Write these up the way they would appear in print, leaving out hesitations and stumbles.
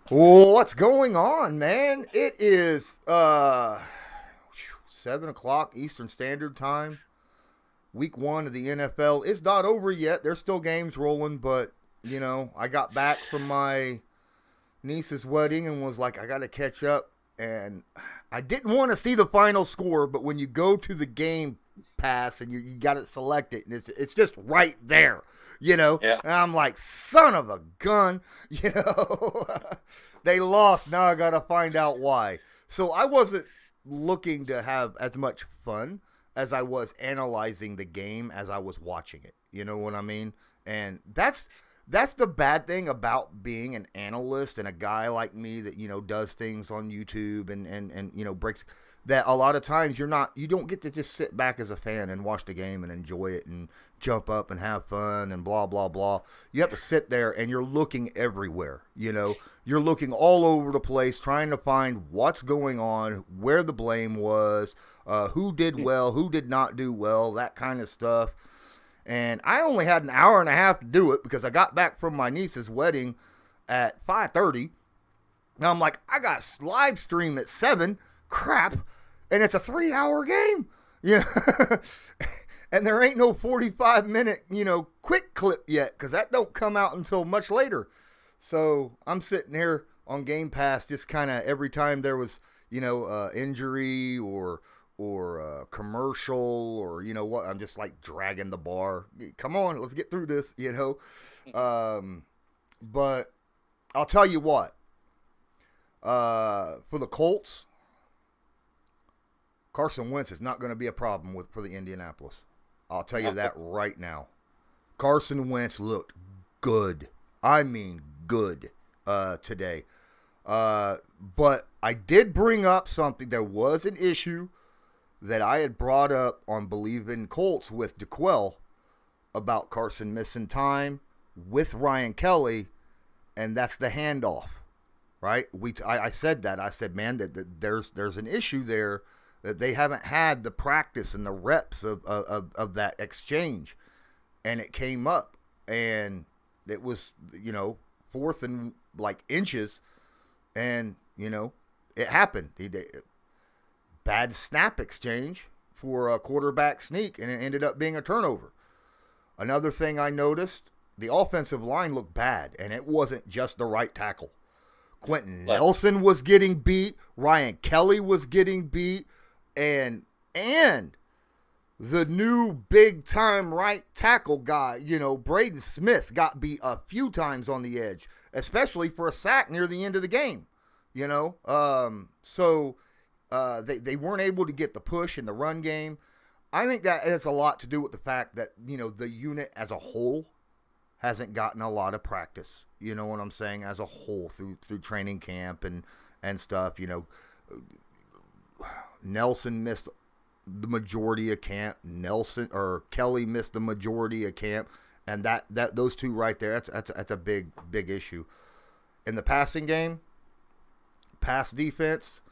What's going on, man? It is 7 o'clock Eastern Standard Time. Week one of the NFL is not over yet. There's still games rolling, but I got back from my niece's wedding and was like, I got to catch up. And I didn't want to see the final score, but when you go to the game pass and you got it selected, and it's just right there. Yeah. And I'm like, son of a gun, you know. They lost. Now I got to find out why. So I wasn't looking to have as much fun as I was analyzing the game as I was watching it. You know what I mean? And that's the bad thing about being an analyst and a guy like me that does things on YouTube and breaks that a lot of times you don't get to just sit back as a fan and watch the game and enjoy it and jump up and have fun and blah blah blah. You have to sit there and you're looking everywhere. You're looking all over the place trying to find what's going on, where the blame was, who did well, who did not do well, that kind of stuff. And I only had an hour and a half to do it because I got back from my niece's wedding at 5:30. Now I'm like, I got live stream at 7. Crap. And it's a 3-hour game. Yeah. And there ain't no 45-minute, quick clip yet because that don't come out until much later. So I'm sitting here on Game Pass just kind of every time there was, injury or commercial or what, I'm just like dragging the bar. Come on, let's get through this. But I'll tell you what, for the Colts, Carson Wentz is not going to be a problem for the Indianapolis. I'll tell you that right now. Carson Wentz looked good. I mean good today. But I did bring up something. There was an issue that I had brought up on Believe in Colts with DeQuell about Carson missing time with Ryan Kelly, and that's the handoff, right? I said that. I said, man, that there's an issue there that they haven't had the practice and the reps of that exchange, and it came up, and it was fourth and like inches, and it happened. Bad snap exchange for a quarterback sneak, and it ended up being a turnover. Another thing I noticed, the offensive line looked bad, and it wasn't just the right tackle. Quentin Nelson was getting beat. Ryan Kelly was getting beat. And the new big-time right tackle guy, Braden Smith, got beat a few times on the edge, especially for a sack near the end of the game. So they weren't able to get the push in the run game. I think that has a lot to do with the fact that, the unit as a whole hasn't gotten a lot of practice. You know what I'm saying? As a whole through training camp and stuff, Nelson missed the majority of camp. Kelly missed the majority of camp. And that those two right there, that's a big issue. In the passing game, pass defense,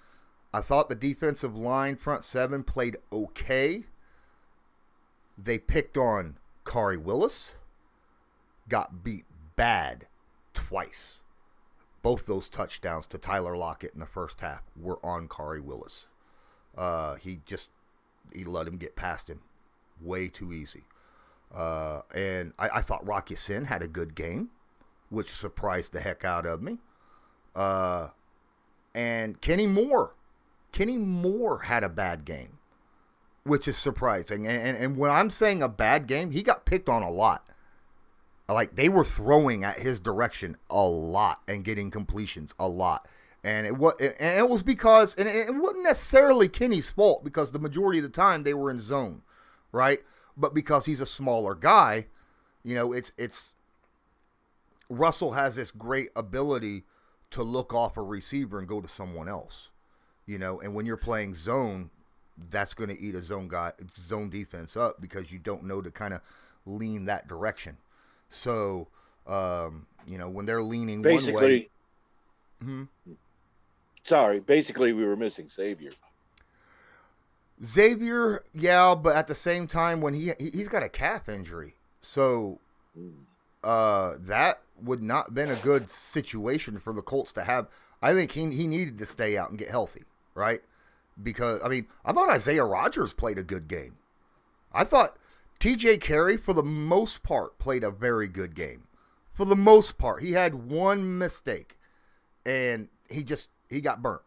I thought the defensive line front seven played okay. They picked on Kari Willis, got beat bad twice. Both those touchdowns to Tyler Lockett in the first half were on Kari Willis. He let him get past him way too easy. And I thought Rocky Sin had a good game, which surprised the heck out of me. And Kenny Moore had a bad game, which is surprising. And when I'm saying a bad game, he got picked on a lot. Like, they were throwing at his direction a lot and getting completions a lot. And it was because, and it wasn't necessarily Kenny's fault because the majority of the time they were in zone, right? But because he's a smaller guy, it's Russell has this great ability to look off a receiver and go to someone else, and when you're playing zone, that's going to eat a zone defense up because you don't know to kind of lean that direction. So, when they're leaning one way. Mm-hmm. Sorry, basically we were missing Xavier, yeah, but at the same time, when he's got a calf injury, so that would not been a good situation for the Colts to have. I think he needed to stay out and get healthy, right? Because, I mean, I thought Isaiah Rodgers played a good game. I thought TJ Carey, for the most part, played a very good game. For the most part. He had one mistake, and he got burnt.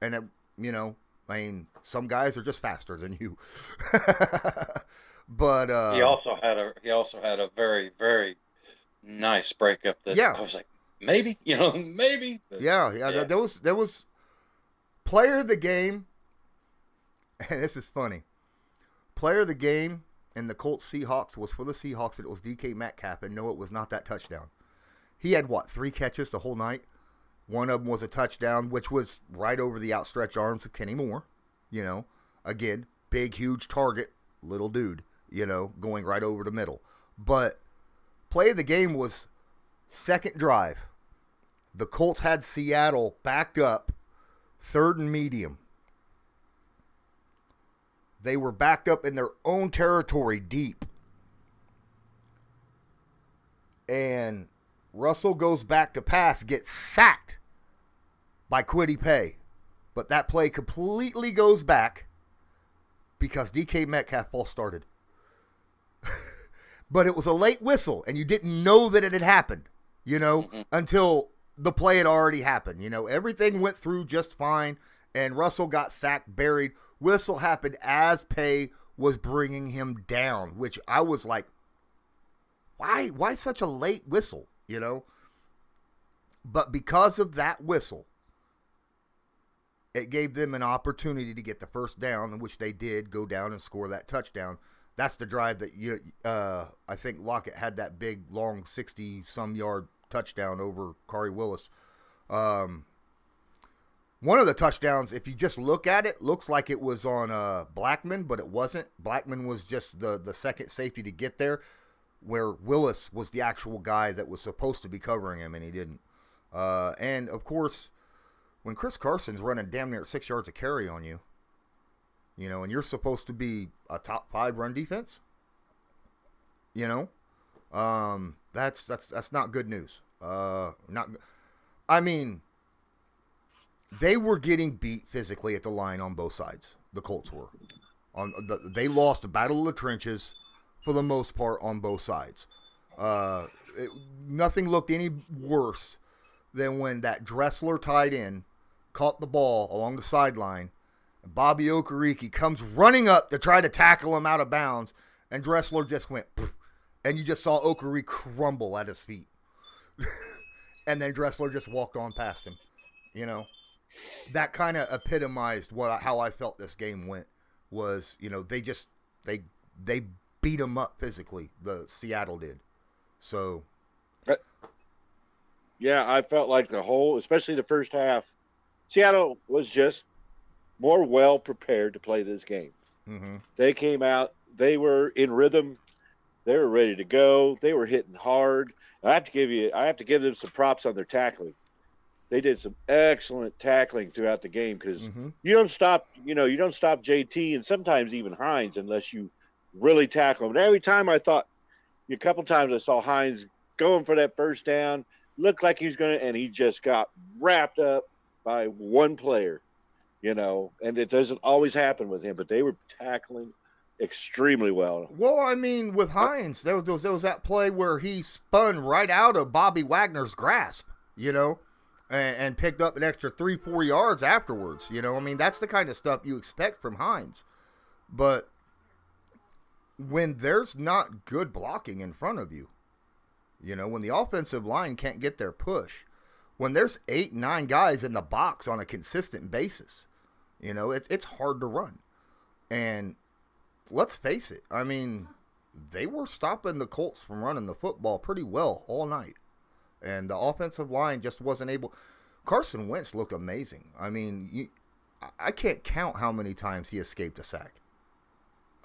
And, I mean, some guys are just faster than you. But he also had a very, very nice breakup that I was like, maybe, maybe. Yeah. There was player of the game, and this is funny. Player of the game in the Colts Seahawks was for the Seahawks, and it was DK Metcalf, and no, it was not that touchdown. He had, 3 catches the whole night? One of them was a touchdown, which was right over the outstretched arms of Kenny Moore. Again, big, huge target, little dude, going right over the middle. But play of the game was second drive. The Colts had Seattle backed up, 3rd and medium. They were backed up in their own territory deep. And Russell goes back to pass, gets sacked by Kwity Paye. But that play completely goes back because DK Metcalf false started. But it was a late whistle, and you didn't know that it had happened, until the play had already happened. Everything went through just fine, and Russell got sacked, buried. Whistle happened as Paye was bringing him down, which I was like, why such a late whistle, But because of that whistle, it gave them an opportunity to get the first down, in which they did go down and score that touchdown. That's the drive that I think Lockett had that big, long 60-some yard touchdown over Corey Willis. One of the touchdowns, if you just look at it, looks like it was on Blackman, but it wasn't. Blackman was just the second safety to get there, where Willis was the actual guy that was supposed to be covering him, and he didn't. And, of course, when Chris Carson's running damn near 6 yards of carry on you, and you're supposed to be a top 5 run defense, that's not good news. I mean, they were getting beat physically at the line on both sides. The Colts were. They lost the battle of the trenches for the most part on both sides. Nothing looked any worse than when that Dressler tight end caught the ball along the sideline. Bobby Okereke comes running up to try to tackle him out of bounds, and Dressler just went, poof, and you just saw Okereke crumble at his feet. And then Dressler just walked on past him. That kind of epitomized how I felt this game went. Was, they beat him up physically. The Seattle did. So, yeah, I felt like especially the first half, Seattle was just more well prepared to play this game. Mm-hmm. They came out, they were in rhythm, they were ready to go, they were hitting hard. I have to give them some props on their tackling. They did some excellent tackling throughout the game because you don't stop JT and sometimes even Hines unless you really tackle him. And every time a couple times I saw Hines going for that first down, looked like he was going to, and he just got wrapped up by one player, and it doesn't always happen with him, but they were tackling extremely well. Well, I mean, with Hines, there was that play where he spun right out of Bobby Wagner's grasp, and picked up an extra 3-4 yards afterwards. I mean, that's the kind of stuff you expect from Hines. But when there's not good blocking in front of you, when the offensive line can't get their push, when there's 8-9 guys in the box on a consistent basis, it's hard to run. And let's face it, I mean, they were stopping the Colts from running the football pretty well all night. And the offensive line just wasn't able. Carson Wentz looked amazing. I mean, I can't count how many times he escaped a sack.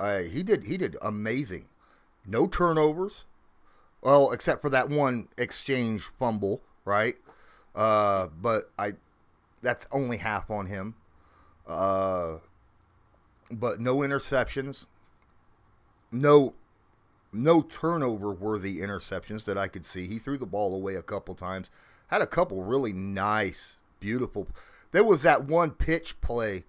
He did amazing. No turnovers. Well, except for that one exchange fumble, right? But that's only half on him. But no interceptions. No no turnover worthy interceptions that I could see. He threw the ball away a couple times. Had a couple really nice, beautiful. There was that one pitch play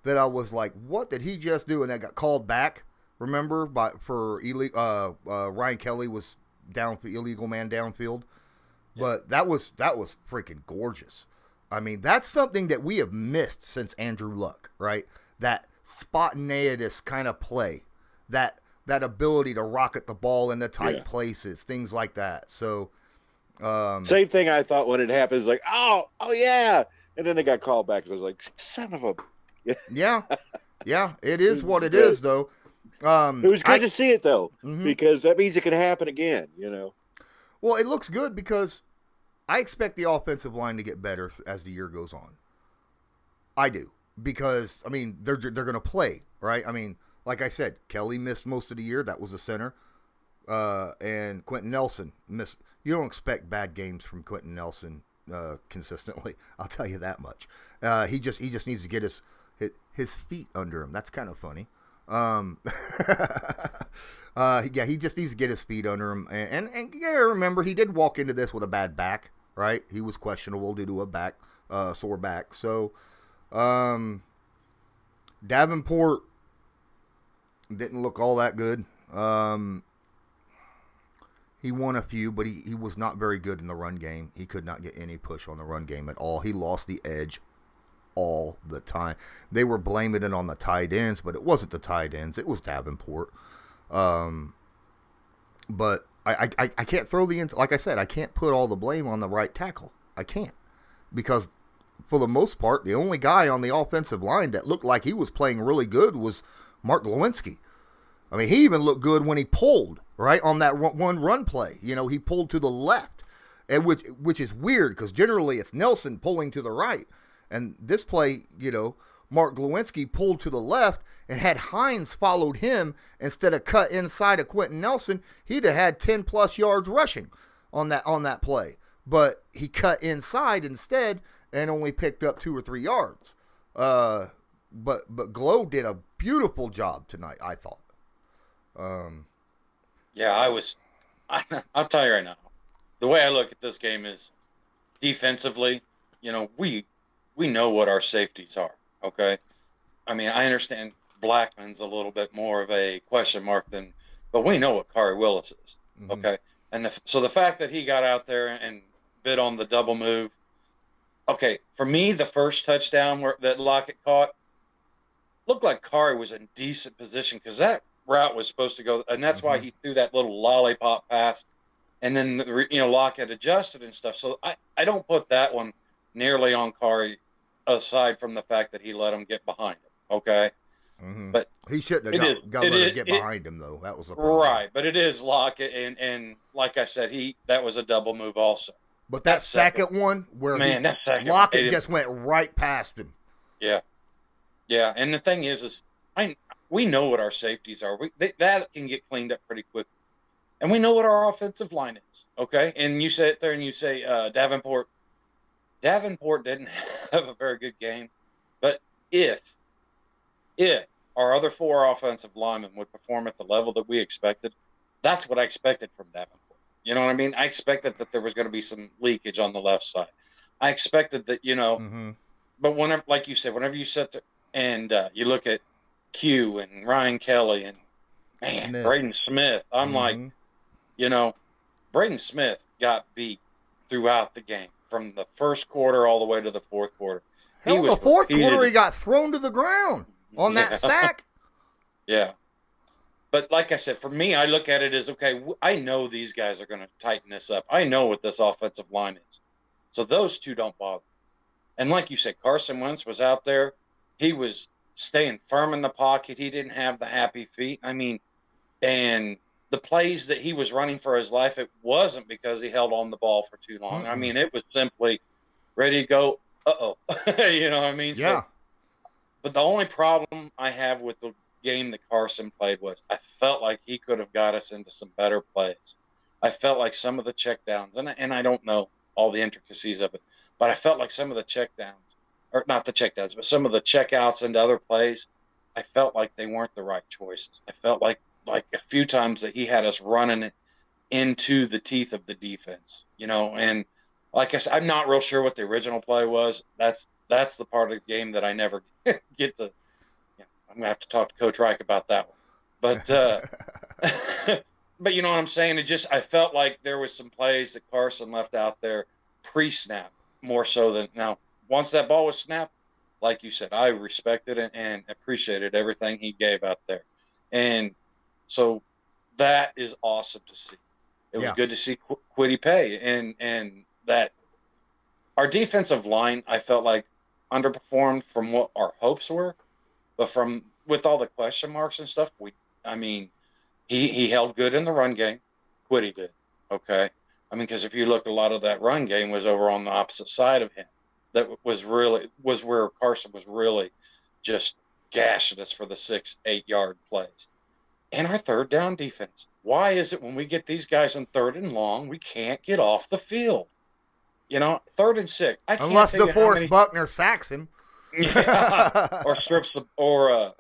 that I was like, "What did he just do?" And that got called back. Remember, Ryan Kelly was down for illegal man downfield, but that was freaking gorgeous. I mean, that's something that we have missed since Andrew Luck, right? That spontaneous kind of play, that ability to rocket the ball into tight places, things like that. So, same thing I thought when it happened. Is like, oh yeah, and then they got called back. I was like, son of a. yeah, it is what it is, though. It was good to see it though, because that means it can happen again. Well, it looks good because I expect the offensive line to get better as the year goes on. I do, because I mean they're going to play, right? I mean, like I said, Kelly missed most of the year. That was the center, and Quentin Nelson missed. You don't expect bad games from Quentin Nelson consistently. I'll tell you that much. He just needs to get his feet under him. That's kind of funny. He just needs to get his feet under him. And remember, he did walk into this with a bad back, right? He was questionable due to a sore back. So, Davenport didn't look all that good. He won a few, but he was not very good in the run game. He could not get any push on the run game at all. He lost the edge all the time. They were blaming it on the tight ends, but it wasn't the tight ends. It was Davenport. But I can't throw like I said, I can't put all the blame on the right tackle. I can't, because for the most part, the only guy on the offensive line that looked like he was playing really good was Mark Lewinsky. I mean, he even looked good when he pulled, right, on that one run play. He pulled to the left, and which is weird because generally it's Nelson pulling to the right. And this play, Mark Lewinsky pulled to the left, and had Hines followed him instead of cut inside of Quentin Nelson, he'd have had 10-plus yards rushing on that play. But he cut inside instead and only picked up 2 or 3 yards. But Glow did a beautiful job tonight, I thought. I'll tell you right now, the way I look at this game is defensively, we know what our safeties are, okay? I mean, I understand Blackman's a little bit more of a question mark but we know what Kari Willis is, okay? And so the fact that he got out there and bid on the double move, okay, for me, the first touchdown that Lockett caught looked like Kari was in decent position because that route was supposed to go, and that's why he threw that little lollipop pass, and then Lockett adjusted and stuff. So I don't put that one nearly on Kari, aside from the fact that he let him get behind him. Okay, but he shouldn't have got let him get behind him though. That was a problem. Right, but it is Lockett, and like I said, that was a double move also. But that second one where Lockett just went right past him. Yeah, and the thing is we know what our safeties are. That can get cleaned up pretty quick. And we know what our offensive line is, okay? And you sit there and you say, Davenport didn't have a very good game. But if our other 4 offensive linemen would perform at the level that we expected, that's what I expected from Davenport. You know what I mean? I expected that there was going to be some leakage on the left side. I expected that, but whenever, like you said, whenever you sit there and you look at Q and Ryan Kelly and Braden Smith, I'm like, Braden Smith got beat throughout the game from the first quarter all the way to the fourth quarter. Hell, the fourth quarter he got thrown to the ground on that sack. Yeah. But like I said, for me, I look at it as, okay, I know these guys are going to tighten this up. I know what this offensive line is. So those two don't bother. And like you said, Carson Wentz was out there. He was staying firm in the pocket. He didn't have the happy feet. I mean, and the plays that he was running for his life, it wasn't because he held on the ball for too long. I mean, it was simply ready to go, you know what I mean? Yeah. So, but the only problem I have with the game that Carson played was I felt like he could have got us into some better plays. I felt like some of the checkdowns, and I don't know all the intricacies of it, but I felt like some of the checkdowns, or not the checkdowns, but some of the checkouts into other plays, I felt like they weren't the right choices. I felt like like a few times that he had us running it into the teeth of the defense, and like I said, I'm not real sure what the original play was. That's the part of the game that I never get to. I'm gonna have to talk to Coach Reich about that one. But but you know what I'm saying? I felt like there was some plays that Carson left out there pre-snap more so than now. Once that ball was snapped, like you said, I respected it and appreciated everything he gave out there. And so that is awesome to see. It was Yeah. good to see Quiddy Pay and that our defensive line, I felt like underperformed from what our hopes were, but from with all the question marks and stuff, I mean, he held good in the run game. Quiddy did. Okay. I mean, because if you look, a lot of that run game was over on the opposite side of him. That was where Carson was really just gashing us for the 6-8 yard plays. And our third down defense. Why is it when we get these guys in 3rd and long, we can't get off the field? 3rd and 6. I can't Unless tell you how DeForest many. Buckner sacks him. Yeah, or strips or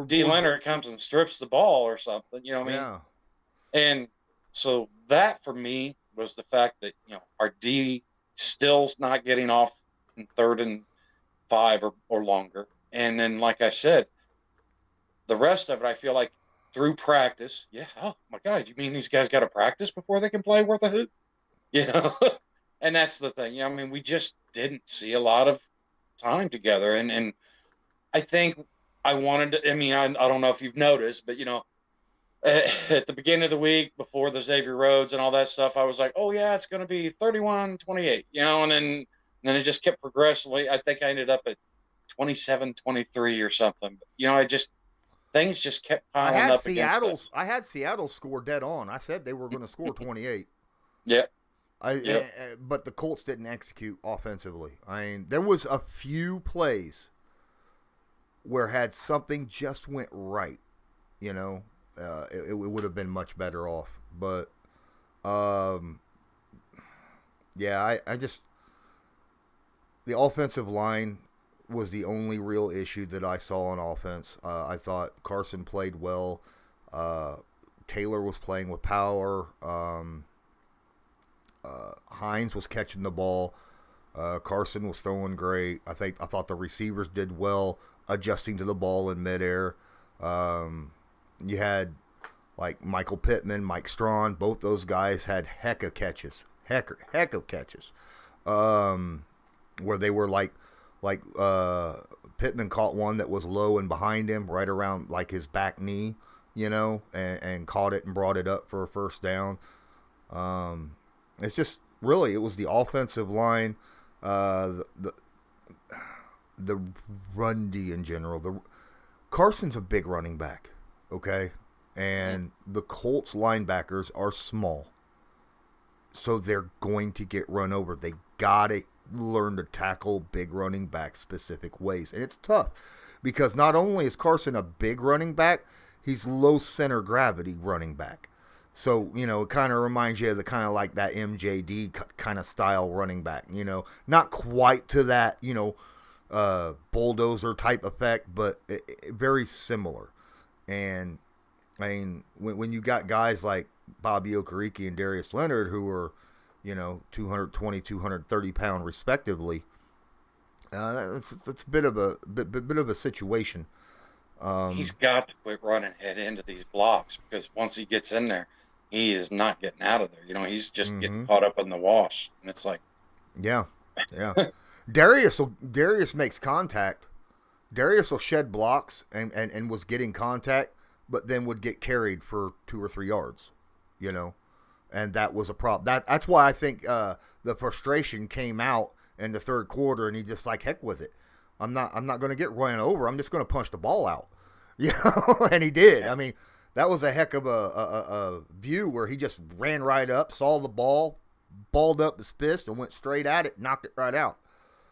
D. Leonard comes and strips the ball or something. You know what I mean? Yeah. And so that for me was the fact that our D still's not getting off in 3rd and 5 or longer. And then, like I said, the rest of it, I feel like through practice. Yeah. Oh my God, you mean these guys got to practice before they can play worth a hoot? And that's the thing. I mean, we just didn't see a lot of time together, and I think I wanted to. I mean, I don't know if you've noticed, but at the beginning of the week before the Xavier Rhodes and all that stuff, I was like, oh yeah, it's going to be 31-28, and then it just kept progressively. I think I ended up at 27-23 or something. Things just kept piling up against us. I had Seattle score dead on. I said they were going to score 28. Yeah. But the Colts didn't execute offensively. I mean, there was a few plays where had something just went right, it would have been much better off. But, yeah, I just the offensive line was the only real issue that I saw on offense. I thought Carson played well. Taylor was playing with power. Hines was catching the ball. Carson was throwing great. I thought the receivers did well adjusting to the ball in midair. You had like Michael Pittman, Mike Strawn. Both those guys had heck of catches. Heck of catches. Where they were like Pittman caught one that was low and behind him, right around like his back knee, and caught it and brought it up for a first down. It's just really it was the offensive line, the run D in general. Carson's a big running back, okay, and the Colts linebackers are small, so they're going to get run over. They gotta learn to tackle big running back specific ways, and it's tough because not only is Carson a big running back, he's low center gravity running back. So, it kind of reminds you of the kind of like that MJD kind of style running back, not quite to that, bulldozer type effect, but very similar. And I mean, when you got guys like Bobby Okereke and Darius Leonard, who are, 220, 230 pound respectively, it's a bit of a situation. He's got to quit running head into these blocks because once he gets in there, he is not getting out of there. He's just getting caught up in the wash, and it's like, yeah. Darius makes contact. Darius will shed blocks and was getting contact, but then would get carried for 2 or 3 yards, and that was a problem. That's why I think the frustration came out in the third quarter, and he just like, heck with it. I'm not going to get run over. I'm just going to punch the ball out, and he did. Yeah. I mean, that was a heck of a view where he just ran right up, saw the ball, balled up his fist, and went straight at it, knocked it right out.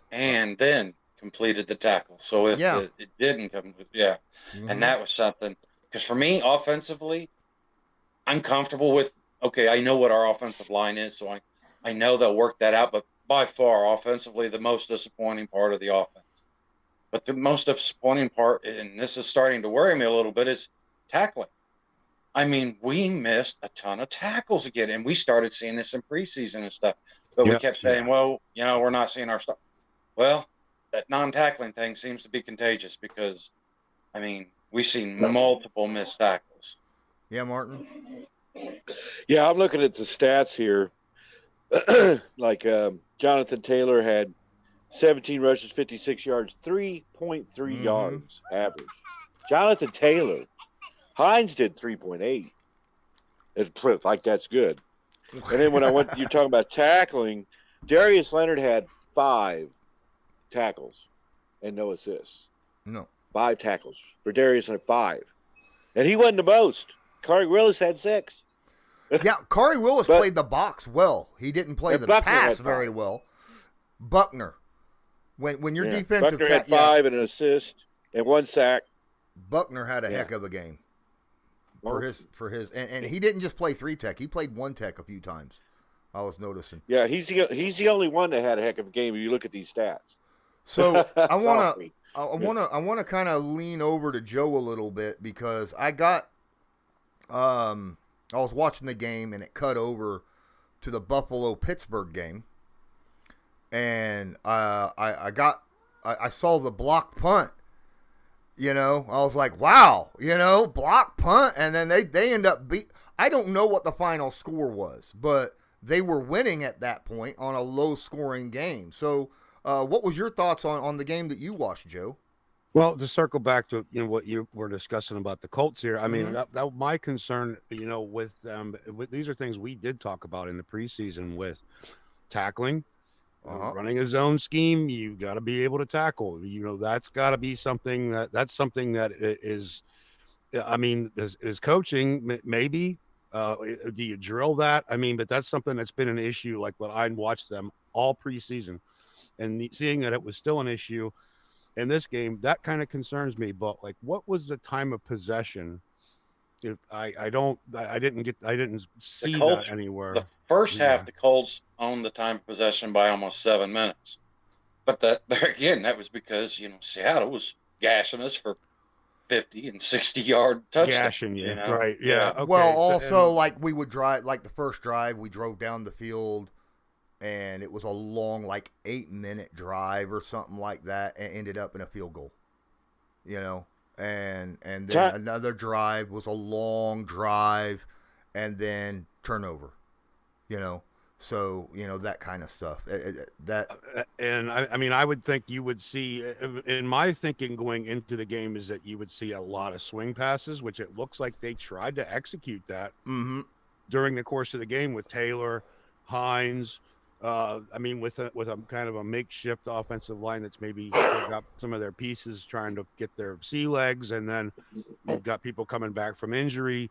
And then completed the tackle. So if it didn't come, and that was something. Because for me, offensively, I'm comfortable with, okay, I know what our offensive line is, so I know they'll work that out. But by far, offensively, the most disappointing part of the offense. But the most disappointing part, and this is starting to worry me a little bit, is tackling. I mean, we missed a ton of tackles again, and we started seeing this in preseason and stuff. But we kept saying, well, we're not seeing our stuff. Well, that non-tackling thing seems to be contagious because, I mean, we've seen multiple missed tackles. Yeah, Martin. Yeah, I'm looking at the stats here. Like Jonathan Taylor had 17 rushes, 56 yards, 3.3 yards average. Jonathan Taylor. Hines did 3.8. It's like that's good. And then when you're talking about tackling, Darius Leonard had 5 tackles and no assists. No. 5 tackles for Darius Leonard, 5. And he wasn't the most. Corey Willis had 6. Yeah, Corey Willis played the box well. He didn't play the Buckner pass very well. Buckner. When your defensive Buckner had 5 and an assist and 1 sack. Buckner had a heck of a game. For his and he didn't just play 3-tech. He played 1-tech a few times. I was noticing. Yeah, he's the only one that had a heck of a game if you look at these stats. So I want to kind of lean over to Joe a little bit because I was watching the game and it cut over to the Buffalo-Pittsburgh game, and I saw the block punt. I was like, wow, block punt, and then they end up I don't know what the final score was, but they were winning at that point on a low-scoring game. So, what was your thoughts on the game that you watched, Joe? Well, to circle back to what you were discussing about the Colts here, I mean, that my concern, with them, these are things we did talk about in the preseason with tackling, running a zone scheme. You got to be able to tackle. That's got to be something that's something that is. I mean, is coaching maybe? Do you drill that? I mean, but that's something that's been an issue. Like when I watched them all preseason, and seeing that it was still an issue in this game, that kind of concerns me. But like, what was the time of possession? If I didn't see that anywhere. The first half, the Colts owned the time of possession by almost 7 minutes. But that was because Seattle was gashing us for 50 and 60-yard touchdowns. Gashing you, right? Yeah. Okay. Well, also like we would drive, like the first drive, we drove down the field. And it was a long, 8-minute drive or something like that, and ended up in a field goal. And then another drive was a long drive, and then turnover. So that kind of stuff. And I mean, I would think you would see, in my thinking going into the game, is that you would see a lot of swing passes, which it looks like they tried to execute that during the course of the game with Taylor, Hines. I mean, with a kind of a makeshift offensive line that's maybe got some of their pieces trying to get their sea legs, and then you've got people coming back from injury.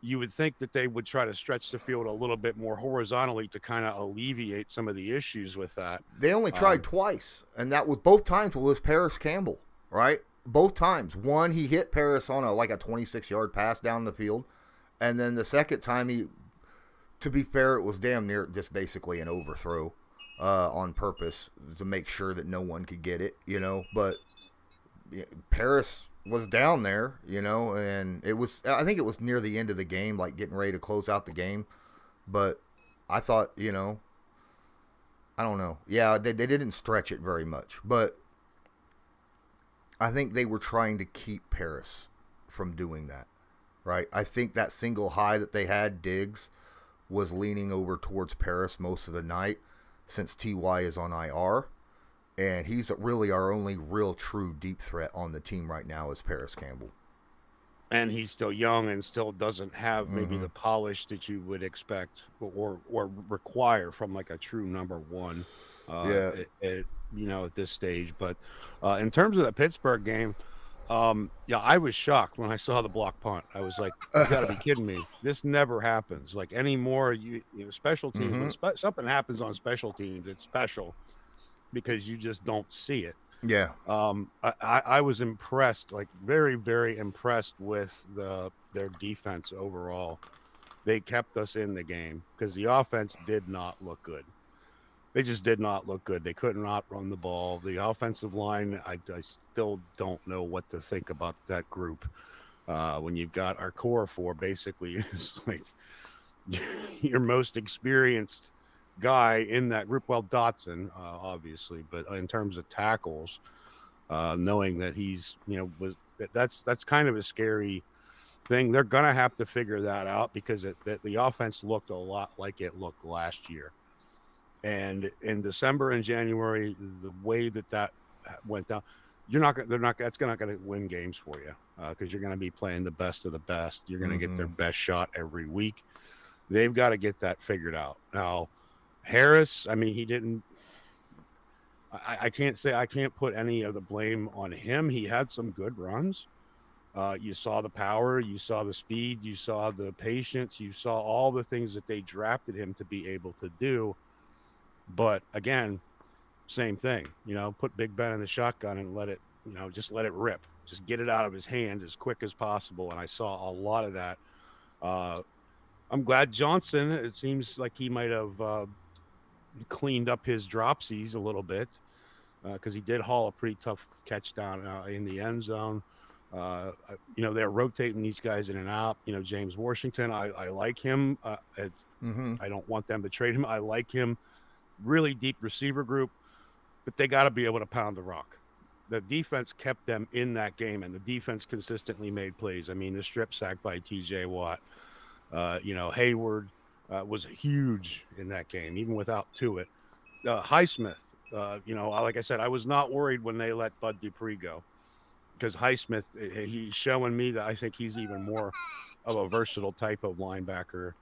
You would think that they would try to stretch the field a little bit more horizontally to kind of alleviate some of the issues with that. They only tried twice, and that was both times was Paris Campbell, right? Both times. One, he hit Paris on a 26-yard pass down the field, and then the second time to be fair, it was damn near just basically an overthrow on purpose to make sure that no one could get it, But Paris was down there, and I think it was near the end of the game, like getting ready to close out the game. But I thought, I don't know. Yeah, they didn't stretch it very much. But I think they were trying to keep Paris from doing that, right? I think that single high that they had, Diggs, was leaning over towards Paris most of the night since T.Y. is on IR. And he's really our only real true deep threat on the team right now is Paris Campbell. And he's still young and still doesn't have maybe the polish that you would expect or require from a true number one at this stage. But in terms of the Pittsburgh game, I was shocked when I saw the block punt. I was like, you gotta be kidding me. This never happens. Anymore, special teams, when something happens on special teams, it's special because you just don't see it. Yeah. I was impressed, very, very impressed with their defense overall. They kept us in the game because the offense did not look good. They just did not look good. They could not run the ball. The offensive line, I still don't know what to think about that group. when you've got our core four basically is like your most experienced guy in that group. Well, Dotson, obviously, but in terms of tackles, knowing that he's, that's kind of a scary thing. They're gonna have to figure that out because that the offense looked a lot like it looked last year. And in December and January, the way that went down, you're not gonna, they're not, that's not going to win games for you because you're going to be playing the best of the best. You're going to get their Mm-hmm. best shot every week. They've got to get that figured out. Now, Harris, I mean, he didn't. I can't say I can't put any of the blame on him. He had some good runs. You saw the power, you saw the speed, you saw the patience, you saw all the things that they drafted him to be able to do. But again, same thing. Put Big Ben in the shotgun and let it, just let it rip. Just get it out of his hand as quick as possible. And I saw a lot of that. Uh, I'm glad Johnson. It seems like he might have cleaned up his dropsies a little bit because he did haul a pretty tough catch down in the end zone. They're rotating these guys in and out. James Washington, I like him. Mm-hmm. I don't want them to trade him. I like him. Really deep receiver group, but they got to be able to pound the rock. The defense kept them in that game, and the defense consistently made plays. I mean, the strip sack by T.J. Watt, Hayward was huge in that game, even without Tuitt. Highsmith, like I said, I was not worried when they let Bud Dupree go because Highsmith, he's showing me that I think he's even more of a versatile type of linebacker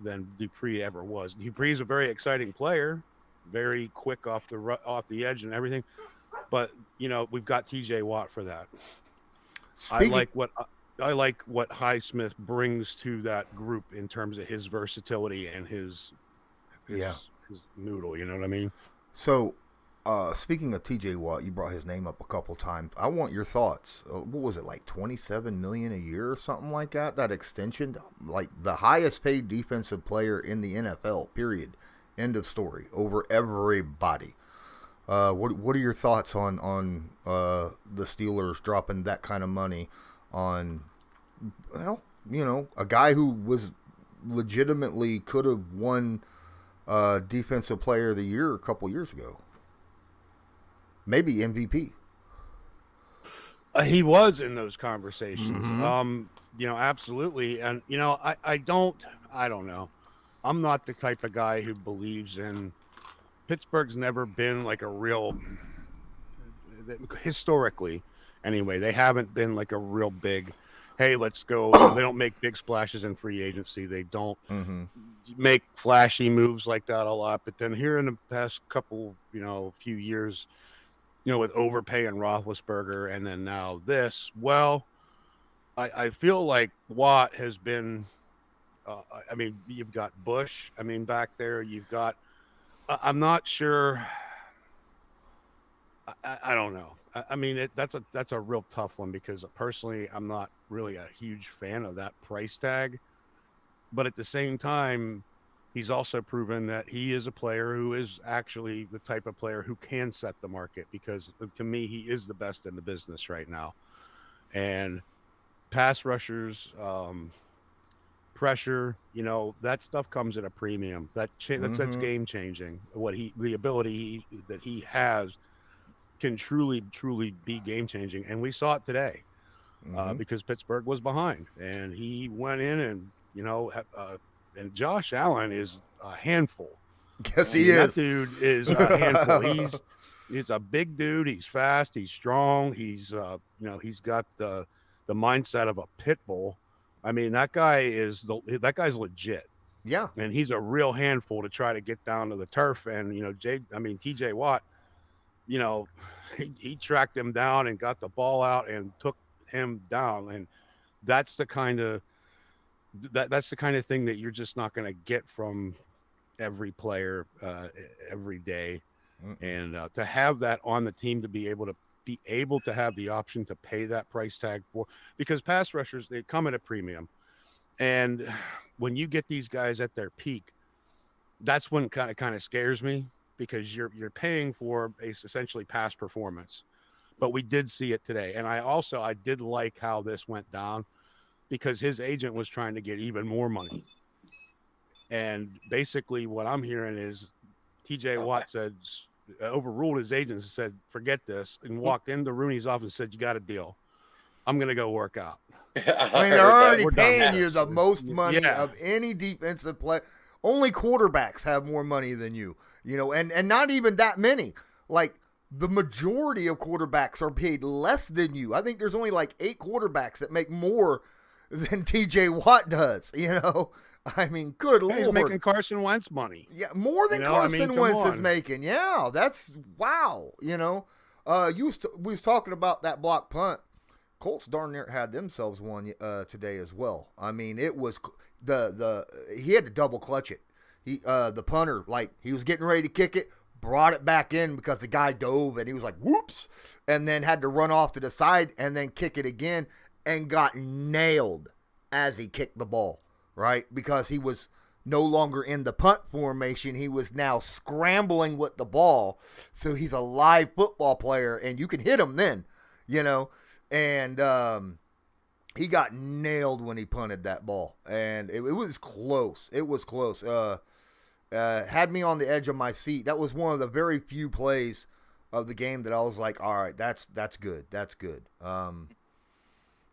than Dupree ever was. Dupree's a very exciting player, very quick off the edge and everything. But we've got T.J. Watt for that. I Speaking, like what Highsmith brings to that group in terms of his versatility and yeah. his noodle. You know what I mean? So, speaking of T.J. Watt, you brought his name up a couple times. I want your thoughts. What was it, like 27 million a year or something like that? That extension, like the highest paid defensive player in the NFL. Period. End of story. Over everybody. What are your thoughts on the Steelers dropping that kind of money on, well, a guy who was legitimately could have won defensive player of the year a couple years ago, maybe MVP. He was in those conversations. Mm-hmm. Absolutely. And I don't know. I'm not the type of guy who believes in Pittsburgh's never been like a real historically anyway, they haven't been like a real big, hey, let's go. They don't make big splashes in free agency. They don't Mm-hmm. make flashy moves like that a lot. But then here in the past couple, few years, with overpaying Roethlisberger and then now this, well, I feel like Watt has been, I mean, you've got Bush. I mean, back there, you've got, I'm not sure. I don't know. I mean, that's a real tough one because personally, I'm not really a huge fan of that price tag. But at the same time, he's also proven that he is a player who is actually the type of player who can set the market because to me, he is the best in the business right now. And pass rushers, pressure, that stuff comes at a premium. That's Mm-hmm. game changing. The ability that he has can truly be game changing. And we saw it today Mm-hmm. because Pittsburgh was behind and he went in and, and Josh Allen is a handful. Yes, I he mean, that is. dude is a handful. He's a big dude. He's fast. He's strong. He's got the mindset of a pit bull. I mean, that guy's legit. Yeah. And he's a real handful to try to get down to the turf. And, TJ Watt, you know, he tracked him down and got the ball out and took him down. And that's the kind of that's the kind of thing that you're just not going to get from every player every day. Mm-mm. And to have that on the team to be able to have the option to pay that price tag for because pass rushers they come at a premium. And when you get these guys at their peak, that's when kind of scares me because you're paying for essentially past performance. but we did see it today. And I did like how this went down because his agent was trying to get even more money. And basically, what I'm hearing is TJ Watt said, overruled his agent and said, forget this, and walked into Rooney's office and said, you got a deal. I'm going to go work out. I mean, they're already We're done with paying you this. the most money Yeah. of any defensive play. Only quarterbacks have more money than you, and not even that many. Like, the majority of quarterbacks are paid less than you. I think there's only like 8 quarterbacks that make more than TJ Watt does, I mean, good He's Lord. making Carson Wentz money. Yeah, more than Carson Wentz is making. Yeah, that's wow. We was talking about that block punt. Colts darn near had themselves one today as well. I mean, it was he had to double clutch it. The punter, like, he was getting ready to kick it, brought it back in because the guy dove and he was like, whoops, and then had to run off to the side and then kick it again and got nailed as he kicked the ball, right? Because he was no longer in the punt formation. He was now scrambling with the ball. So he's a live football player and you can hit him then, and he got nailed when he punted that ball. And it was close. It was close. Had me on the edge of my seat. That was one of the very few plays of the game that I was like, all right, that's good. That's good.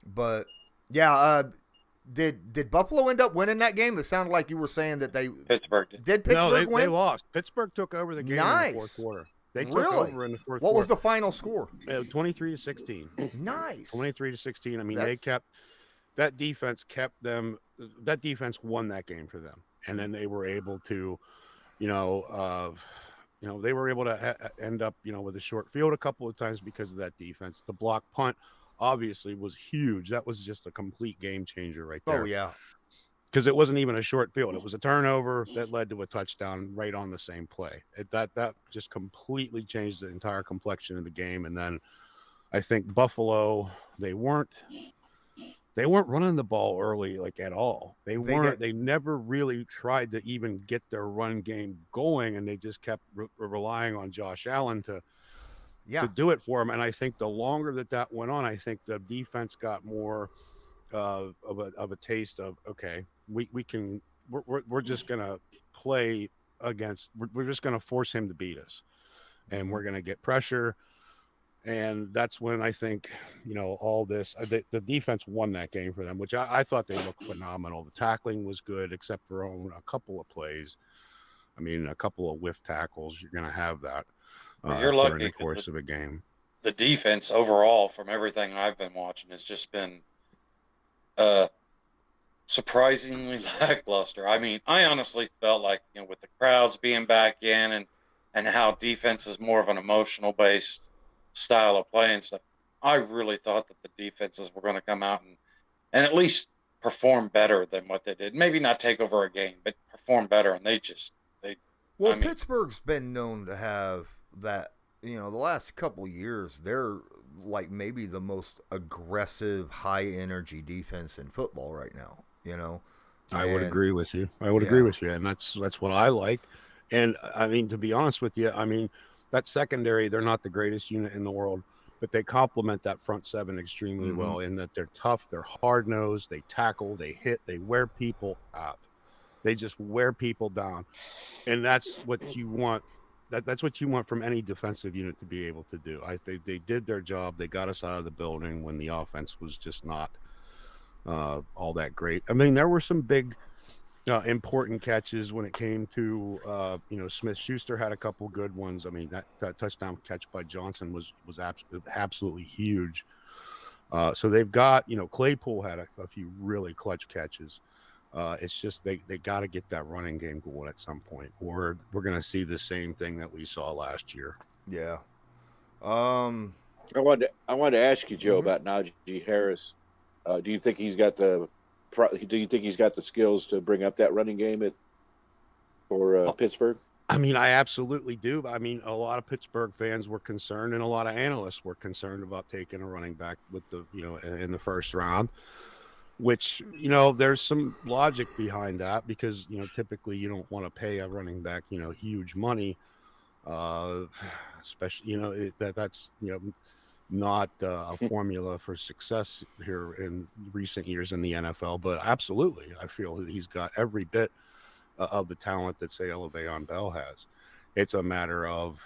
But yeah, did Buffalo end up winning that game? It sounded like you were saying that Pittsburgh did. Did Pittsburgh win? They lost. Pittsburgh took over the game in the fourth quarter. They took over in the fourth quarter. What was the final score? 23-16. Nice. 23-16. I mean, that defense kept them. That defense won that game for them, and then they were able to, they were able to end up, with a short field a couple of times because of that defense. The block punt obviously was huge. That was just a complete game changer right there. Oh yeah. Because it wasn't even a short field. It was a turnover that led to a touchdown right on the same play. That just completely changed the entire complexion of the game. And then I think Buffalo, they weren't running the ball early, like, at all. They never really tried to even get their run game going, and they just kept relying on Josh Allen to do it for them. And I think the longer that went on, I think the defense got more of a taste of, okay, we're just gonna play against. We're just gonna force him to beat us, and we're gonna get pressure. And that's when I think, all this, the defense won that game for them, which I thought they looked phenomenal. The tackling was good, except for a couple of plays. I mean, a couple of whiff tackles. You're going to have that you're lucky during the course of a game. The defense overall, from everything I've been watching, has just been surprisingly lackluster. I mean, I honestly felt like, with the crowds being back in and how defense is more of an emotional based style of play and stuff, I really thought that the defenses were going to come out and at least perform better than what they did. Maybe not take over a game, but perform better. And Pittsburgh's been known to have that. The last couple years, they're like maybe the most aggressive, high energy defense in football right now. I would agree with you. And that's what I like. And I mean, to be honest with you, that secondary, they're not the greatest unit in the world, but they complement that front seven extremely well in that they're tough, they're hard-nosed, they tackle, they hit, they wear people out. They just wear people down. And that's what you want. That's what you want from any defensive unit to be able to do. They did their job. They got us out of the building when the offense was just not all that great. I mean, there were some big important catches when it came to Smith-Schuster had a couple good ones. I mean, that touchdown catch by Johnson was absolutely huge. So they've got, Claypool had a few really clutch catches. It's just they got to get that running game going at some point, or we're going to see the same thing that we saw last year. Yeah. I wanted to ask you, Joe, about Najee Harris. Do you think he's got the skills to bring up that running game for Pittsburgh? I mean, I absolutely do. I mean, a lot of Pittsburgh fans were concerned, and a lot of analysts were concerned about taking a running back with in the first round. Which, there's some logic behind that because, typically you don't want to pay a running back, huge money, especially, that's not a formula for success here in recent years in the NFL. But absolutely, I feel that he's got every bit of the talent that, say, Le'Veon Bell has. It's a matter of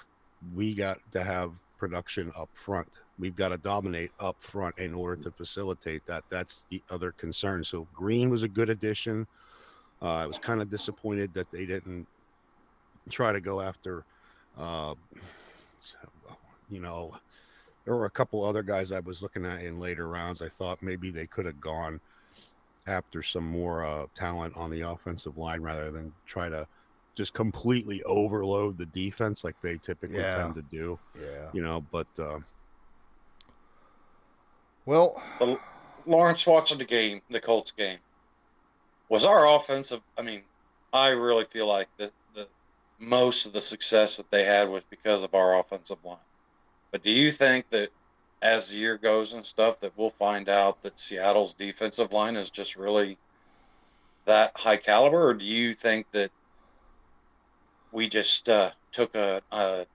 we got to have production up front. We've got to dominate up front in order to facilitate that. That's the other concern. So Green was a good addition. I was kind of disappointed that they didn't try to go after, uh, you know, there were a couple other guys I was looking at in later rounds. I thought maybe they could have gone after some more talent on the offensive line rather than try to just completely overload the defense like they typically Yeah. tend to do. Yeah. But Well, So, Lawrence, watching the Colts game, was our offensive? I mean, I really feel like the most of the success that they had was because of our offensive line. But do you think that as the year goes and stuff, that we'll find out that Seattle's defensive line is just really that high caliber, or do you think that we just took a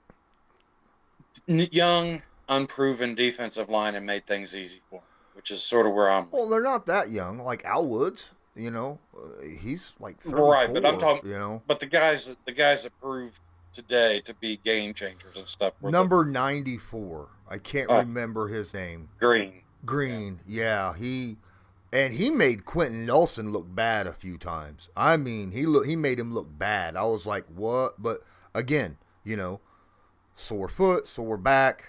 young, unproven defensive line and made things easy for them, which is sort of where I'm. well, they're not that young. Like Al Woods, he's like 34. Right, but I'm talking. You know, But the guys that proved today to be game changers and stuff were number 94. I can't Oh. remember his name. Green. Green. Yeah, he made Quentin Nelson look bad a few times. I mean, he made him look bad. I was like, what? But again, sore foot, sore back.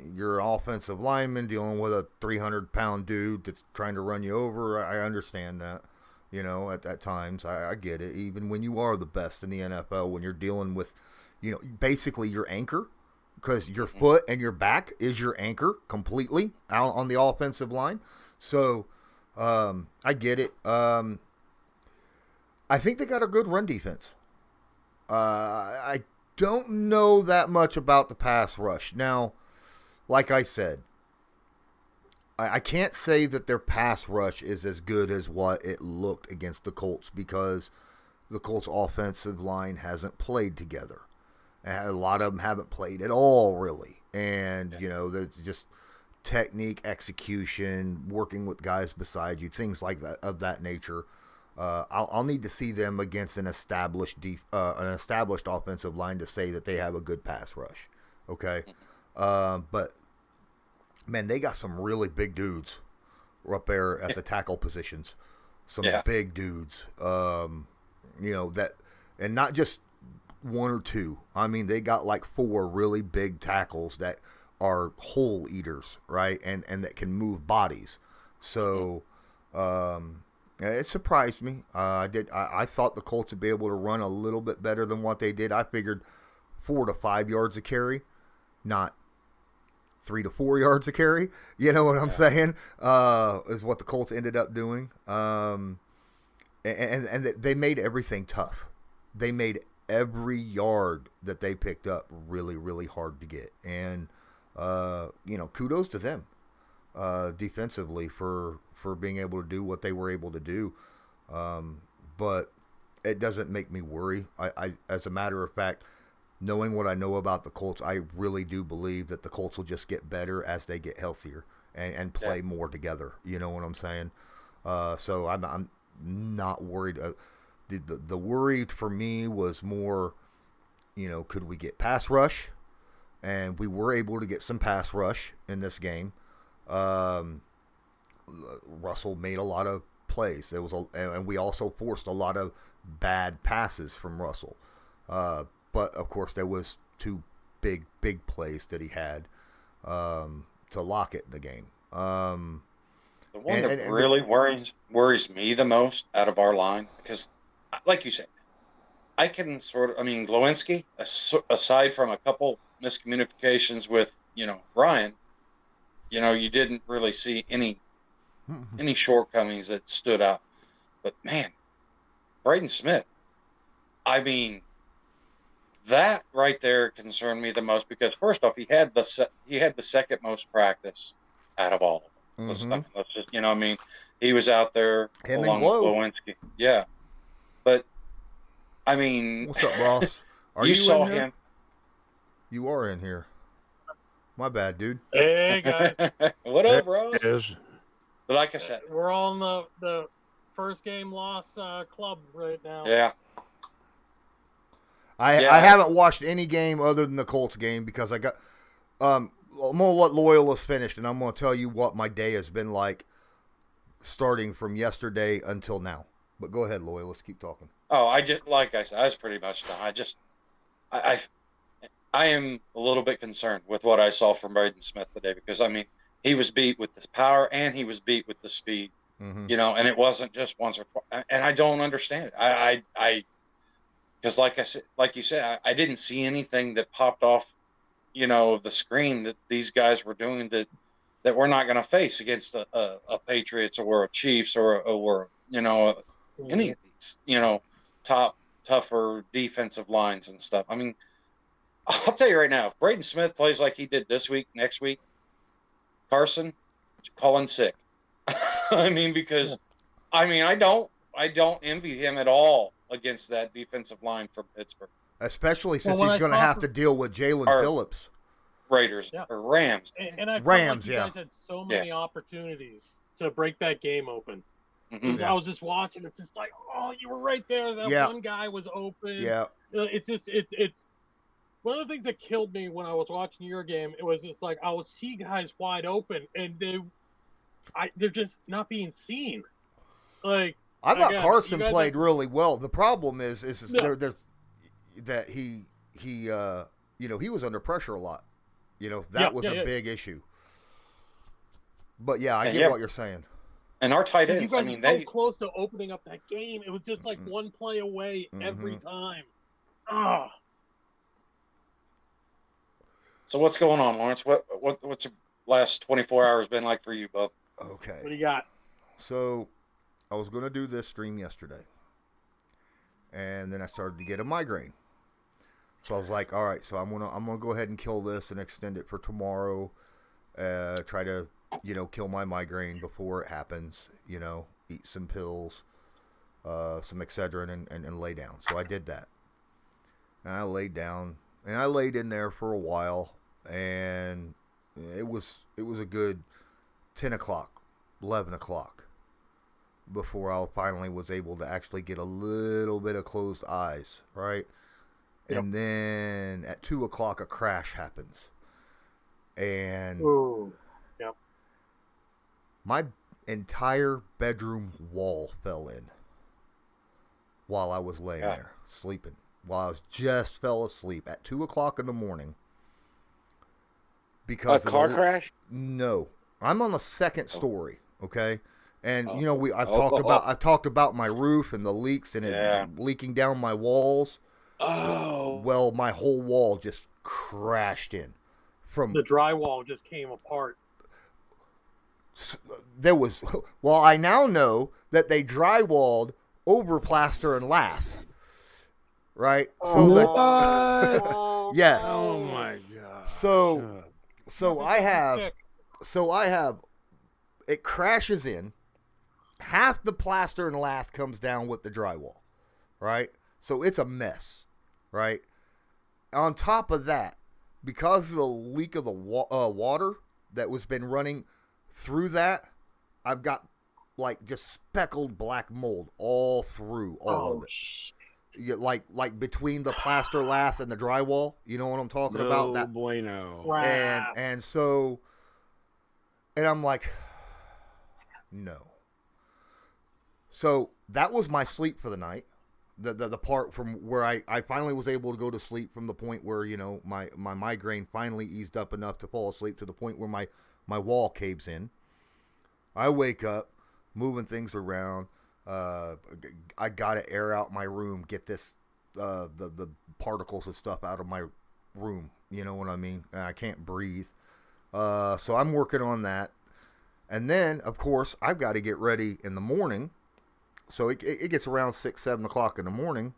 You're an offensive lineman dealing with a 300-pound dude that's trying to run you over. I understand that. At times, I get it. Even when you are the best in the NFL, when you're dealing with, basically your anchor, because your foot and your back is your anchor completely out on the offensive line. So, I get it. I think they got a good run defense. I don't know that much about the pass rush. Now, like I said, I can't say that their pass rush is as good as what it looked against the Colts because the Colts' offensive line hasn't played together. And a lot of them haven't played at all, really. And, there's just technique, execution, working with guys beside you, things like that of that nature. I'll need to see them against an established offensive line to say that they have a good pass rush. Okay, but man, they got some really big dudes up there at the tackle positions. Some big dudes. That, and not just one or two. I mean, they got like 4 really big tackles that are hole eaters, right? And that can move bodies. So, it surprised me. I thought the Colts would be able to run a little bit better than what they did. I figured 4 to 5 yards a carry, not 3 to 4 yards a carry. You know what I'm saying? Is what the Colts ended up doing. And they made everything tough. They made every yard that they picked up really, really hard to get. And, kudos to them defensively for being able to do what they were able to do. But it doesn't make me worry. I as a matter of fact, knowing what I know about the Colts, I really do believe that the Colts will just get better as they get healthier and play more together. You know what I'm saying? So I'm not worried. The worry for me was more, could we get pass rush? And we were able to get some pass rush in this game. Russell made a lot of plays. And we also forced a lot of bad passes from Russell. But of course, there was 2 big plays that he had to lock it in the game. The one that really worries me the most out of our line, because, like you said, I can Glowinski, aside from a couple miscommunications with, Ryan, you didn't really see any shortcomings that stood out. But man, Braden Smith, I mean, that right there concerned me the most because first off, he had the second most practice out of all of them. Mm-hmm. Let's just, he was out there Him along and with Glowinski. Yeah, but I mean, what's up, Ross? Are you saw in here? him. You are in here. My bad, dude. Hey guys, What There up, Ross? it is. But like I said, we're all in the first game loss club right now. yeah, I Yeah. haven't watched any game other than the Colts game because I got. I'm gonna let Loyalist finish, and I'm gonna tell you what my day has been like, starting from yesterday until now. But go ahead, Loyalist. Keep talking. oh, I just like I said, I was pretty much done. I I am a little bit concerned with what I saw from Braden Smith today because I mean he was beat with this power and he was beat with the speed, Mm-hmm. you know, and it wasn't just once or twice. And I don't understand it. I because like I said, like you said, I didn't see anything that popped off, you know, of the screen that these guys were doing that we're not going to face against a Patriots or a Chiefs or you know any of these, you know, tougher defensive lines and stuff. I mean, I'll tell you right now, if Braden Smith plays like he did this week, next week, Carson, call in sick. I mean, because I mean, I don't envy him at all against that defensive line from Pittsburgh. Especially since when he's I going to saw have from- to deal with Jalen Or- Phillips. Raiders Yeah. or Rams. And I felt Rams, like you yeah. guys had so many opportunities to break that game open. Mhm. Yeah. I was just watching. It's just like, oh, you were right there. That Yeah. one guy was open. Yeah. It's just it's one of the things that killed me when I was watching your game. It was just like I would see guys wide open and they're just not being seen. Like I thought again, Carson you guys played are- really well. The problem is Yeah. there's that he you know, he was under pressure a lot. You know, that was a big issue. But yeah, I And get yeah. what you're saying. And our tight You ends, guys I mean, are so they close to opening up that game. It was just like one play away every Mhm. time. Ah, So what's going on, Lawrence? What's the last 24 hours been like for you, bub? Okay. what do you got? So I was going to do this stream yesterday. And then I started to get a migraine. So I was like, all right, so I'm gonna go ahead and kill this and extend it for tomorrow. Try to, you know, kill my migraine before it happens. You know, eat some pills, some Excedrin, and lay down. So I did that. And I laid down, and I laid in there for a while, and it was a good 10 o'clock, 11 o'clock before I finally was able to actually get a little bit of closed eyes, right? Yep. And then at 2 o'clock, a crash happens. And Ooh, my entire bedroom wall fell in while I was laying there, sleeping. While I just fell asleep at 2 o'clock in the morning. Because A car crash? No. I'm on the second story, okay? And you know, I've Oh. talked about my roof and the leaks and it leaking down my walls. Oh. Well, my whole wall just crashed in. From the drywall just came apart. there was well, I now know that they drywalled over plaster and lath. Right? So that yes. Oh my god. So I have it crashes in. Half the plaster and lath comes down with the drywall, right? So it's a mess, right? On top of that, because of the leak of the water that was been running through that, I've got like just speckled black mold all through all of it. You, like between the plaster lath and the drywall, you know what I'm talking about? That bueno. Wow. and so, and I'm like, no. So that was my sleep for the night. The part from where I finally was able to go to sleep from the point where, you know, my migraine finally eased up enough to fall asleep to the point where my wall caves in. I wake up, moving things around. I gotta air out my room, get this the particles and stuff out of my room. You know what I mean? I can't breathe. So I'm working on that. And then, of course, I've got to get ready in the morning. So it gets around 6, 7 o'clock in the morning.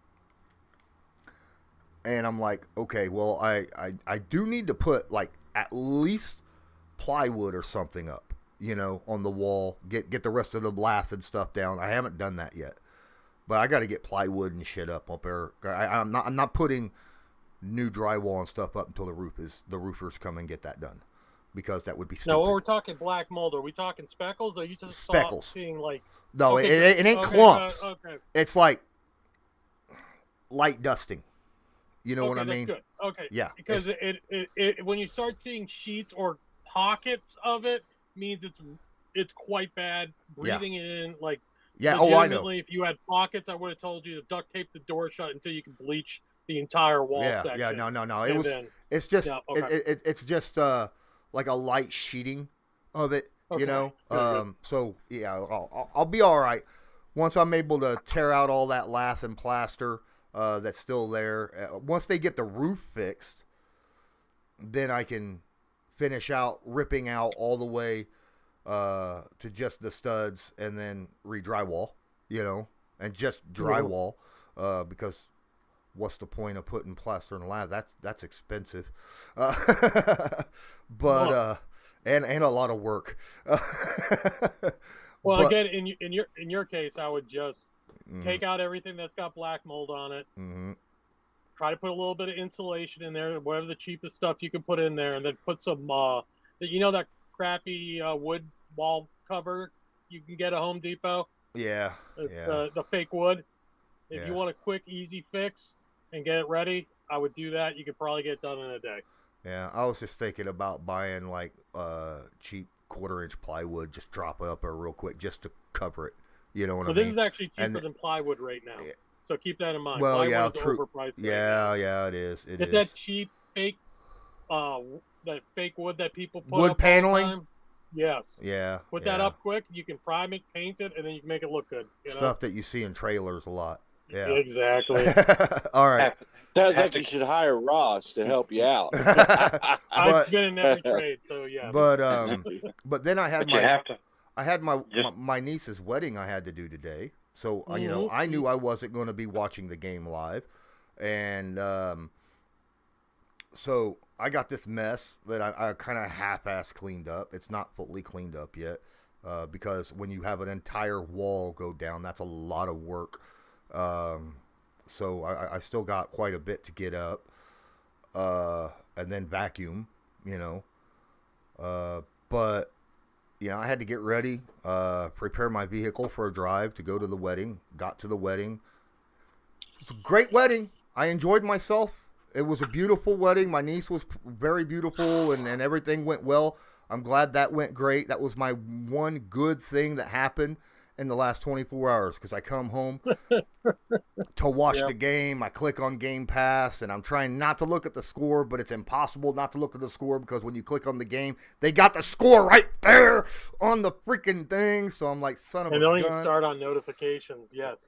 And I'm like, okay, well, I do need to put, like, at least plywood or something up, you know, on the wall. Get the rest of the lath and stuff down. I haven't done that yet. But I got to get plywood and shit up there. I'm not putting new drywall and stuff up until the roofers come and get that done, because that would be stupid. Now, when we're talking black mold, are we talking speckles, or you just Speckles. seeing like? No, Okay, it ain't okay, clumps. okay. It's like light dusting. You know what I that's mean? Good. Okay. Yeah. Because it when you start seeing sheets or pockets of it, means it's quite bad. Breathing it in, like. Yeah. Oh, I know. If you had pockets, I would have told you to duct tape the door shut until you can bleach the entire wall section. Yeah. No. And It's just. Yeah, okay. It's just like a light sheeting of it. Okay. You know. Good. So yeah, I'll be all right once I'm able to tear out all that lath and plaster that's still there. Once they get the roof fixed, then I can finish out ripping out all the way to just the studs and then re-drywall, you know, and just drywall, because what's the point of putting plaster and lath? That's expensive, but and a lot of work. Well, again, in your case, I would just take out everything that's got black mold on it. Mm-hmm. Try to put a little bit of insulation in there, whatever the cheapest stuff you can put in there, and then put some that crappy wood wall cover you can get at Home Depot. Yeah. It's the fake wood. If Yeah. you want a quick, easy fix and get it ready, I would do that. You could probably get it done in a day. Yeah, I was just thinking about buying like cheap 1/4-inch plywood, just drop it up there real quick just to cover it. You know what I mean? This is actually cheaper than plywood right now. So keep that in mind. Well, plywood yeah, is true. Overpriced Yeah, it is. Get that cheap fake, that fake wood that people put wood up paneling. all the time. Yes. Yeah. Put that up quick. You can prime it, paint it, and then you can make it look good. Stuff that you see in trailers a lot. Yeah. Exactly. All right. Sounds like you should hire Ross to help you out. I've been in every trade, so yeah. But then I had to. my niece's wedding I had to do today. So you know, I knew I wasn't going to be watching the game live, and so I got this mess that I kind of half-ass cleaned up. It's not fully cleaned up yet, because when you have an entire wall go down, that's a lot of work. So I still got quite a bit to get up, and then vacuum, you know. But, you know, I had to get ready, prepare my vehicle for a drive to go to the wedding. Got to the wedding. It's a great wedding. I enjoyed myself. It was a beautiful wedding. My niece was very beautiful, and everything went well. I'm glad that went great. That was my one good thing that happened in the last 24 hours, because I come home to watch the game. I click on Game Pass, and I'm trying not to look at the score, but it's impossible not to look at the score, because when you click on the game, they got the score right there on the freaking thing. So I'm like, son of a gun. And don't even start on notifications. Yes.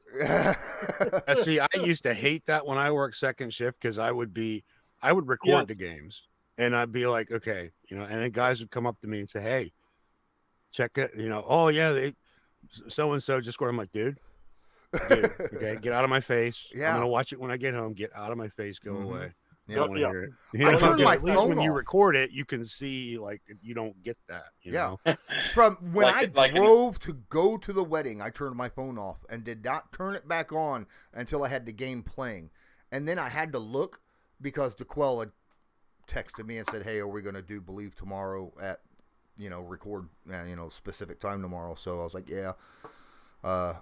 See, I used to hate that when I worked second shift, because I would record the games, and I'd be like, okay, you know, and then guys would come up to me and say, hey, check it, you know, oh yeah, so and so just scored. I'm like, dude, okay, get out of my face. Yeah. I'm gonna watch it when I get home. Get out of my face. Go away. I don't want to hear it. You I know, turned my at least phone when you off. record it, you can see, like, you don't get that. You know? From when I Like drove to go to the wedding, I turned my phone off and did not turn it back on until I had the game playing. And then I had to look, because DeQuell had texted me and said, hey, are we going to do Believe tomorrow at, you know, record, you know, specific time tomorrow. So I was like, yeah, I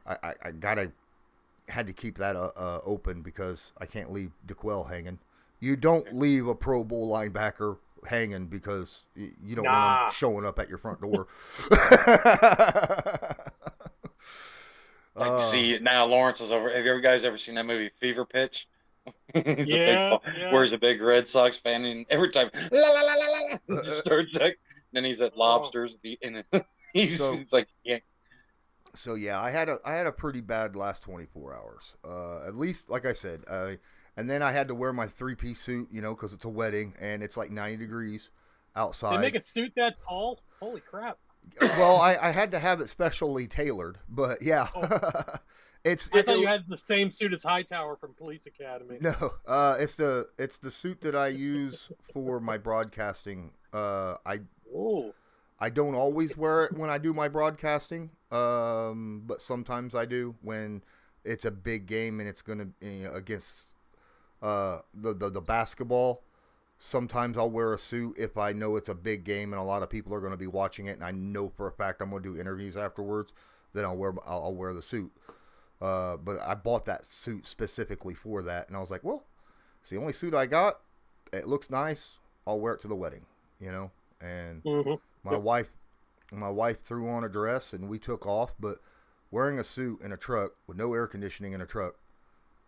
had to keep that open, because I can't leave DeQuell hanging. You don't leave a Pro Bowl linebacker hanging, because you don't want him showing up at your front door. See now, Lawrence is over. Have you guys ever seen that movie Fever Pitch? Where's a big Red Sox fan, and every time la la la la la, just starts like, then he's at Lobsters, and he's like, yeah. So yeah, I had a pretty bad last 24 hours. At least, like I said, and then I had to wear my 3-piece suit, you know, because it's a wedding and it's like 90 degrees outside. They make a suit that tall? Holy crap! Well, I had to have it specially tailored, but yeah. I thought you had the same suit as Hightower from Police Academy. No, it's the suit that I use for my broadcasting. I don't always wear it when I do my broadcasting, but sometimes I do when it's a big game and it's gonna against The basketball. Sometimes I'll wear a suit if I know it's a big game and a lot of people are going to be watching it, and I know for a fact I'm going to do interviews afterwards. Then I'll wear the suit. But I bought that suit specifically for that, and I was like, well, it's the only suit I got. It looks nice. I'll wear it to the wedding, you know. And my wife threw on a dress, and we took off. But wearing a suit in a truck with no air conditioning in a truck,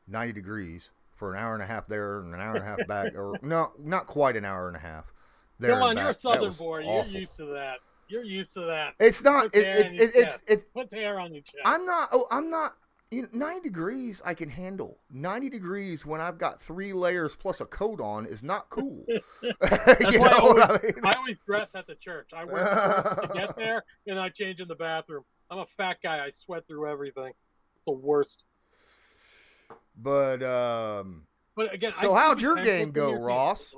90 degrees. For an hour and a half there and an hour and a half back, or no, not quite an hour and a half. There Come on, back. you're a Southern boy. Awful. You're used to that. You're used to that. It's not. It's. Put the hair on your chest. I'm not. Oh, I'm not. 90 degrees I can handle. 90 degrees when I've got 3 layers plus a coat on is not cool. That's why I always dress at the church. I wear to get there, and I change in the bathroom. I'm a fat guy. I sweat through everything. It's the worst. But again, so how'd your game go, Ross?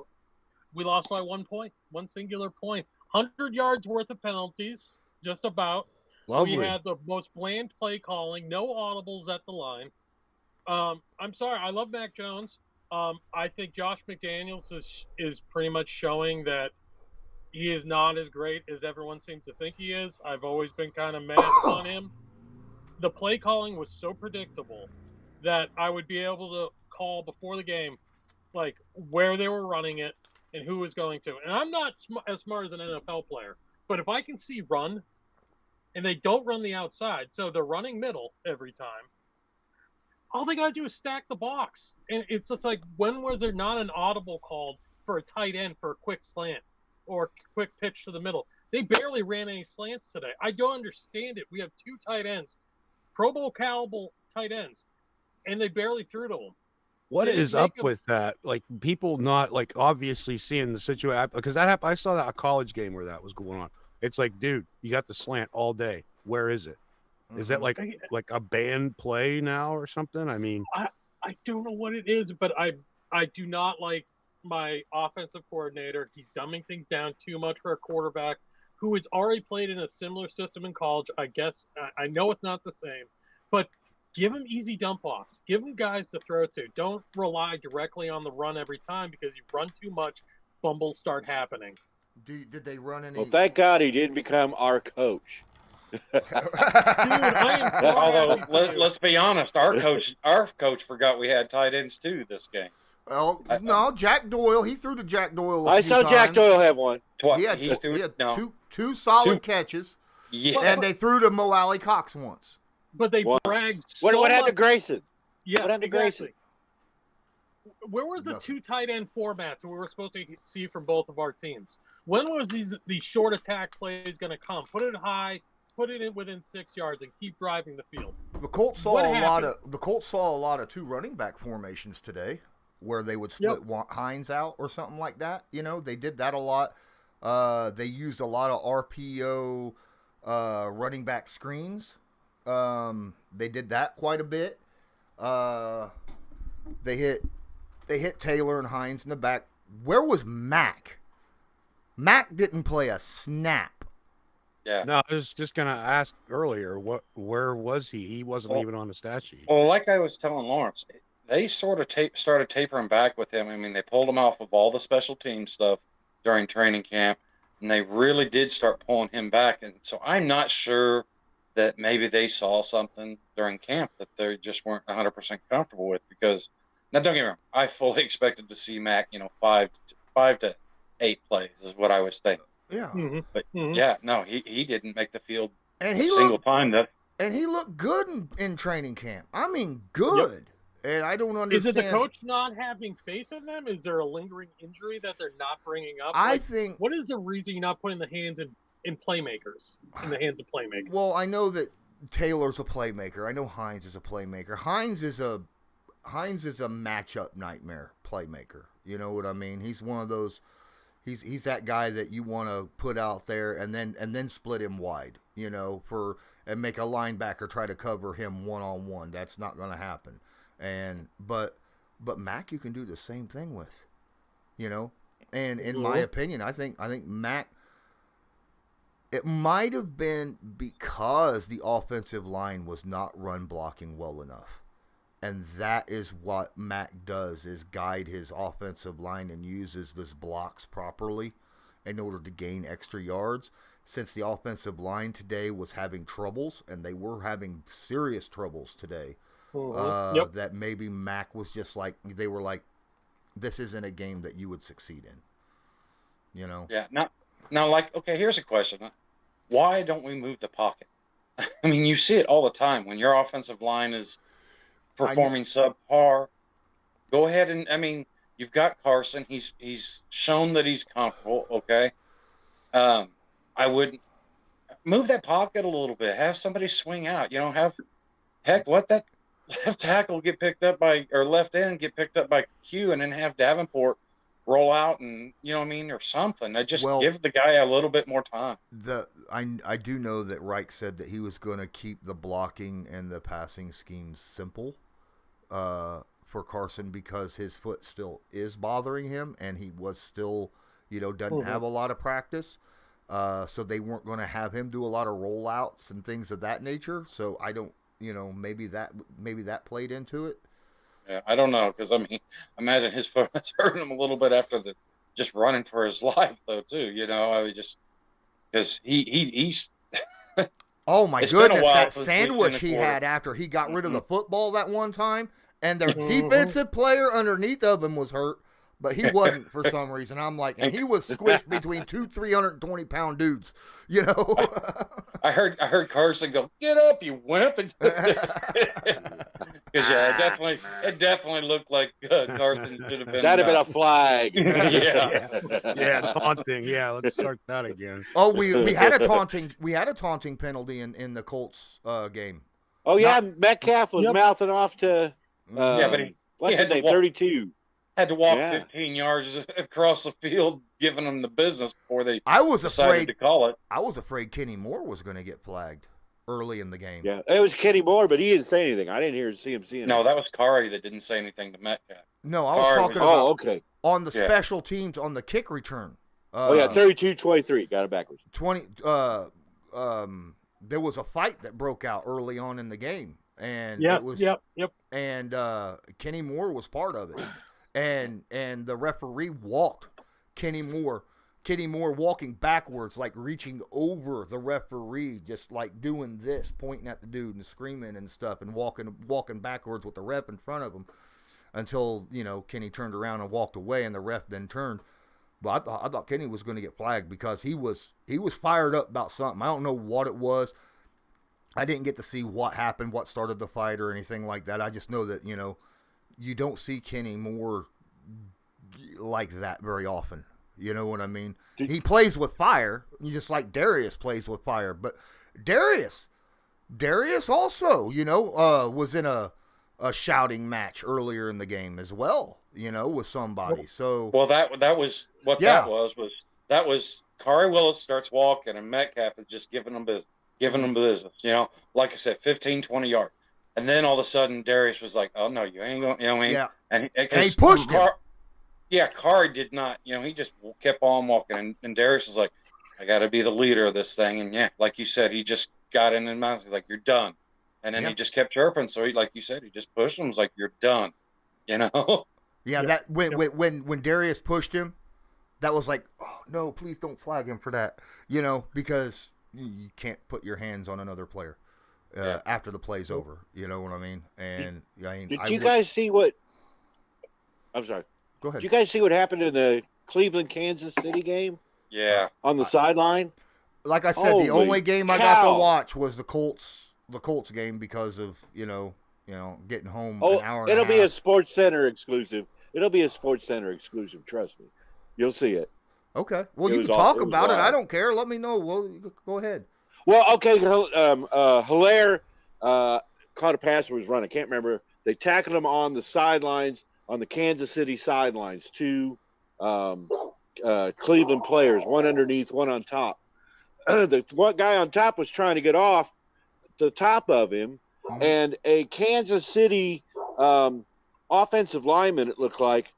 We lost by 1 point, one singular point. 100 yards worth of penalties, just about. Lovely. We had the most bland play calling, no audibles at the line. I'm sorry, I love Mac Jones. I think Josh McDaniels is pretty much showing that he is not as great as everyone seems to think he is. I've always been kind of mad on him. The play calling was so predictable that I would be able to call before the game, like where they were running it and who was going to. And I'm not as smart as an NFL player, but if I can see run, and they don't run the outside, so they're running middle every time, all they got to do is stack the box. And it's just like, when was there not an audible called for a tight end for a quick slant or quick pitch to the middle? They barely ran any slants today. I don't understand it. We have 2 tight ends, Pro Bowl caliber tight ends, and they barely threw to them. What is up with that? Like, people not, like, obviously seeing the situation, because that happened. I saw that a college game where that was going on. It's like, dude, you got the slant all day. Where is it? Is that like a banned play now or something? I mean, I don't know what it is, but I do not like my offensive coordinator. He's dumbing things down too much for a quarterback who has already played in a similar system in college. I guess I know it's not the same, but give him easy dump offs. Give him guys to throw to. Don't rely directly on the run every time, because you run too much, fumbles start happening. Did they run any? Well, thank God he didn't become our coach. Dude, I am so Although, happy let's be honest, our coach forgot we had tight ends too this game. Well, no, Jack Doyle. He threw to Jack Doyle. I saw Jack Doyle have one. He had two solid catches. Yeah. And they threw to Mo Alley Cox once. But they bragged so What happened much. to Grayson? Yeah, What happened to Grayson? Where were the Nothing. 2 tight end formats we were supposed to see from both of our teams? When was these short attack plays going to come? Put it high, put it in within 6 yards, and keep driving the field. The Colts saw What a lot of 2 running back formations today, where they would split Hines out or something like that. You know, they did that a lot. They used a lot of RPO running back screens. They did that quite a bit. They hit Taylor and Hines in the back. Where was Mac? Mac didn't play a snap. Yeah. no, I was just gonna ask earlier, where was he? He wasn't even on the stat sheet. Well, like I was telling Lawrence, they sort of started tapering back with him. I mean, they pulled him off of all the special team stuff during training camp, and they really did start pulling him back. And so I'm not sure that maybe they saw something during camp that they just weren't 100% comfortable with. Because, now don't get me wrong, I fully expected to see Mac, 5 to 8 plays is what I was thinking. Yeah. Mm-hmm. But yeah, no, he didn't make the field And a he single looked time. and he looked good in training camp. I mean, good. And I don't Is understand. it the coach not having faith in them? Is there a lingering injury that they're not bringing up? I think. What is the reason you're not putting the hands in playmakers, in the hands of playmakers? Well, I know that Taylor's a playmaker. I know Hines is a playmaker. Hines is a matchup nightmare playmaker. You know what I mean? He's one of those. He's that guy that you want to put out there and then split him wide. And make a linebacker try to cover him 1-on-1. That's not going to happen. But Mac, you can do the same thing with. And in my opinion, I think Mac. It might have been because the offensive line was not run blocking well enough. And that is what Mac does, is guide his offensive line and uses those blocks properly in order to gain extra yards. Since the offensive line today was having troubles, and they were having serious troubles today, that maybe Mac was just like, they were like, this isn't a game that you would succeed in. You know? Yeah. Now, like, okay, here's a question. Why don't we move the pocket? I mean, you see it all the time when your offensive line is performing subpar. Go ahead and, I mean, you've got Carson. He's shown that he's comfortable. Okay. I would move that pocket a little bit. Have somebody swing out. You know, let that left tackle get picked up by, or left end get picked up by Q, and then have Davenport roll out, and you know what I mean, or something. I just give the guy a little bit more time. I do know that Reich said that he was going to keep the blocking and the passing schemes simple for Carson, because his foot still is bothering him, and he was still, doesn't have a lot of practice. So they weren't going to have him do a lot of rollouts and things of that nature. So I don't, maybe that played into it. Yeah, I don't know, because I mean, imagine his foot hurting him a little bit after just running for his life, though, too. I mean, just because he's. Oh my goodness, that sandwich he had after he got rid of the football that one time, and their defensive player underneath of him was hurt. But he wasn't for some reason. I'm like, and he was squished between two 320-pound dudes. I heard Carson go, "Get up, you wimp!" Because it definitely looked like Carson should have been. That'd have been a flag. Yeah, taunting. Yeah, let's start that again. Oh, we had a taunting penalty in the Colts game. Oh yeah, Metcalf was mouthing off to. But what's his name? 32. Had to walk 15 yards across the field, giving them the business before they decided to call it. I was afraid Kenny Moore was going to get flagged early in the game. Yeah, it was Kenny Moore, but he didn't say anything. I didn't see him saying. No, that was Kari that didn't say anything to Metcalf. No, I was talking about on the special teams on the kick return. 32-23. Got it backwards. 20. There was a fight that broke out early on in the game, and and Kenny Moore was part of it. And the referee walked Kenny Moore walking backwards, like reaching over the referee, just like doing this, pointing at the dude and screaming and stuff, and walking backwards with the ref in front of him until, Kenny turned around and walked away, and the ref then turned. But I thought Kenny was going to get flagged because he was fired up about something. I don't know what it was. I didn't get to see what happened, what started the fight or anything like that. I just know that, you don't see Kenny Moore like that very often. You know what I mean? He plays with fire, just like Darius plays with fire. But Darius also, was in a shouting match earlier in the game as well, with somebody. So that was what that was Kari Willis starts walking, and Metcalf is just giving them business. Like I said, 15, 20 yards. And then all of a sudden, Darius was like, "Oh no, you ain't going." You know what I mean? Yeah. And he pushed him. Yeah, Kari did not. He just kept on walking, and Darius was like, "I got to be the leader of this thing." And like you said, he just got in his mouth. He's like, "You're done," and then he just kept chirping. So like you said, he just pushed him. Was like, "You're done," Yeah. That when Darius pushed him, that was like, "Oh no, please don't flag him for that," because you can't put your hands on another player. After the play's over, you know what I mean? And did you guys see what? I'm sorry. Go ahead. Did you guys see what happened in the Cleveland Kansas City game? Yeah. On the sideline. Like I said, the only game I got to watch was the Colts game because of getting home an hour. It'll be a Sports Center exclusive. Trust me, you'll see it. Okay. Well, you can talk about it. I don't care. Let me know. Well, go ahead. Well, okay. Hilaire caught a pass and was running. I can't remember. They tackled him on the sidelines, on the Kansas City sidelines. Two Cleveland players, one underneath, one on top. The one guy on top was trying to get off the top of him, and a Kansas City offensive lineman, it looked like,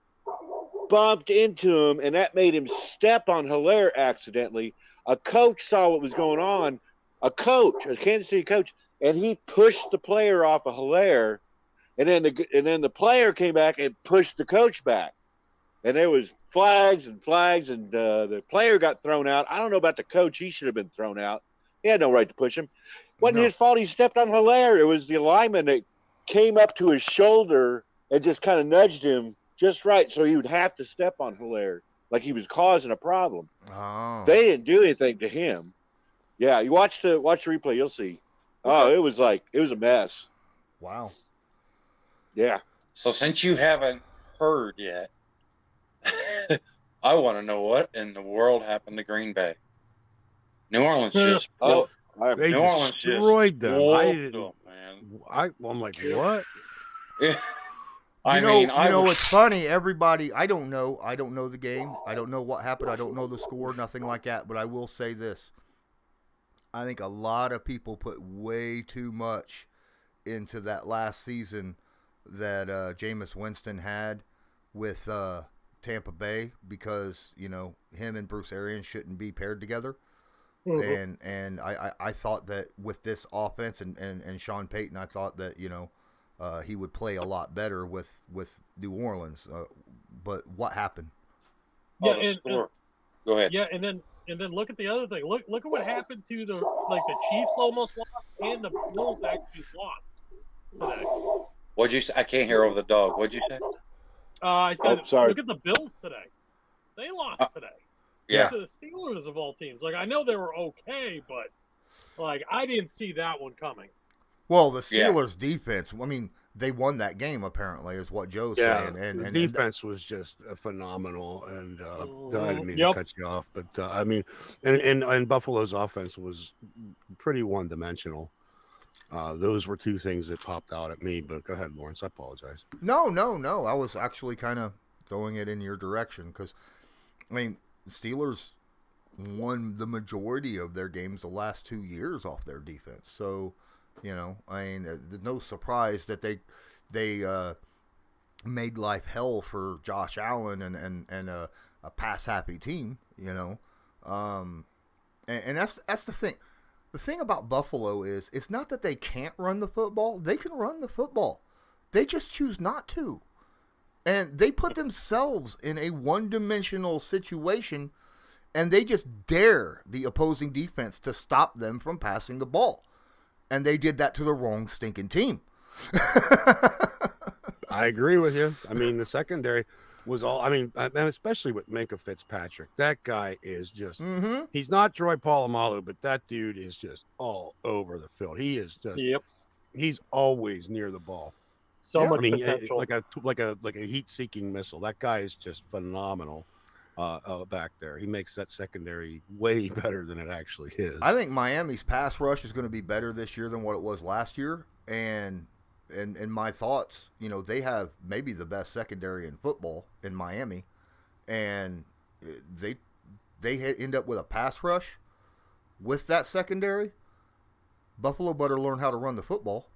bumped into him, and that made him step on Hilaire accidentally. A coach saw what was going on. A Kansas City coach, and he pushed the player off of Hilaire and then the player came back and pushed the coach back, and there was flags, and the player got thrown out. I don't know about the coach; he should have been thrown out. He had no right to push him. Wasn't his fault. He stepped on Hilaire. It was the lineman that came up to his shoulder and just kind of nudged him just right, so he would have to step on Hilaire like he was causing a problem. Oh. They didn't do anything to him. Yeah, you watch the replay, you'll see. Oh, it was a mess. Wow. Yeah. So since you haven't heard yet, I want to know what in the world happened to Green Bay. New Orleans just They New Orleans destroyed them. man. I'm like, what? I mean, it's funny. Everybody, I don't know the game. I don't know what happened. I don't know the score, nothing like that. But I will say this: I think a lot of people put way too much into that last season that Jameis Winston had with Tampa Bay, because him and Bruce Arians shouldn't be paired together. Mm-hmm. And I thought that with this offense and Sean Payton, I thought that he would play a lot better with New Orleans. But what happened? Yeah, score. Go ahead. Yeah, and then look at the other thing. Look at what happened to the Chiefs almost lost and the Bills actually lost today. What'd you say? I can't hear over the dog. What'd you say? I said, sorry. Look at the Bills today. They lost today. Yeah. To the Steelers of all teams. I know they were okay, but I didn't see that one coming. Well, the Steelers' defense, I mean, they won that game, apparently, is what Joe's saying. And the defense was just phenomenal. And I didn't mean to cut you off, but I mean, and Buffalo's offense was pretty one-dimensional. Those were two things that popped out at me. But go ahead, Lawrence. I apologize. No. I was actually kind of throwing it in your direction because, I mean, the Steelers won the majority of their games the last 2 years off their defense. So, I mean, there's no surprise that they made life hell for Josh Allen and a pass-happy team, and that's the thing. The thing about Buffalo is it's not that they can't run the football. They can run the football. They just choose not to. And they put themselves in a one-dimensional situation, and they just dare the opposing defense to stop them from passing the ball. And they did that to the wrong stinking team. I agree with you. I mean, the secondary was all, and especially with Minkah Fitzpatrick. That guy is just, he's not Troy Polamalu, but that dude is just all over the field. He is just, he's always near the ball. So much potential. Like a heat-seeking missile. That guy is just phenomenal back there. He makes that secondary way better than it actually is. I think Miami's pass rush is going to be better this year than what it was last year. And in my thoughts, they have maybe the best secondary in football in Miami. And they end up with a pass rush with that secondary. Buffalo better learn how to run the football,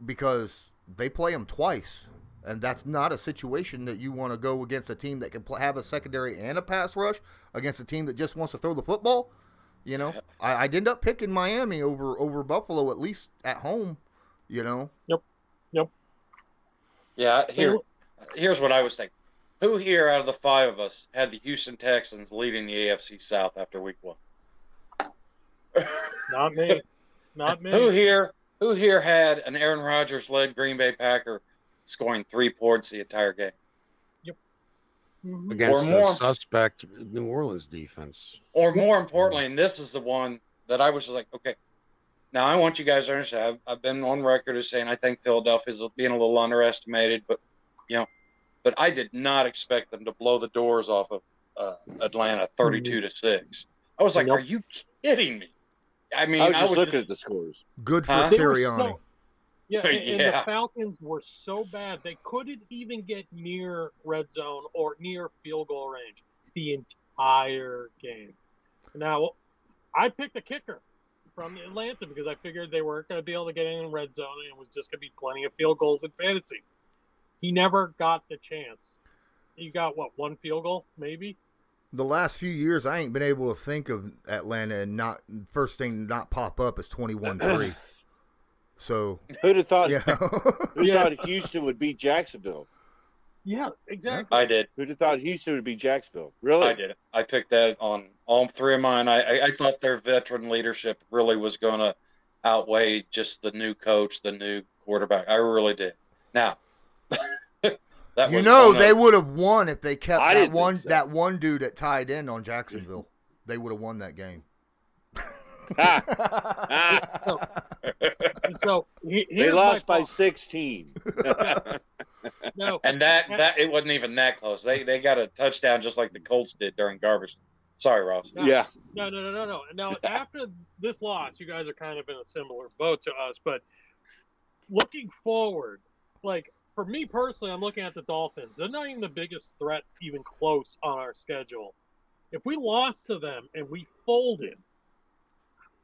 because they play them twice, and that's not a situation that you want to go against a team that can have a secondary and a pass rush against a team that just wants to throw the football. I'd end up picking Miami over Buffalo, at least at home. Yep. Yeah. Here's what I was thinking. Who here out of the five of us had the Houston Texans leading the AFC South after week 1? Not me. Not me. Who here had an Aaron Rodgers-led Green Bay Packer scoring 3 points the entire game? Yep. Against the suspect New Orleans defense. Or more importantly, and this is the one that I was like, okay, now I want you guys to understand, I've been on record as saying I think Philadelphia's being a little underestimated, but I did not expect them to blow the doors off of Atlanta 32-6. I was like, are you kidding me? I mean, I was just looking at the scores. Good for Sirianni. And the Falcons were so bad they couldn't even get near red zone or near field goal range the entire game. Now, I picked a kicker from Atlanta because I figured they weren't going to be able to get in red zone and it was just going to be plenty of field goals in fantasy. He never got the chance. He got, one field goal, maybe? The last few years, I ain't been able to think of Atlanta and not first thing not pop up is 21-3. So, Who'd have thought? you know. Who thought Houston would beat Jacksonville? Yeah, exactly. I did. Who'd have thought Houston would beat Jacksonville? Really? I did. I picked that on all three of mine. I thought their veteran leadership really was going to outweigh just the new coach, the new quarterback. I really did. Now, that You was know, on they a- would have won if they kept I that didn't one think so. that one dude that tied in on Jacksonville. They would have won that game. So They here's lost my by 16. no. and that it wasn't even that close. They got a touchdown just like the Colts did during garbage. Sorry, Ross. Yeah. No. Now, after this loss, you guys are kind of in a similar boat to us. But looking forward, like for me personally, I'm looking at the Dolphins. They're not even the biggest threat, even close on our schedule. If we lost to them and we folded,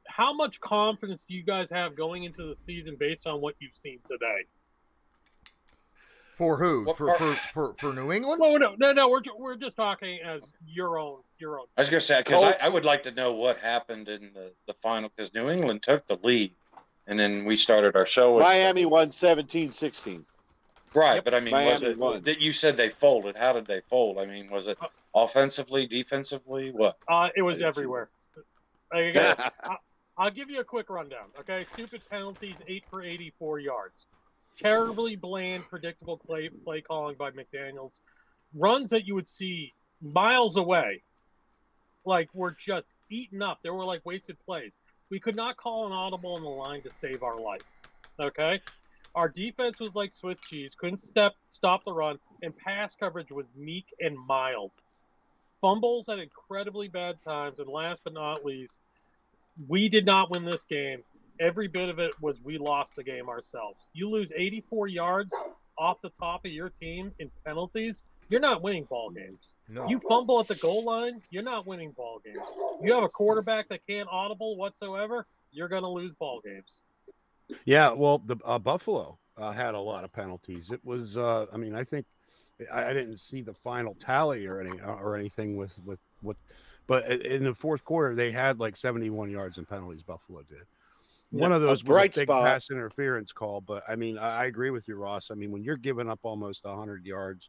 how much confidence do you guys have going into the season based on what you've seen today? For who? What For New England? Well, no. We're just talking as your own. I was going to say, because Colts. I would like to know what happened in the final, because New England took the lead, and then we started our show with Miami won 17-16. Right, Yep. but I mean, Miami won. that you said they folded? How did they fold? I mean, was it offensively, defensively, what? It was everywhere. Again, I'll give you a quick rundown. Okay, stupid penalties, 8 for 84 yards. Terribly bland, predictable play calling by McDaniels. Runs that you would see miles away, like were just eaten up. They were like wasted plays. We could not call an audible on the line to save our life. Okay, our defense was like Swiss cheese. Couldn't stop the run, and pass coverage was meek and mild. Fumbles at incredibly bad times, and last but not least, we did not win this game. Every bit of it was we lost the game ourselves. You lose 84 yards off the top of your team in penalties, you're not winning ball games. No. You fumble at the goal line, you're not winning ball games. You have a quarterback that can't audible whatsoever, you're going to lose ball games. Yeah, well, the Buffalo had a lot of penalties. It was, I mean, I think I didn't see the final tally or anything with what, but in the fourth quarter they had like 71 yards in penalties. Buffalo did. One of those was a bright big spot. pass interference call, but I mean, I agree with you, Ross. I mean, when you're giving up almost 100 yards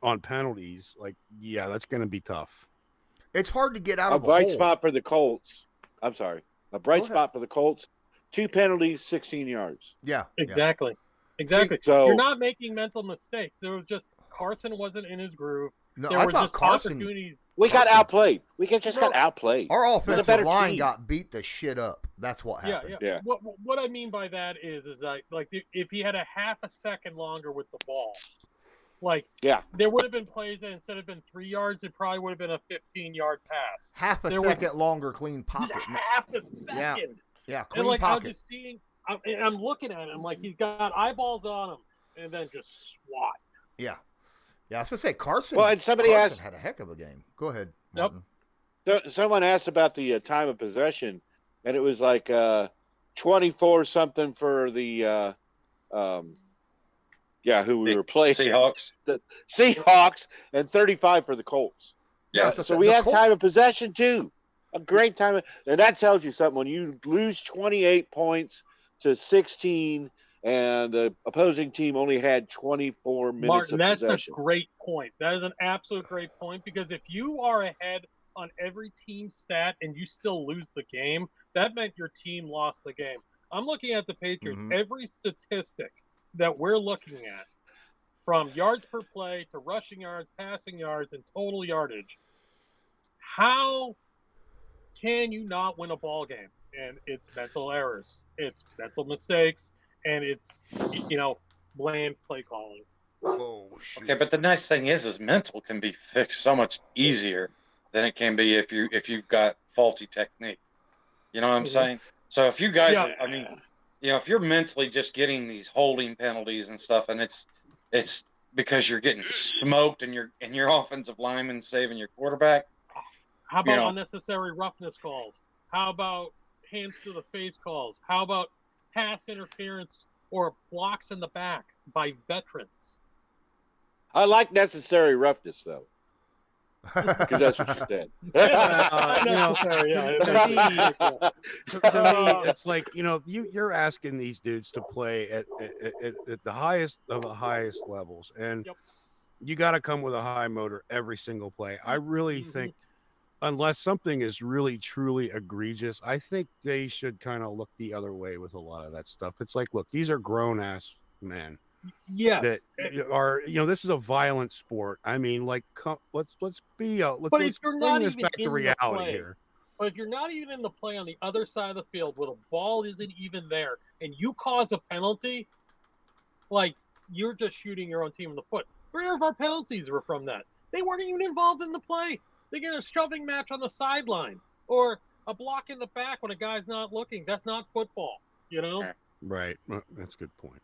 on penalties, like, yeah, that's going to be tough. It's hard to get out A of a bright hole. spot for the Colts. I'm sorry. A bright Go ahead. spot for the Colts. 2 penalties, 16 yards. Yeah. Exactly. So You're not making mental mistakes. There was just Carson wasn't in his groove. No, There I were thought just Carson. opportunities. we got Carson- outplayed. We just got outplayed. Our We're the offensive better line team. got beat the shit up. That's what happened. Yeah. Yeah. What I mean by that is that like if he had a half a second longer with the ball, like Yeah. there would have been plays that instead of been 3 yards, it probably would have been a 15-yard pass. Half a There was- second longer clean Just pocket. half a second. Yeah, And clean like I'm pocket. just seeing, I'm looking at him like he's got eyeballs on him, and then just swat. Yeah. Yeah, I was going to say, Carson, Well, and somebody Carson asked- had a heck of a game. Go ahead, Yep. Martin. So, someone asked about the time of possession, and it was like 24 something for the who we were playing, Seahawks. Seahawks, and 35 for the Colts. Yeah. So we have time of possession too. A great time, and that tells you something. When you lose 28 points to 16, and the opposing team only had 24 minutes Martin, of that's possession. a great point. That is an absolute great point because if you are ahead on every team stat and you still lose the game, that meant your team lost the game. I'm looking at the Patriots. Mhm. Every statistic that we're looking at, from yards per play to rushing yards, passing yards, and total yardage, how can you not win a ball game? And it's mental errors, it's mental mistakes, and it's bland play calling. Oh, shoot. Okay, but the nice thing is mental can be fixed so much easier than it can be if you've got faulty technique. You know what I'm Mhm. saying? So if you guys, Yeah. are, I mean, if you're mentally just getting these holding penalties and stuff, and it's because you're getting smoked and your offensive lineman saving your quarterback. How about know. unnecessary roughness calls? How about hands to the face calls? How about pass interference or blocks in the back by veterans? I like necessary roughness though. because that's what you said. Unnecessary, yeah. to me, to me, Uh, it's like, you're asking these dudes to play at the highest of the highest levels, and Yep. you got to come with a high motor every single play. I really Mhm. think, unless something is really truly egregious, I think they should kind of look the other way with a lot of that stuff. It's like, look, these are grown ass men Yes. that are, this is a violent sport. I mean, like, let's be But if let's you're bring not this even back to in the reality play, here. but if you're not even in the play on the other side of the field where the ball isn't even there and you cause a penalty, like you're just shooting your own team in the foot. 3 of our penalties were from that. They weren't even involved in the play. They get a shoving match on the sideline or a block in the back when a guy's not looking. That's not football, you know? Yeah. Right. Well, that's a good point.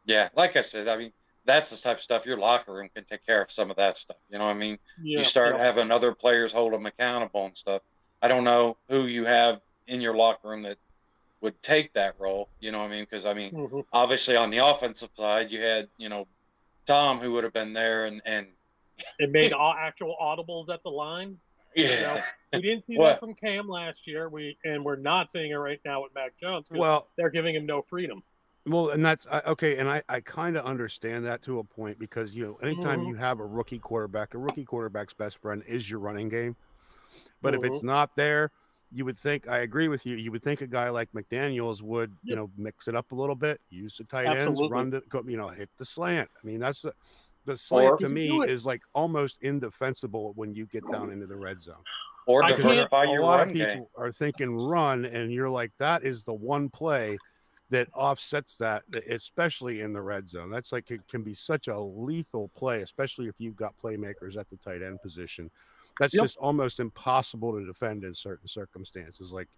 Yeah, like I said, I mean, that's the type of stuff your locker room can take care of some of that stuff. You know what I mean? You Yeah. start Yep. having other players hold them accountable and stuff. I don't know who you have in your locker room that would take that role. You know what I mean? Because, I mean, Mm-hmm. obviously on the offensive side, you had, Tom who would have been there and It made all actual audibles at the line. You know, yeah. we didn't see that Well, from Cam last year. We're not seeing it right now with Mac Jones because Well, they're giving him no freedom. and that's okay. And I kind of understand that to a point because, anytime Mm-hmm. you have a rookie quarterback's best friend is your running game. But if Mm-hmm. it's not there, you would think, I agree with you. You would think a guy like McDaniels would, Yep. Mix it up a little bit, use the tight ends, Absolutely. hit the slant. I mean, that's the Or- slant He to can me do it. is like almost indefensible when you get down into the red zone. or I Because can't. diversify a your lot run of game. people are thinking run, and you're like, that is the one play that offsets that, especially in the red zone. That's like, it can be such a lethal play, especially if you've got playmakers at the tight end position. That's Yep. just almost impossible to defend in certain circumstances, like,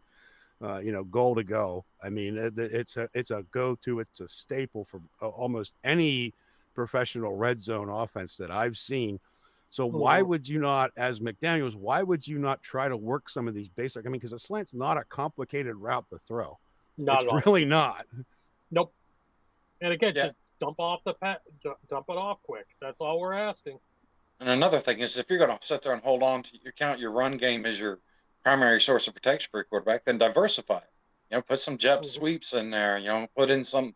goal to go. I mean, it's a go-to. It's a staple for almost any professional red zone offense that I've seen. So why Mm-hmm. would you not, as McDaniels, why would you not try to work some of these basic? I mean, because a slant's not a complicated route to throw. Not It's at all. really not. Nope. And again, Yeah. just dump it off quick. That's all we're asking. And another thing is, if you're going to sit there and hold on to your run game as your primary source of protection for your quarterback, then diversify it. Put some jet sweeps in there. Put in some,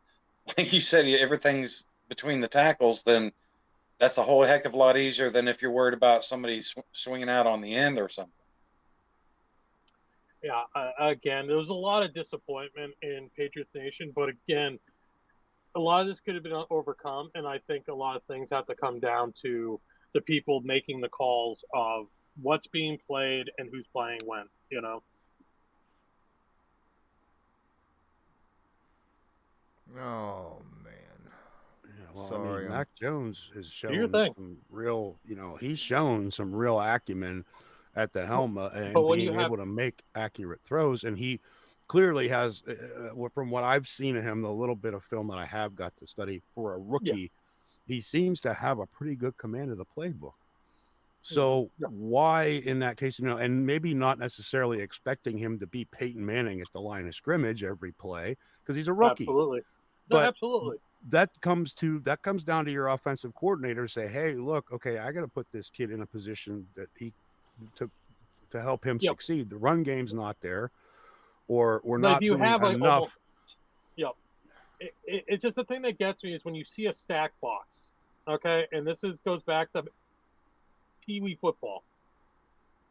like you said, everything's between the tackles. Then that's a whole heck of a lot easier than if you're worried about somebody swinging out on the end or something. Yeah. Again, there was a lot of disappointment in Patriots Nation, but again, a lot of this could have been overcome, and I think a lot of things have to come down to the people making the calls of what's being played and who's playing when. Oh man. Yeah, well, Sorry, I mean, Mac Jones has Do your shown thing. some real, he's shown some real acumen at the helm and But when being you have able to make accurate throws. And he clearly has, from what I've seen of him, the little bit of film that I have got to study for a rookie, he seems to have a pretty good command of the playbook. So why, in that case, and maybe not necessarily expecting him to be Peyton Manning at the line of scrimmage every play because he's a rookie. Absolutely. No, But absolutely. that comes down to your offensive coordinator. Say, hey, look, okay, I got to put this kid in a position that he to help him succeed. The run game's not there, or we're But if not you doing have enough. It's just the thing that gets me is when you see a stack box, okay, and goes back to Pee Wee football.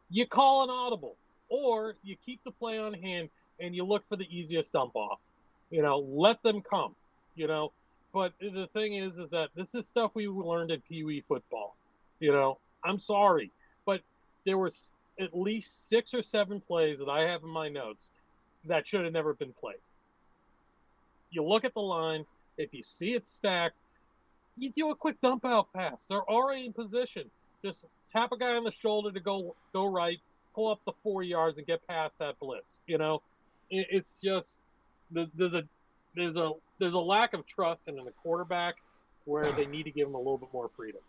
You call an audible, or you keep the play on hand and you look for the easiest dump off. Let them come. But the thing is that this is stuff we learned in Pee Wee football. I'm sorry, but there were at least 6 or 7 plays that I have in my notes that should have never been played. You look at the line. If you see it stacked, you do a quick dump out pass. They're already in position. Just tap a guy on the shoulder to go right, pull up the 4 yards and get past that blitz. It's just there's a lack of trust in the quarterback where they need to give him a little bit more freedom.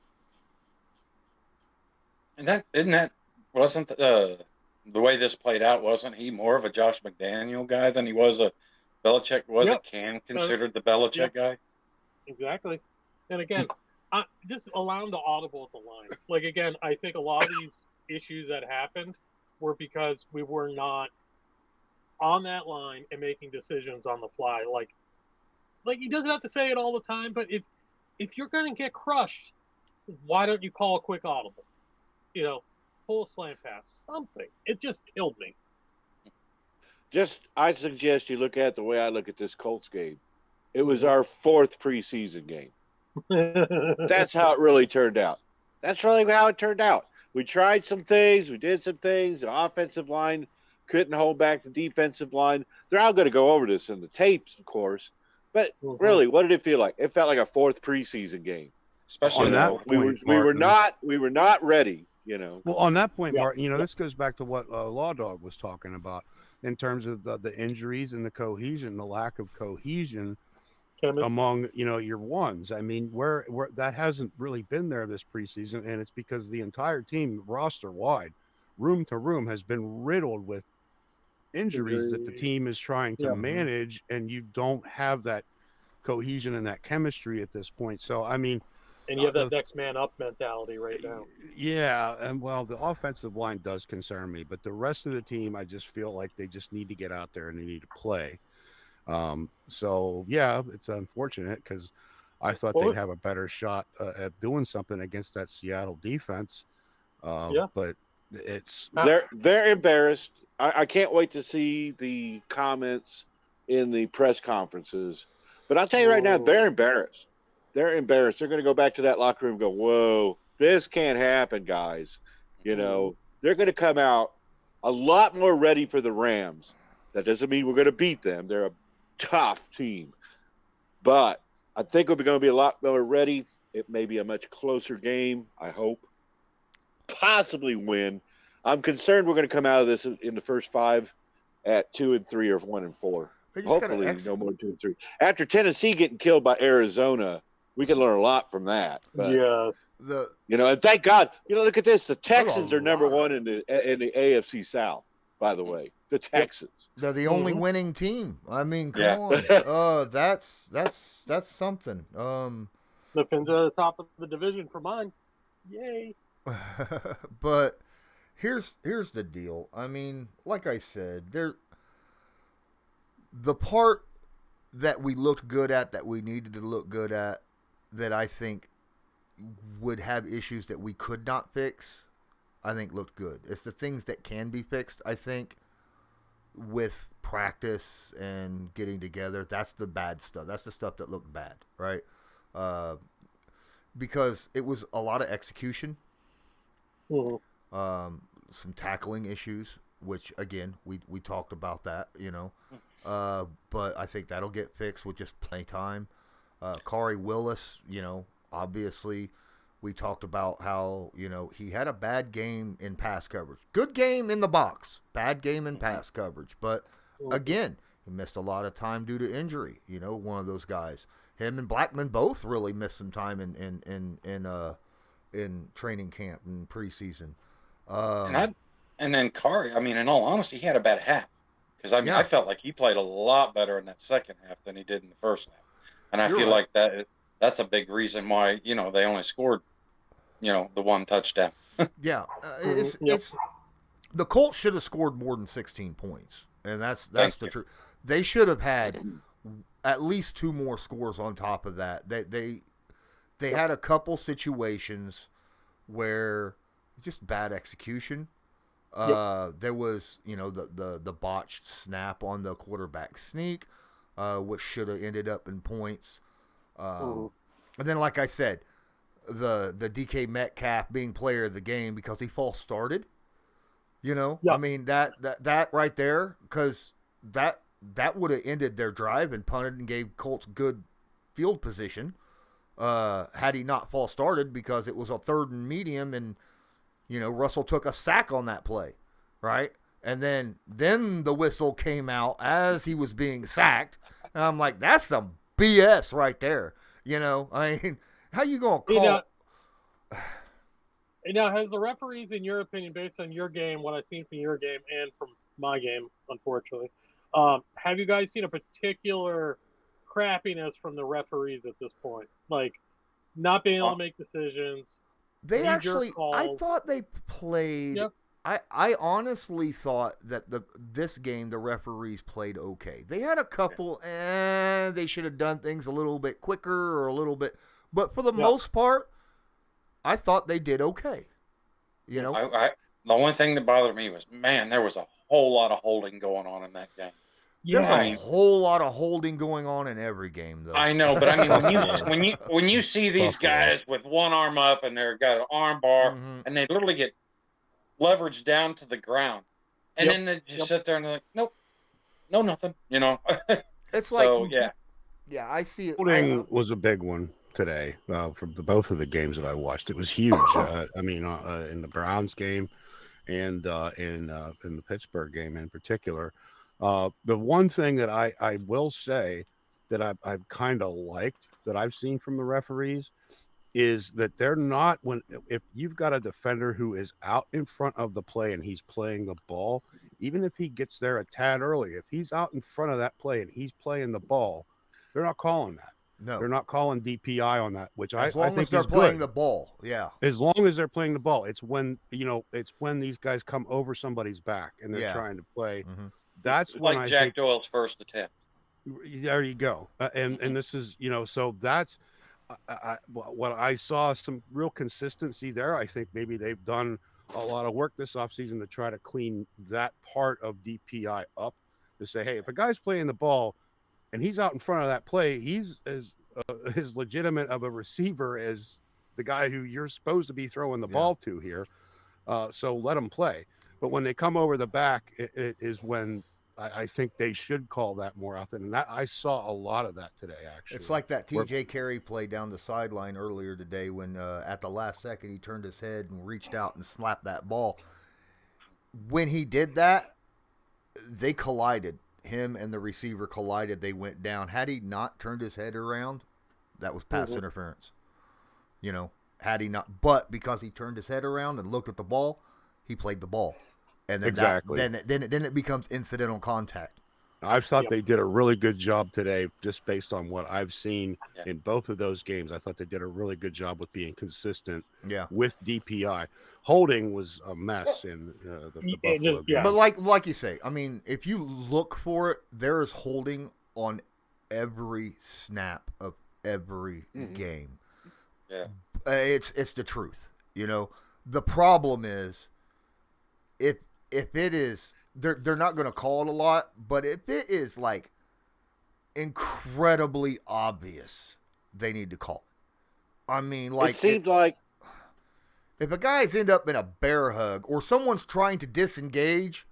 And wasn't the way this played out? Wasn't he more of a Josh McDaniel guy than he was a Belichick? Wasn't Cam considered the Belichick guy? Exactly. And again, Just allowing the audible at the line. Like, again, I think a lot of these issues that happened were because we were not on that line and making decisions on the fly. Like he doesn't have to say it all the time, but if you're going to get crushed, why don't you call a quick audible? You know, pull a slant pass, something. It just killed me. I suggest you look at it the way I look at this Colts game. It was our 4th preseason game. That's how it really turned out. That's really how it turned out. We tried some things. We did some things. The offensive line couldn't hold back the defensive line. They're all going to go over this in the tapes, of course. But really, what did it feel like? It felt like a 4th preseason game. Especially On that point, we were not ready. You know. Well, on that point, Martin, this goes back to what Law Dog was talking about in terms of the injuries and the cohesion, the lack of cohesion among your ones. I mean, where that hasn't really been there this preseason, and it's because the entire team, roster wide, room to room, has been riddled with injuries that the team is trying to manage, and you don't have that cohesion and that chemistry at this point. So, I mean. And you have that next man up mentality right now. Yeah, and well, the offensive line does concern me, but the rest of the team, I just feel like they just need to get out there and they need to play. So yeah, it's unfortunate because I thought they'd have a better shot at doing something against that Seattle defense. But it's they're embarrassed. I can't wait to see the comments in the press conferences. But I'll tell you right now, they're embarrassed. They're embarrassed. They're going to go back to that locker room and go, whoa, this can't happen, guys. You know, they're going to come out a lot more ready for the Rams. That doesn't mean we're going to beat them. They're a tough team. But I think we're going to be a lot more ready. It may be a much closer game, I hope. Possibly win. I'm concerned we're going to come out of this in the first 5 at 2-3 or 1-4. Hopefully no more 2-3. After Tennessee getting killed by Arizona, we can learn a lot from that. But, and thank God, look at this. The Texans are number 1 in the AFC South, by the way. The Texans. They're the only winning team. I mean, come on. That's something. The Fins are at the top of the division for mine. Yay. But here's the deal. I mean, like I said, the part that we looked good at, that we needed to look good at, that I think would have issues that we could not fix, I think looked good. It's the things that can be fixed, I think, with practice and getting together. That's the bad stuff. That's the stuff that looked bad, right? Because it was a lot of execution, some tackling issues, which, again, we talked about that, but I think that'll get fixed with just play time. Kari Willis, obviously we talked about how, he had a bad game in pass coverage. Good game in the box, bad game in pass coverage. But, again, he missed a lot of time due to injury, one of those guys. Him and Blackman both really missed some time in training camp and preseason. And then Kari, I mean, in all honesty, he had a bad half. Because, I mean, I felt like he played a lot better in that second half than he did in the first half. And I feel like that's a big reason why, they only scored, the 1 touchdown. It's the Colts should have scored more than 16 points. And that's the truth. They should have had at least 2 more scores on top of that. They had a couple situations where just bad execution. There was, the botched snap on the quarterback sneak, which should have ended up in points. And then, like I said, the DK Metcalf being player of the game because he false started. I mean, that right there, because that would have ended their drive and punted and gave Colts good field position had he not false started, because it was a 3rd and medium and Russell took a sack on that play, right? And then the whistle came out as he was being sacked. And I'm like, that's some BS right there. I mean, how you going to call? Now, has the referees, in your opinion, based on your game, what I've seen from your game and from my game, unfortunately, have you guys seen a particular crappiness from the referees at this point? Like, not being able to make decisions. They knee-jerk actually, I calls. thought they played. Yep. I honestly thought that this game the referees played okay. They had a couple, and they should have done things a little bit quicker or a little bit, but for the most part, I thought they did okay. You know, The only thing that bothered me was, man, there was a whole lot of holding going on in that game. there's Yeah. a whole lot of holding going on in every game, though. I know, but I mean, when you see these Buffalo. guys with one arm up and they've got an arm bar, Mhm. and they literally get leveraged down to the ground, and Yep. then they just sit there and they're like, nope, no, nothing, you know. It's like, So yeah, I see it. Holding was a big one today for both of the games that I watched. It was huge. I mean, in the Browns game and in the Pittsburgh game in particular. The one thing that I will say that I've kind of liked that I've seen from the referees is that they're not if you've got a defender who is out in front of the play and he's playing the ball, even if he gets there a tad early, if he's out in front of that play and he's playing the ball, they're not calling that. No, They're not calling DPI on that, which I long think as they're is playing good. the ball. Yeah, As long as they're playing the ball, it's when it's when these guys come over somebody's back and they're Yeah. trying to play. Mhm. That's it's when like I Jack think Doyle's first attempt. there you go. And this is so that's what I saw some real consistency there. I think maybe they've done a lot of work this offseason to try to clean that part of DPI up to say, hey, if a guy's playing the ball and he's out in front of that play, he's as legitimate of a receiver as the guy who you're supposed to be throwing the ball to here. So let them play. But when they come over the back, it is when I think they should call that more often. And I saw a lot of that today, actually. It's like that TJ Carey play down the sideline earlier today when at the last second he turned his head and reached out and slapped that ball. When he did that, they collided. Him and the receiver collided. They went down. Had he not turned his head around, that was pass interference. Had he not, but because he turned his head around and looked at the ball, he played the ball. And then Exactly. then it becomes incidental contact. I thought they did a really good job today, just based on what I've seen Yeah. in both of those games. I thought they did a really good job with being consistent Yeah. with DPI. Holding was a mess in the Buffalo game. But like you say, I mean, if you look for it, there is holding on every snap of every game. Yeah. It's the truth. The problem is if it is, they're not going to call it a lot, but if it is like incredibly obvious, they need to call it. I mean, like it seemed like if a guy's end up in a bear hug or someone's trying to disengage,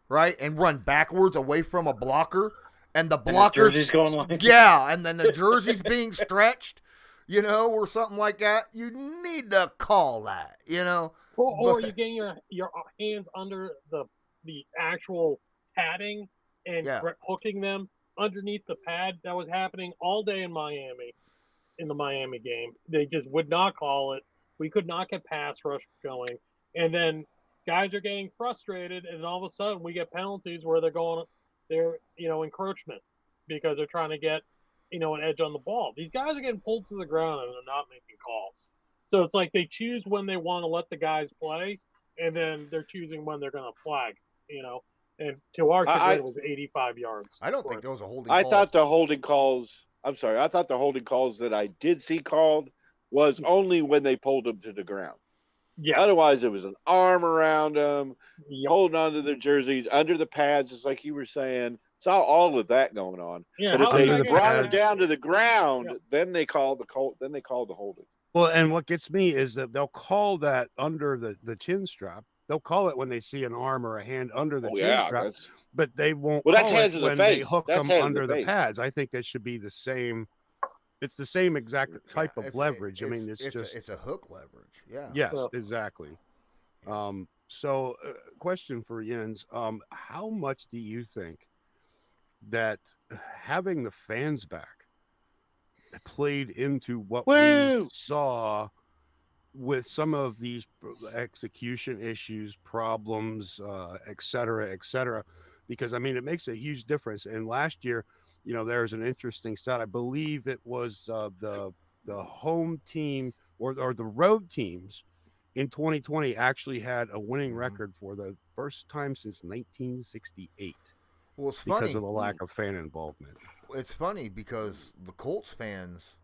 right, and run backwards away from a blocker, and the blocker's jersey's going like and then the jersey's being stretched, or something like that, you need to call that, Or you getting your hands under the actual padding and hooking them underneath the pad. That was happening all day in Miami, in the Miami game. They just would not call it. We could not get pass rush going. And then guys are getting frustrated, and all of a sudden we get penalties where they're encroachment because they're trying to get, an edge on the ball. These guys are getting pulled to the ground and they're not making calls. So it's like they choose when they want to let the guys play, and then they're choosing when they're going to flag, And to our chagrin, it was 85 yards. I don't think those are holding I calls. thought the holding calls. I'm sorry. I thought the holding calls that I did see called was only when they pulled them to the ground. Yeah. Otherwise, it was an arm around them, holding onto their jerseys, under the pads, just like you were saying. Saw all of that going on. Yeah, but if they under the brought them pads. down to the ground, then they called the holding. Well, and what gets me is that they'll call that under the chin strap. They'll call it when they see an arm or a hand under the chin strap, but they won't Well, that's call hands it in the when they face. hook That's them hands in under the the face. pads. I think that should be the same. It's the same exact type of leverage. I mean, it's just it's a hook leverage. Yeah. yes, exactly. So, question for Jens: how much do you think that having the fans back played into what we saw with some of these execution issues, problems, et cetera, because I mean, it makes a huge difference. And last year, there's an interesting stat. I believe it was the the home team or the road teams in 2020 actually had a winning record for the first time since 1968 Well, it's because funny. of the lack of fan involvement. It's funny because the Colts fans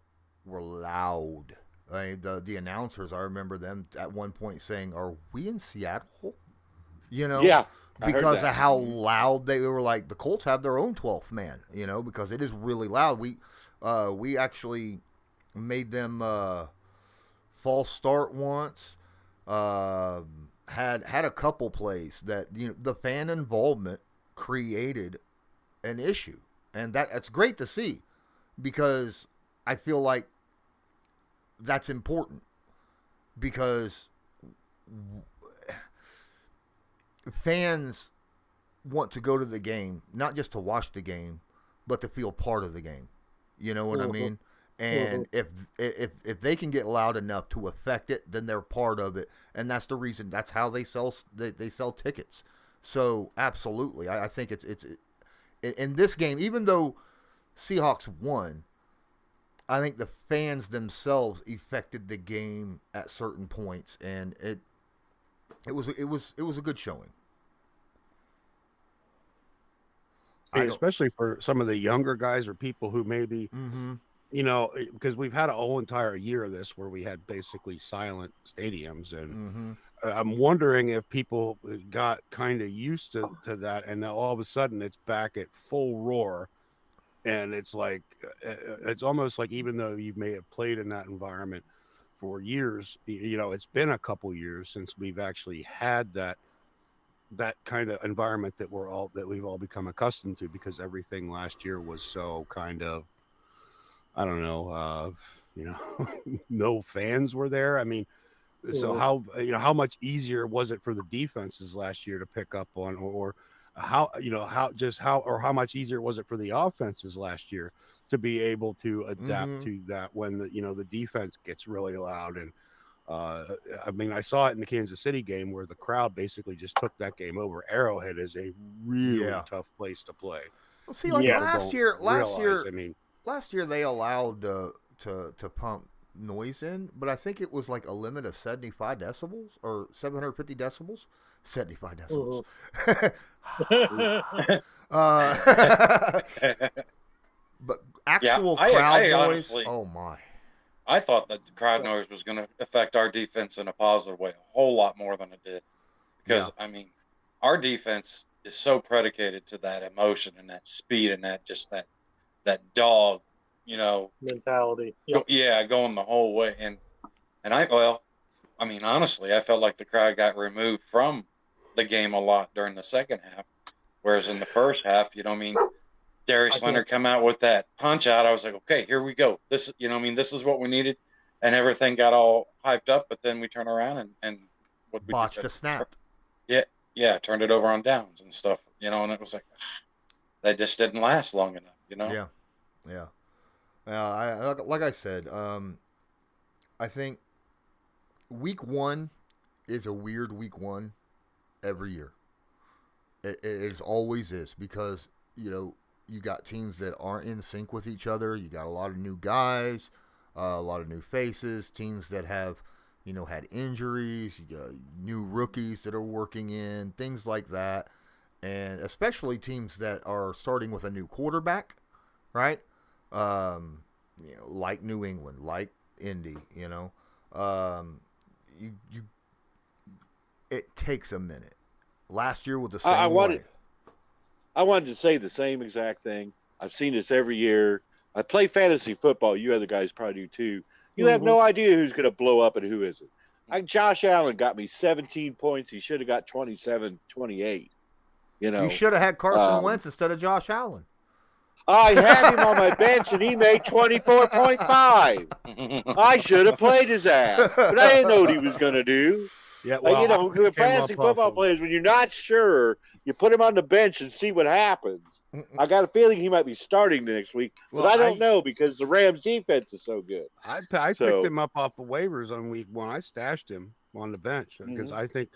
were loud. I mean, the announcers, I remember them at one point saying, "Are we in Seattle?" You know, Yeah, I heard because that. of how loud they were. Like the Colts have their own 12th man. You know, because it is really loud. We actually made them false start once. Had a couple plays that the fan involvement created an issue, and that's great to see because I feel like that's important because fans want to go to the game not just to watch the game, but to feel part of the game. You know what I mean? And if they can get loud enough to affect it, then they're part of it, and that's the reason. That's how they sell tickets. So absolutely, I think it's in this game. Even though Seahawks won, I think the fans themselves affected the game at certain points, and it was a good showing. Especially for some of the younger guys or people who maybe, because we've had a whole entire year of this where we had basically silent stadiums. And I'm wondering if people got kind of used to that. And now all of a sudden it's back at full roar. And it's like, it's almost like even though you may have played in that environment for years, it's been a couple years since we've actually had that kind of environment that we've all become accustomed to, because everything last year was so kind of, I don't know, no fans were there. I mean, so how much easier was it for the defenses last year to pick up on, or how much easier was it for the offenses last year to be able to adapt to that when the defense gets really loud? And I mean, I saw it in the Kansas City game where the crowd basically just took that game over. Arrowhead is a really tough place to play. Well, see, like last year, I mean, last year they allowed to pump noise in, but I think it was like a limit of 75 decibels or 750 decibels. 75 decibels. But actual crowd noise. Honestly, oh my! I thought that the crowd noise was going to affect our defense in a positive way, a whole lot more than it did. Because I mean, our defense is so predicated to that emotion and that speed and that dog, mentality. Going the whole way. And I mean, honestly, I felt like the crowd got removed from the game a lot during the second half, whereas in the first half, Darius Leonard come out with that punch out. I was like, okay, here we go. This, this is what we needed, and everything got all hyped up. But then we turn around and what we botched a snap. Yeah, turned it over on downs and stuff. And it was like that just didn't last long enough. Yeah. Like I said, I think week one is a weird week one every year. It always is because you got teams that aren't in sync with each other. You got a lot of new guys, a lot of new faces, teams that have, had injuries. You got new rookies that are working in, things like that. And especially teams that are starting with a new quarterback, right? Like New England, like Indy, it takes a minute. Last year was the same way. I wanted to say the same exact thing. I've seen this every year. I play fantasy football. You other guys probably do too. You have no idea who's going to blow up and who isn't. Josh Allen got me 17 points. He should have got 27, 28. You should have had Carson Wentz instead of Josh Allen. I had him on my bench, and he made 24.5. I should have played his ass, but I didn't know what he was going to do. Yeah, well, fantasy football players, when you're not sure, you put him on the bench and see what happens. I got a feeling he might be starting next week, but I don't know because the Rams' defense is so good. I picked him up off the waivers on week one. I stashed him on the bench because I think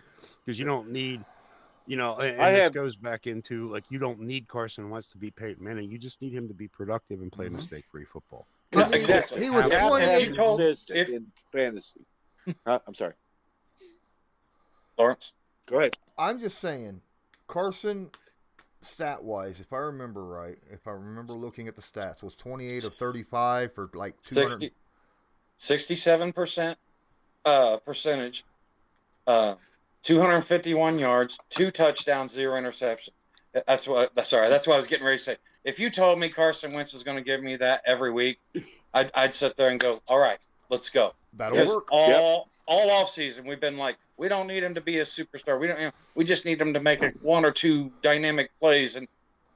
you don't need, this goes back into like you don't need Carson Wentz to be Peyton Manning. You just need him to be productive and play mistake-free football. Yeah, I mean, exactly. he was You have to 20. have You told- consistent if- in fantasy. I'm sorry. Lawrence. Go ahead. I'm just saying, Carson, stat wise, if I remember right, if I remember looking at the stats, was 28 of 35 for like 200. 67% percentage, 251 yards, 2 touchdowns, 0 interceptions. That's what I was getting ready to say. If you told me Carson Wentz was going to give me that every week, I'd sit there and go, all right, let's go. That'll Because work. all off season we've been like, we don't need him to be a superstar. We just need him to make 1 or 2 dynamic plays.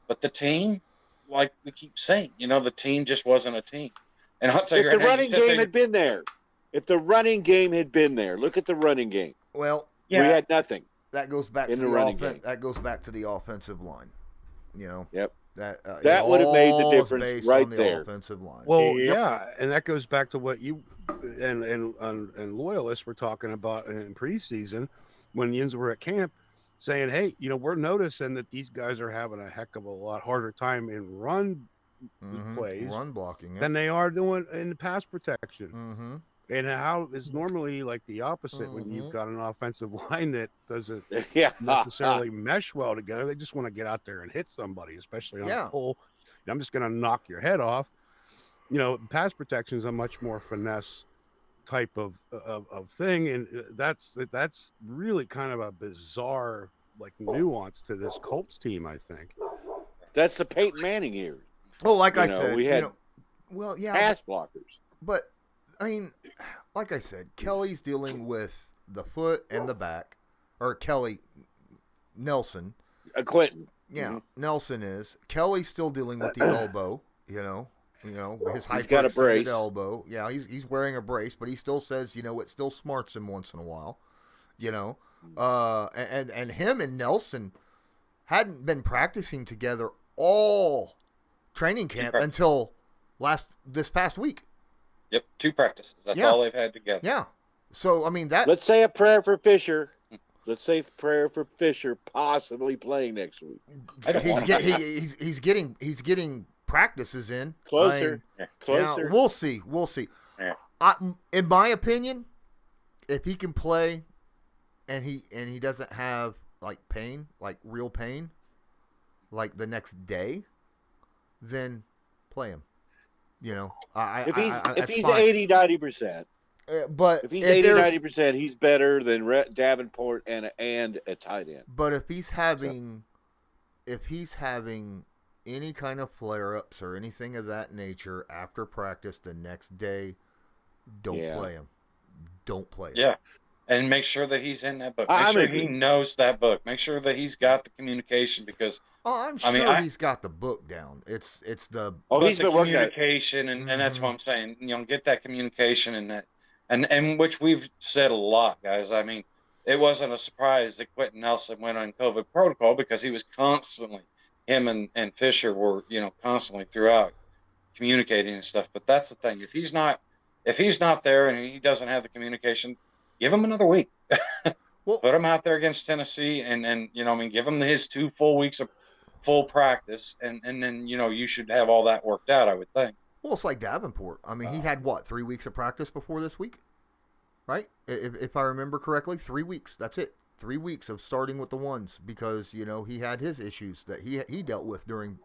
But the team, like we keep saying, the team just wasn't a team. And I'll tell you If the right now, running game had been there, look at the running game. Well, We had nothing. that goes back In to the the running offense. game. That goes back to the offensive line. Yep. That That would have made the all is difference based right on the there. offensive line. Well, Yep. yeah, and that goes back to what you and loyalists were talking about in preseason when Yins were at camp, saying, "Hey, we're noticing that these guys are having a heck of a lot harder time in run plays run blocking, than they are doing in the pass protection." Mm-hmm. And how is normally like the opposite when you've got an offensive line that doesn't Yeah. necessarily mesh well together. They just want to get out there and hit somebody, especially on a pull. I'm just going to knock your head off. Pass protection is a much more finesse type of thing, and that's really kind of a bizarre nuance to this Colts team, I think. That's the Peyton Manning years. Well, like I said, we had pass blockers. But I mean, like I said, Kelly's dealing with the foot and the back, or Nelson. Quentin. Yeah, Nelson is. Kelly's still dealing with the elbow. His He's got a hyperextended brace. elbow. Yeah, he's wearing a brace, but he still says, it still smarts him once in a while. And him and Nelson hadn't been practicing together all training camp until this past week. Yep, 2 practices. That's all they've had together. Yeah. So I mean that. Let's say a prayer for Fisher. Let's say a prayer for Fisher possibly playing next week. He's getting practices in. Closer. Yeah, we'll see. Yeah. In my opinion, if he can play, and he doesn't have pain, real pain, the next day, then play him. If he's 80-90%. But if he's 80-90%, he's better than Davenport and a tight end. But if he's having any kind of flare-ups or anything of that nature after practice the next day, don't play him. Don't play him. Yeah, and make sure that he's in that book. Make sure he knows that book. Make sure that he's got the communication because. I'm sure he's got the book down. It's the he's been working communication, and that's what I'm saying. Get that communication and that, and which we've said a lot, guys. I mean, it wasn't a surprise that Quentin Nelson went on COVID protocol because he was constantly, him and Fisher were constantly throughout communicating and stuff. But that's the thing. If he's not there and he doesn't have the communication, give him another week. Well, put him out there against Tennessee, and give him his 2 full weeks of full practice, and then you should have all that worked out, I would think. Well, it's like Davenport. I mean, he had 3 weeks of practice before this week, right? If I remember correctly, 3 weeks. That's it. 3 weeks of starting with the ones because he had his issues that he dealt with during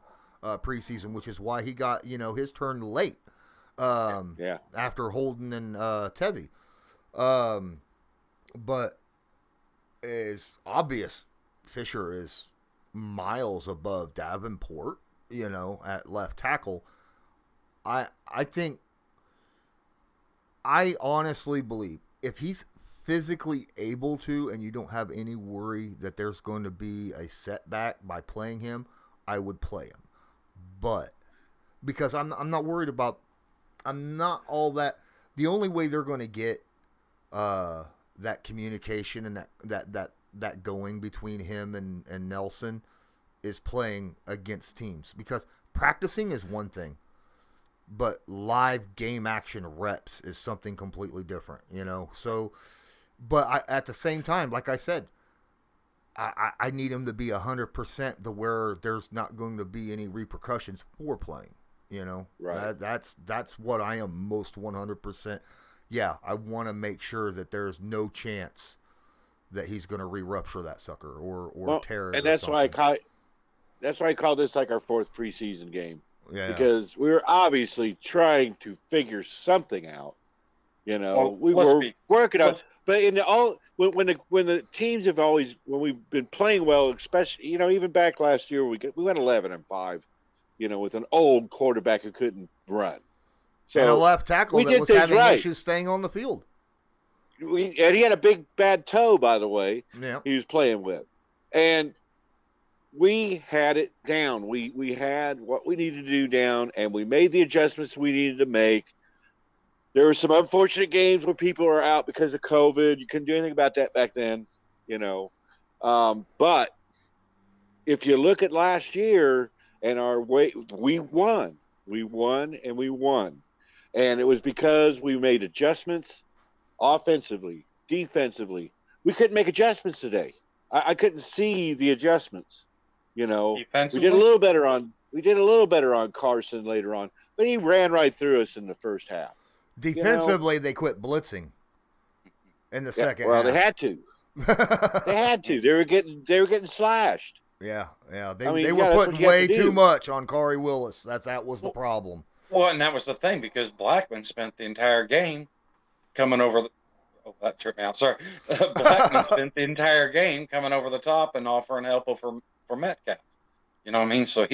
preseason, which is why he got his turn late. After Holden and Tevy. But it's obvious Fisher is miles above Davenport, at left tackle. I honestly believe if he's physically able to and you don't have any worry that there's going to be a setback by playing him, I would play him. But because I'm not worried about, I'm not all that. The only way they're going to get that communication and that going between him and Nelson is playing against teams, because practicing is one thing, but live game action reps is something completely different, So, but at the same time, like I said, I need him to be 100% to where there's not going to be any repercussions for playing. You know, Right. that's what I am most 100%. Yeah, I want to make sure that there's no chance that he's going to re-rupture that sucker or Well, tear it and or something. that's why I call this like our fourth preseason game, Yeah. because we were obviously trying to figure something out. You know, Well, we let's were be working on, let's but in the all when the teams have always, when we've been playing well, especially, you know, even back last year we went 11-5, you know, with an old quarterback who couldn't run. And a So left tackle we that did was things having right. issues staying on the field. And he had a big bad toe, by the way. Yeah. He was playing with, and we had it down. We had what we needed to do down, and we made the adjustments we needed to make. There were some unfortunate games where people are out because of COVID. You couldn't do anything about that back then, you know. But if you look at last year and our way, we won. We won and we won. And it was because we made adjustments offensively, defensively. We couldn't make adjustments today. I couldn't see the adjustments. You know, defensively. we did a little better on Carson later on, but he ran right through us in the first half. Defensively, they quit blitzing in the second Well, half. they had to. They had to. They were getting slashed. Yeah. They, I mean, they yeah, were that's what putting you have way to do. too much on Corey Willis. That was the problem. Well, and that was the thing, because Blackman spent the entire game coming over the. Oh, that tripped me out. Sorry. Blackman spent the entire game coming over the top and offering help for Metcalf. You know what I mean? So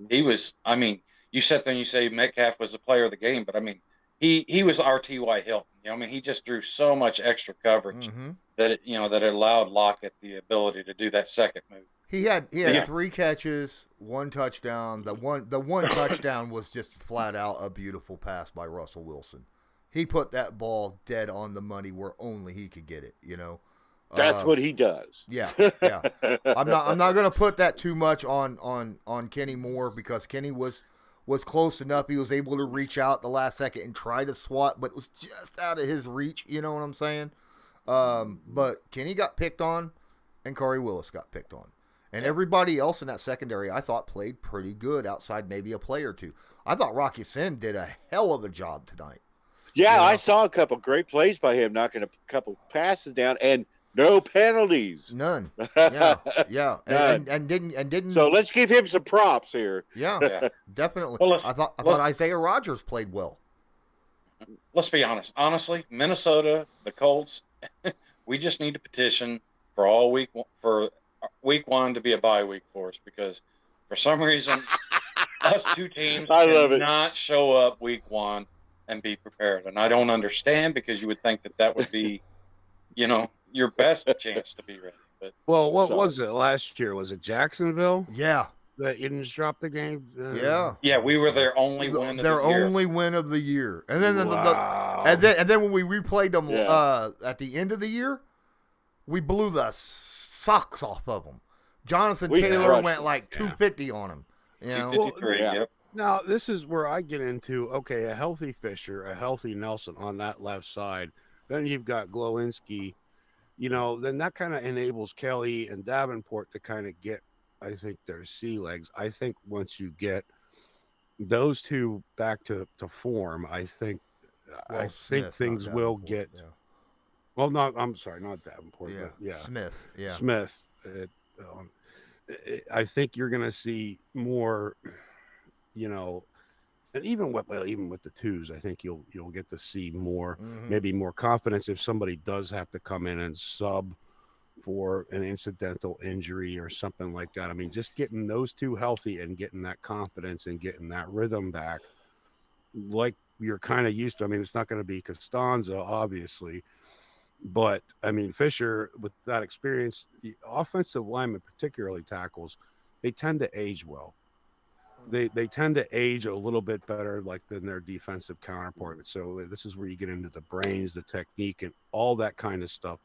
he was. I mean, you sit there and you say Metcalf was the player of the game, but I mean, he was R.T.Y. Hilton. You know, I mean, he just drew so much extra coverage that it allowed Lockett the ability to do that second move. He had 3 catches, 1 touchdown. The one touchdown was just flat out a beautiful pass by Russell Wilson. He put that ball dead on the money where only he could get it, you know. That's what he does. Yeah. I'm not going to put that too much on Kenny Moore, because Kenny was close enough. He was able to reach out the last second and try to swat, but it was just out of his reach, you know what I'm saying? But Kenny got picked on and Corey Willis got picked on. And everybody else in that secondary, I thought, played pretty good outside maybe a play or two. I thought Rocky Sin did a hell of a job tonight. Yeah, You know? I saw a couple great plays by him, knocking a couple passes down, and no penalties. None. Yeah. None. And didn't. So let's give him some props here. Yeah, definitely. Well, I thought Isaiah Rodgers played well. Let's be honest. Honestly, Minnesota, the Colts, we just need to petition for week 1 to be a bye week for us, because for some reason us two teams cannot show up week 1 and be prepared. And I don't understand, because you would think that would be, your best chance to be ready. But what was it last year? Was it Jacksonville? Yeah. That you didn't drop the game? Yeah, we were their only win of the year. Their only win of the year. And then wow. and then when we replayed them at the end of the year, we blew the socks off of them. Jonathan Taylor went like 250 on him. 253, yep. Now, this is where I get into, okay, a healthy Fisher, a healthy Nelson on that left side. Then you've got Glowinski. Then that kind of enables Kelly and Davenport to kind of get, I think, their sea legs. I think once you get those two back to form, I think things will get. Yeah. Well, I'm sorry, not Davenport. Yeah, but yeah. Smith. Yeah, Smith. I think you're going to see more. And even with the twos, I think you'll get to see more, maybe more confidence if somebody does have to come in and sub for an incidental injury or something like that. I mean, just getting those two healthy and getting that confidence and getting that rhythm back, like you're kind of used to. I mean, it's not going to be Costanza, obviously, but I mean, Fisher, with that experience, offensive linemen, particularly tackles, they tend to age well. They tend to age a little bit better than their defensive counterpart. So this is where you get into the brains, the technique, and all that kind of stuff.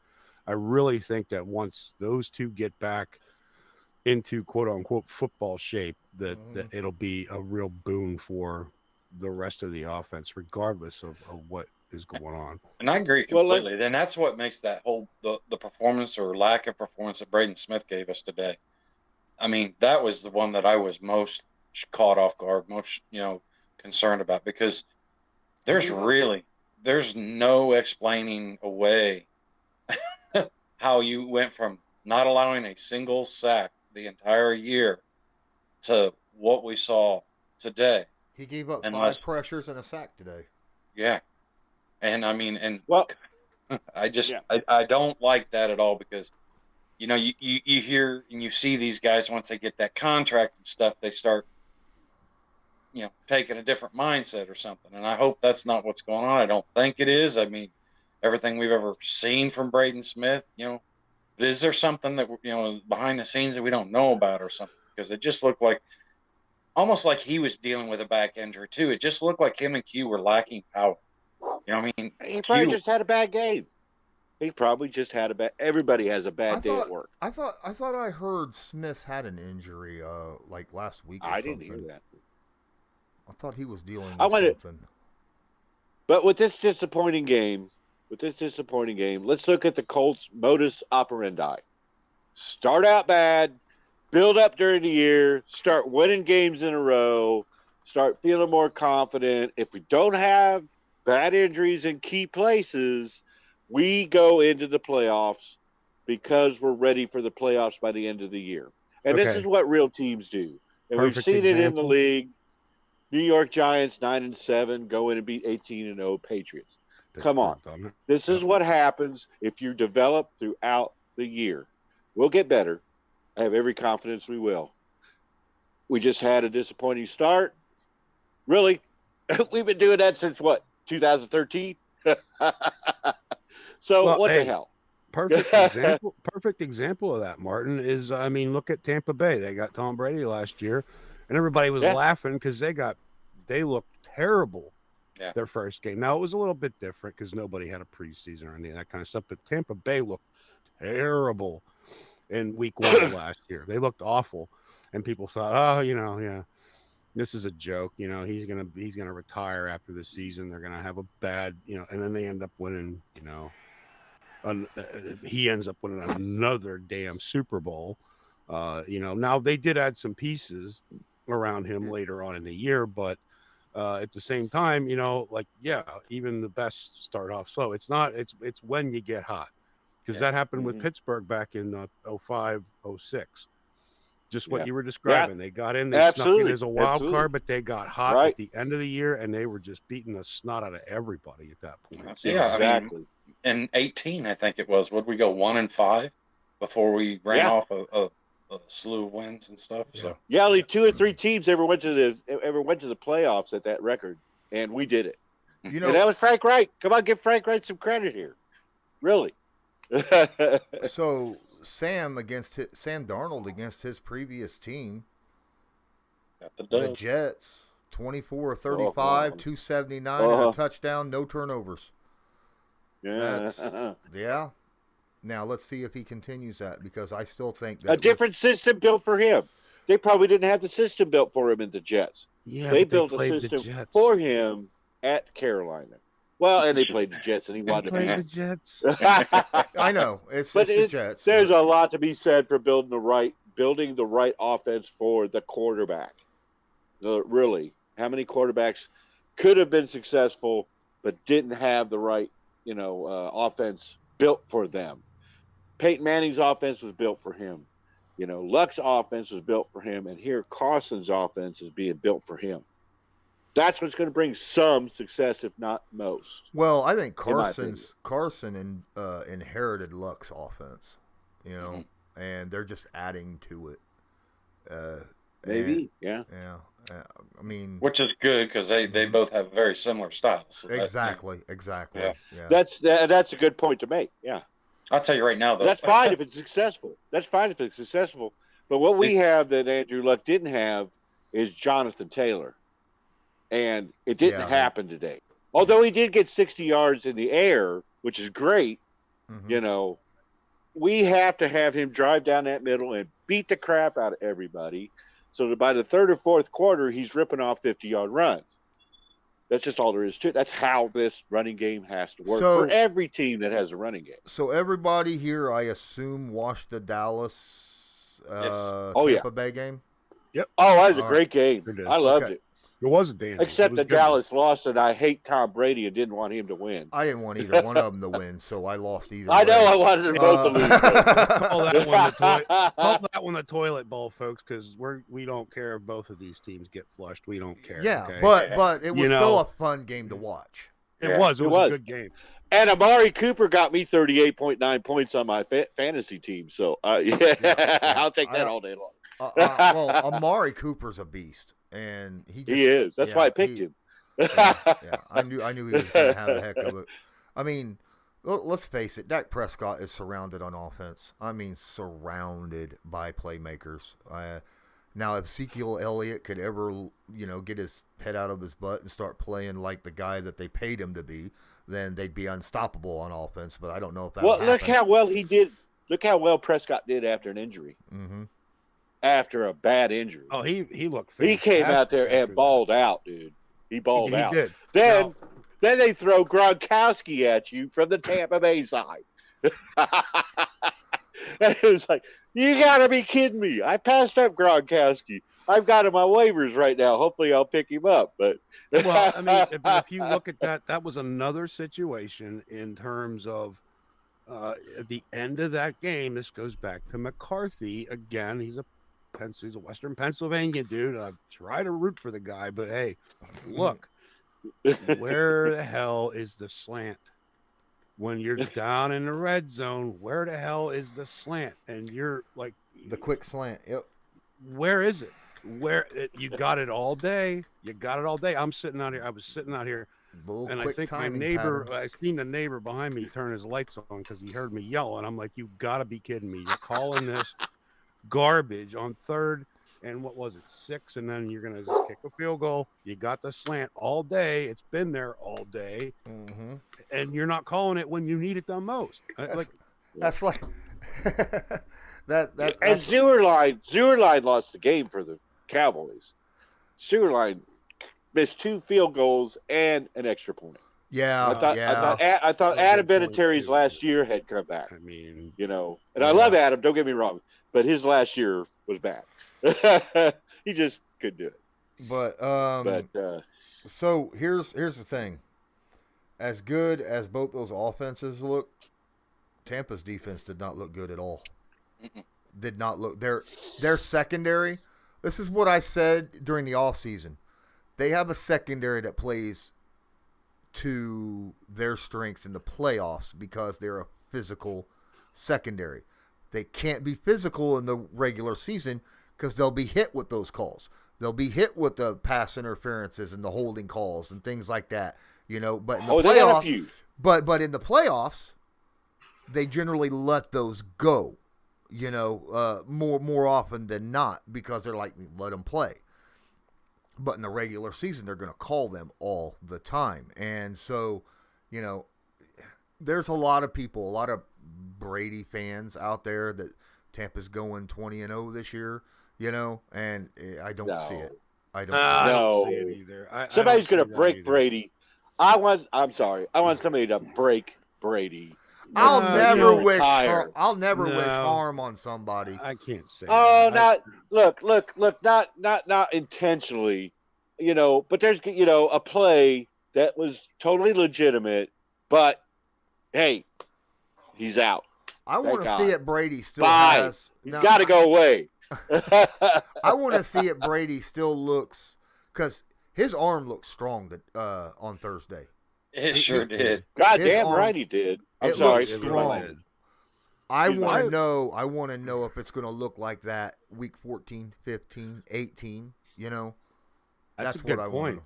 I really think that once those two get back into quote unquote football shape, that it'll be a real boon for the rest of the offense, regardless of what is going on. And I agree completely. Then that's what makes that whole the performance or lack of performance that Braden Smith gave us today. I mean, that was the one that I was most caught off guard, most concerned about, because there's no explaining away how you went from not allowing a single sack the entire year to what we saw today. He gave up Unless, 5 pressures and a sack today. Yeah. And I mean, Well, I don't like that at all, because, you hear and you see these guys, once they get that contract and stuff, they start, taking a different mindset or something. And I hope that's not what's going on. I don't think it is. I mean, everything we've ever seen from Braden Smith, but is there something that, behind the scenes that we don't know about or something? Because it just looked like, almost like he was dealing with a back injury too. It just looked like him and Q were lacking power. I mean, he probably just had a bad game. He probably just had a bad. Everybody has a bad day at work. I thought I heard Smith had an injury like last week. Or something. Didn't hear that. I thought he was dealing with something. But with this disappointing game, let's look at the Colts' modus operandi. Start out bad, build up during the year, start winning games in a row, start feeling more confident. If we don't have bad injuries in key places, we go into the playoffs because we're ready for the playoffs by the end of the year. And This is what real teams do. And we've seen it in the league. New York Giants 9-7 go in and beat 18-0 Patriots. Come on. This is what happens if you develop throughout the year. We'll get better. I have every confidence we will. We just had a disappointing start. Really? We've been doing that since what? 2013? So the hell? Perfect example of that, Martin, is, I mean, look at Tampa Bay. They got Tom Brady last year, and everybody was laughing because they looked terrible their first game. Now, it was a little bit different because nobody had a preseason or any of that kind of stuff, but Tampa Bay looked terrible in week 1 of last year. They looked awful, and people thought, this is a joke. He's gonna retire after the season. They're gonna have a bad, and then they end up winning. He ends up winning another damn Super Bowl. Now they did add some pieces around him later on in the year, but at the same time, even the best start off slow. It's when you get hot, because that happened with Pittsburgh back in 05, 06. Just what you were describing. They got in, they snuck in as a wild card, but they got hot at the end of the year, and they were just beating the snot out of everybody at that point. So, exactly. I mean, in 18, I think it was. Would we go 1-5 before we ran off a slew of wins and stuff? So only 2 or 3 teams ever went to the playoffs at that record, and we did it. And that was Frank Wright. Come on, give Frank Wright some credit here. Really. So Sam Darnold against his previous team, got the Jets, 24 of 35, 279, and a touchdown, no turnovers. Yeah. Now let's see if he continues that, because I still think that a different system built for him. They probably didn't have the system built for him in the Jets. Yeah, they built a system for him at Carolina. Well, and they played the Jets, and he wanted to play the Jets. I know it's the Jets. There's a lot to be said for building the right offense for the quarterback. Really, how many quarterbacks could have been successful but didn't have the right, offense built for them? Peyton Manning's offense was built for him. Luck's offense was built for him, and here Carson's offense is being built for him. That's what's going to bring some success, if not most. Well, I think Carson inherited Luck's offense, and they're just adding to it. Maybe, yeah. I mean, which is good, because they both have very similar styles. So exactly. Yeah. That's a good point to make. Yeah. I'll tell you right now, though. That's fine if it's successful. But what we have that Andrew Luck didn't have is Jonathan Taylor. And it didn't happen today. Although he did get 60 yards in the air, which is great, we have to have him drive down that middle and beat the crap out of everybody, so that by the third or fourth quarter, he's ripping off 50-yard runs. That's just all there is to it. That's how this running game has to work for every team that has a running game. So everybody here, I assume, watched the Dallas Tampa Bay game? Oh, that was a All great game. Sure did. I loved Okay. it. It was a dandy. Except It was that a good one. Dallas lost, and I hate Tom Brady and didn't want him to win. I didn't want either one of them to win, so I lost either I way. know I wanted them both to lose. Call that one the toilet. Call that one the toilet bowl, folks, because we don't care if both of these teams get flushed. We don't care. Yeah, okay? but it was You know- still a fun game to watch. it Yeah, was it a was. good game. And Amari Cooper got me 38.9 points on my fantasy team. So, Yeah. I'll take I that don't- all day long. Well, Amari Cooper's a beast, and He is. That's why I picked him. yeah, I knew he was going to have a heck of it. I mean, let's face it, Dak Prescott is surrounded on offense. I mean, surrounded by playmakers. Now, if Ezekiel Elliott could ever, get his head out of his butt and start playing like the guy that they paid him to be, then they'd be unstoppable on offense. But I don't know if that. Well, look how well he did. Look how well Prescott did after an injury. Mm-hmm. After a bad injury. Oh, he looked. He came out there fantastic after and balled out, dude. He balled that. out. He did. Then they throw Gronkowski at you from the Tampa Bay side. And it was like, you got to be kidding me. I passed up Gronkowski. I've got him on waivers right now. Hopefully I'll pick him up. But Well, I mean, if you look at that was another situation in terms of at the end of that game. This goes back to McCarthy again. He's a Western Pennsylvania dude. I try to root for the guy, but hey, look, where the hell is the slant? When you're down in the red zone, where the hell is the slant? And you're like The quick slant. Yep. where is it? You got it all day. You got it all day. I'm sitting out here. I was sitting out here, and I think my neighbor. I seen the neighbor behind me turn his lights on because he heard me yell, and I'm like, "You got to be kidding me! You're calling this garbage on third and what was it 6, and then you're gonna just kick a field goal. You got the slant all day. It's been there all day, Mm-hmm. and you're not calling it when you need it the most. That's like that. and That's, Zeuerlein lost the game for the Cowboys. Zeuerlein missed 2 field goals and an extra point. yeah. I thought That's a Adam good point, Vinatieri's too. last year had come back. I mean, And I love Adam. Don't get me wrong, but his last year was bad. He just couldn't do it. But so here's the thing. As good as both those offenses look, Tampa's defense did not look good at all. Did not look their secondary. This is what I said during the offseason. They have a secondary that plays to their strengths in the playoffs because they're a physical secondary. They can't be physical in the regular season because they'll be hit with those calls. They'll be hit with the pass interferences and the holding calls and things like that. But in the They got a playoffs, few. but in the playoffs, they generally let those go. More often than not because they're like, let them play. But in the regular season, they're going to call them all the time. And so, there's a lot of people, a lot of Brady fans out there that Tampa's going 20-0 this year, and I don't see it. I don't. I No. don't see it either. Somebody's going to break Brady. I want somebody to break Brady. I'll No, never you wish. retire. I'll never No. wish harm on somebody. I can't say. Oh, that. not intentionally, but there's a play that was totally legitimate, but hey, he's out. I want to God. see it. Brady still Bye. has. He's no, got to go away. I want to see it. Brady still looks because his arm looks strong on Thursday. It sure did. God His damn arm- right he did. I'm it sorry. looks strong. I He's want like- to know. I want to know if it's going to look like that week 14, 15, 18. That's a what good I want. point.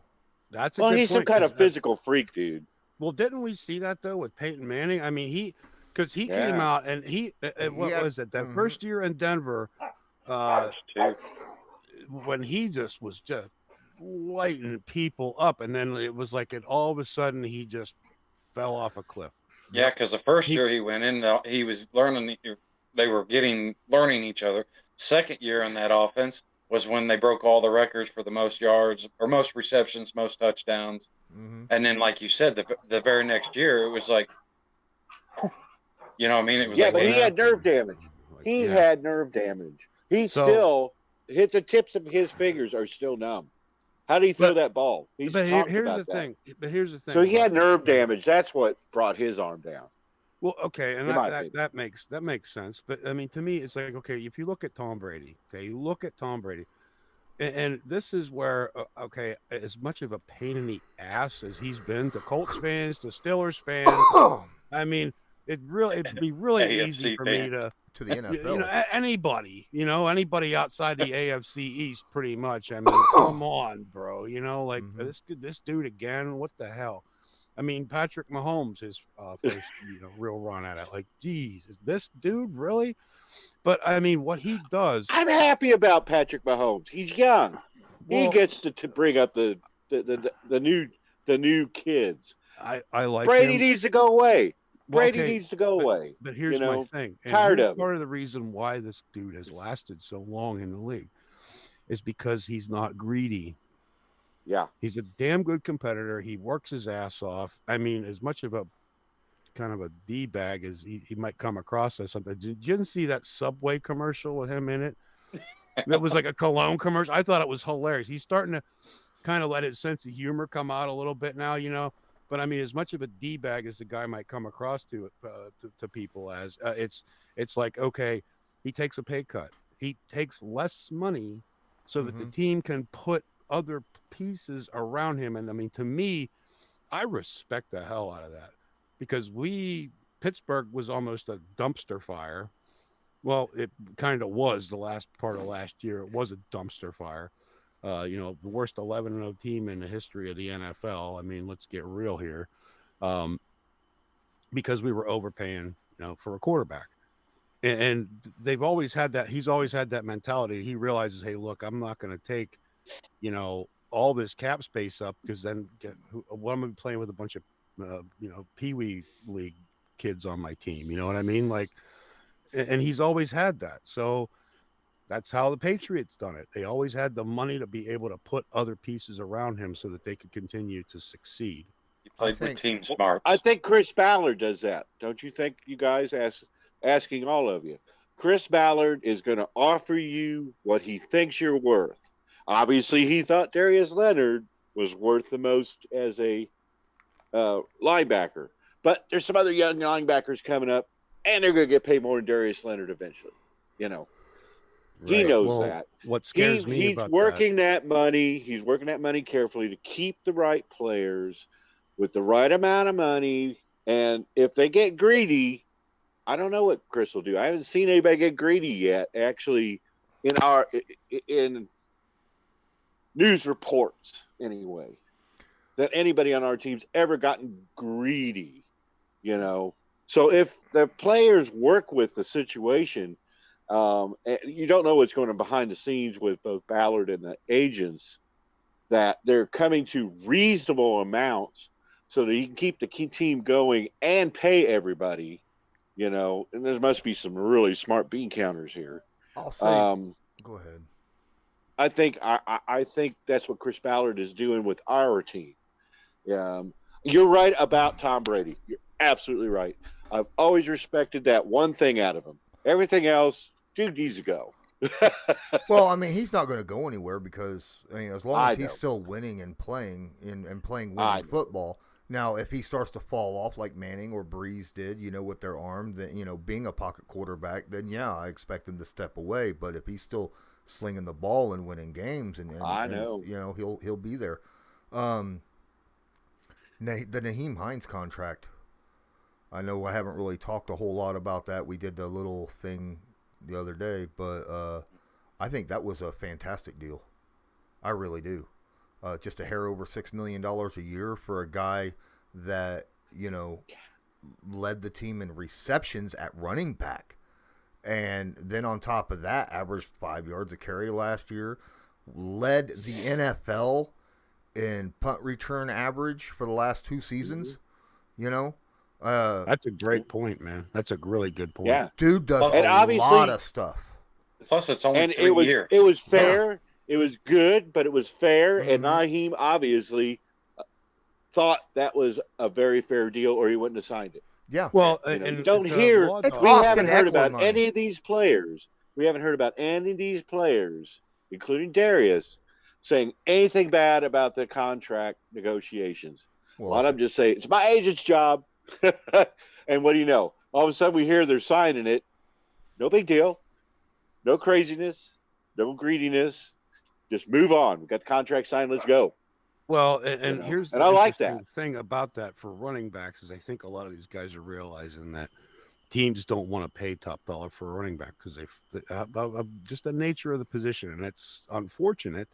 That's a Well, good he's some point, kind of 'cause, physical freak, dude. well, didn't we see that though with Peyton Manning? I mean, he came Yeah. out and what Yeah. was it? That Mhm. first year in Denver, when he just was just lighting people up, and then it was like all of a sudden he just fell off a cliff. Yeah, because the first He- year he went in, he was learning. They were learning each other. Second year in that offense was when they broke all the records for the most yards or most receptions, most touchdowns. Mm-hmm. And then, like you said, the very next year it was like, it was Yeah, like, but he hey, had nerve damage. Like, He yeah. had nerve damage. He So- still hit the tips of his fingers are still numb. How did he throw that ball? He's talked here's about the that. thing. But here's the thing. So he about had this. nerve damage. That's what brought his arm down. Well, okay, and In my that makes sense. But I mean, to me, it's like, okay, if you look at Tom Brady, okay, you look at Tom Brady, and this is where, okay, as much of a pain in the ass as he's been to Colts fans, to Steelers fans, I mean, it'd be really easy AFC for me fans. to the NFL. anybody outside the AFC East, pretty much. I mean, come on, bro. Like this dude again. What the hell? I mean, Patrick Mahomes, his first real run at it. Like, geez, is this dude really? But I mean, what he does. I'm happy about Patrick Mahomes. He's young. He Well, gets to bring up the new kids. I like Brady him. needs to go away. Well, Brady okay, needs to go away. But here's my thing. And Tired here's of part of the reason why this dude has lasted so long in the league is because he's not greedy. Yeah. He's a damn good competitor. He works his ass off. I mean, as much of a kind of a D-bag as he might come across as something. Did you see that Subway commercial with him in it? That was like a cologne commercial. I thought it was hilarious. He's starting to kind of let his sense of humor come out a little bit now, But I mean, as much of a D-bag as the guy might come across to people as, it's like, okay, he takes a pay cut. He takes less money so that the team can put other pieces around him. And I mean, to me, I respect the hell out of that because Pittsburgh was almost a dumpster fire. Well, it kind of was the last part of last year. It was a dumpster fire. The worst 11-0 team in the history of the NFL. I mean, let's get real here. Because we were overpaying, for a quarterback. And they've always had that. He's always had that mentality. He realizes, hey, look, I'm not going to take, all this cap space up because then what am I playing with a bunch of, Pee-wee League kids on my team? You know what I mean? Like, and he's always had that. So that's how the Patriots done it. They always had the money to be able to put other pieces around him so that they could continue to succeed. He played with team smarts. I think Chris Ballard does that. Don't you think, you guys, asking all of you? Chris Ballard is going to offer you what he thinks you're worth. Obviously, he thought Darius Leonard was worth the most as a linebacker. But there's some other young linebackers coming up, and they're going to get paid more than Darius Leonard eventually. He Right. knows Well, that. What scares me He's about working that money. He's working that money carefully to keep the right players with the right amount of money. And if they get greedy, I don't know what Chris will do. I haven't seen anybody get greedy yet, actually, in news reports anyway, that anybody on our team's ever gotten greedy, So if the players work with the situation, you don't know what's going on behind the scenes with both Ballard and the agents, that they're coming to reasonable amounts so that he can keep the team going and pay everybody, and there must be some really smart bean counters here. I'll say, go ahead. I think that's what Chris Ballard is doing with our team. You're right about Tom Brady. You're absolutely right. I've always respected that one thing out of him. Everything else, dude needs to go. Well, I mean, he's not going to go anywhere because, as long as he's know. still winning and playing winning football. Now, if he starts to fall off like Manning or Breeze did, with their arm, then, being a pocket quarterback, then yeah, I expect him to step away. But if he's still slinging the ball and winning games, and he'll be there. The Nyheim Hines contract. I know I haven't really talked a whole lot about that. We did the little thing the other day, but I think that was a fantastic deal. I really do. Just a hair over $6 million a year for a guy that, led the team in receptions at running back. And then on top of that, averaged 5 yards a carry last year, led the NFL in punt return average for the last 2 seasons, That's a great point, man. That's a really good point. Yeah. Dude does And a obviously- lot of stuff. Plus, it's only And 3 years. it was fair. It was good, but it was fair. And Mhm. Nyheim obviously thought that was a very fair deal, or he wouldn't have signed it. Yeah. Well, You don't hear. It's We Austin haven't heard Eckler about money. any of these players. We haven't heard about any of these players including Darius, saying anything bad about the contract negotiations. A lot of them just say, it's my agent's job. And what do you know? All of a sudden we hear they're signing it. No big deal. No craziness. No greediness. Just move on. We got the contract signed. Let's go. Well, and here's And the I like interesting that. thing about that for running backs is I think a lot of these guys are realizing that teams don't want to pay top dollar for a running back because just the nature of the position, and it's unfortunate.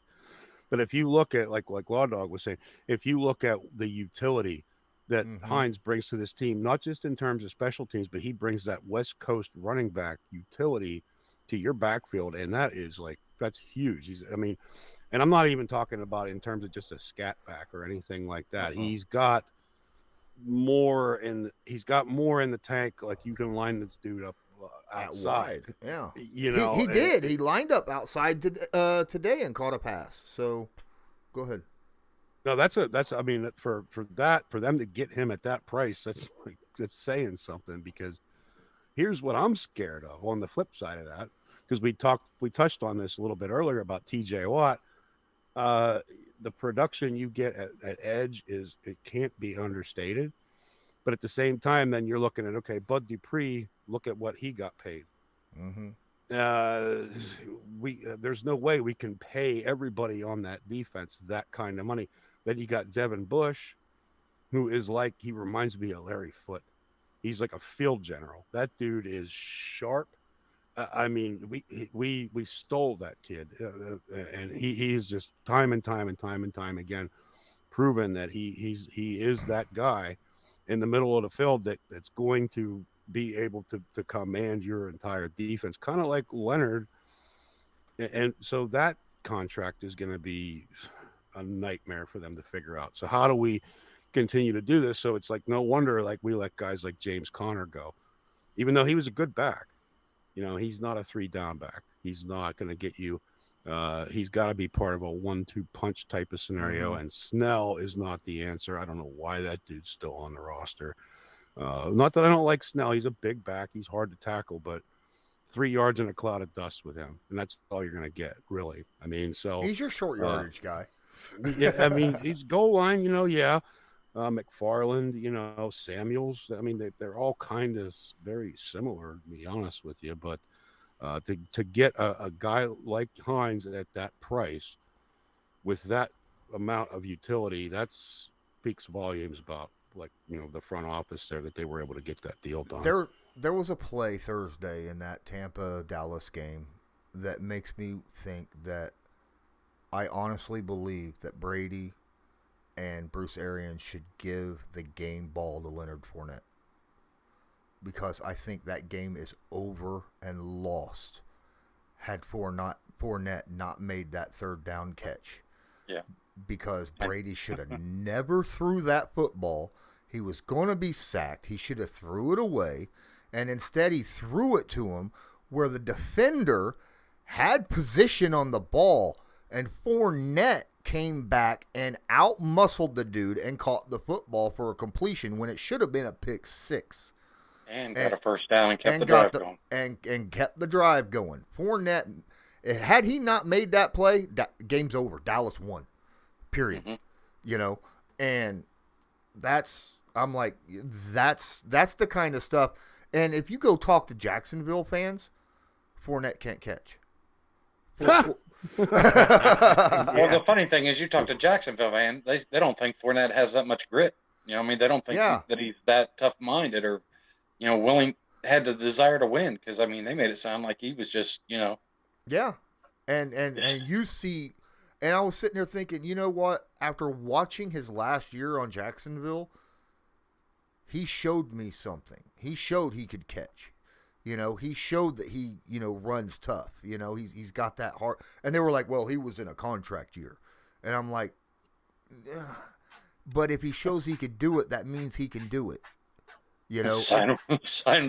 But if you look at like Law Dog was saying, if you look at the utility that Hines brings to this team, not just in terms of special teams, but he brings that West Coast running back utility to your backfield, and that's huge. And I'm not even talking about in terms of just a scat back or anything like that. He's got more in the tank. Like you can line this dude up outside. Yeah, You know, he did. He lined up outside today and caught a pass. So, go ahead. No, I mean, for them to get him at that price, that's saying something, because here's what I'm scared of on the flip side of that, because we touched on this a little bit earlier about TJ Watt. The production you get at edge it can't be understated, but at the same time, then you're looking at, okay, Bud Dupree, look at what he got paid. There's no way we can pay everybody on that defense that kind of money. Then you got Devin Bush, who is he reminds me of Larry Foote. He's like a field general. That dude is sharp. I mean, we stole that kid, and he's just time and time again proven that he is that guy in the middle of the field that's going to be able to command your entire defense, kind of like Leonard. And so that contract is going to be a nightmare for them to figure out. So how do we continue to do this? So it's like, no wonder we let guys like James Conner go, even though he was a good back. You know, he's not a 3-down back. He's not going to get you. He's got to be part of a 1-2 punch type of scenario. And Snell is not the answer. I don't know why that dude's still on the roster. Not that I don't like Snell. He's a big back. He's hard to tackle, but 3 yards in a cloud of dust with him, and that's all you're going to get, really. I mean, so he's your short yardage guy. Yeah, I mean, he's goal line. Yeah. McFarland, Samuels. I mean, they're all kind of very similar, to be honest with you. But to get a guy like Hines at that price with that amount of utility, that speaks volumes about the front office there, that they were able to get that deal done. There was a play Thursday in that Tampa-Dallas game that makes me think that I honestly believe that Brady and Bruce Arians should give the game ball to Leonard Fournette, because I think that game is over and lost had Fournette not made that 3rd down catch. Yeah. Because Brady should have never threw that football. He was going to be sacked. He should have threw it away, and instead he threw it to him where the defender had position on the ball, and Fournette came back and out-muscled the dude and caught the football for a completion when it should have been a pick 6. And got a first down and kept the drive going. And kept the drive going. Fournette, had he not made that play, game's over. Dallas won. Period. And that's the kind of stuff. And if you go talk to Jacksonville fans, Fournette can't catch. Well, the funny thing is, you talk to Jacksonville, man, they don't think Fournette has that much grit. They don't think that he's that tough-minded or, had the desire to win. Because, they made it sound like he was just, Yeah. And you see, and I was sitting there thinking, you know what? After watching his last year on Jacksonville, he showed me something. He showed he could catch. He showed that he, runs tough. He's got that heart. And they were like, well, he was in a contract year. And I'm like, but if he shows he could do it, that means he can do it. Sign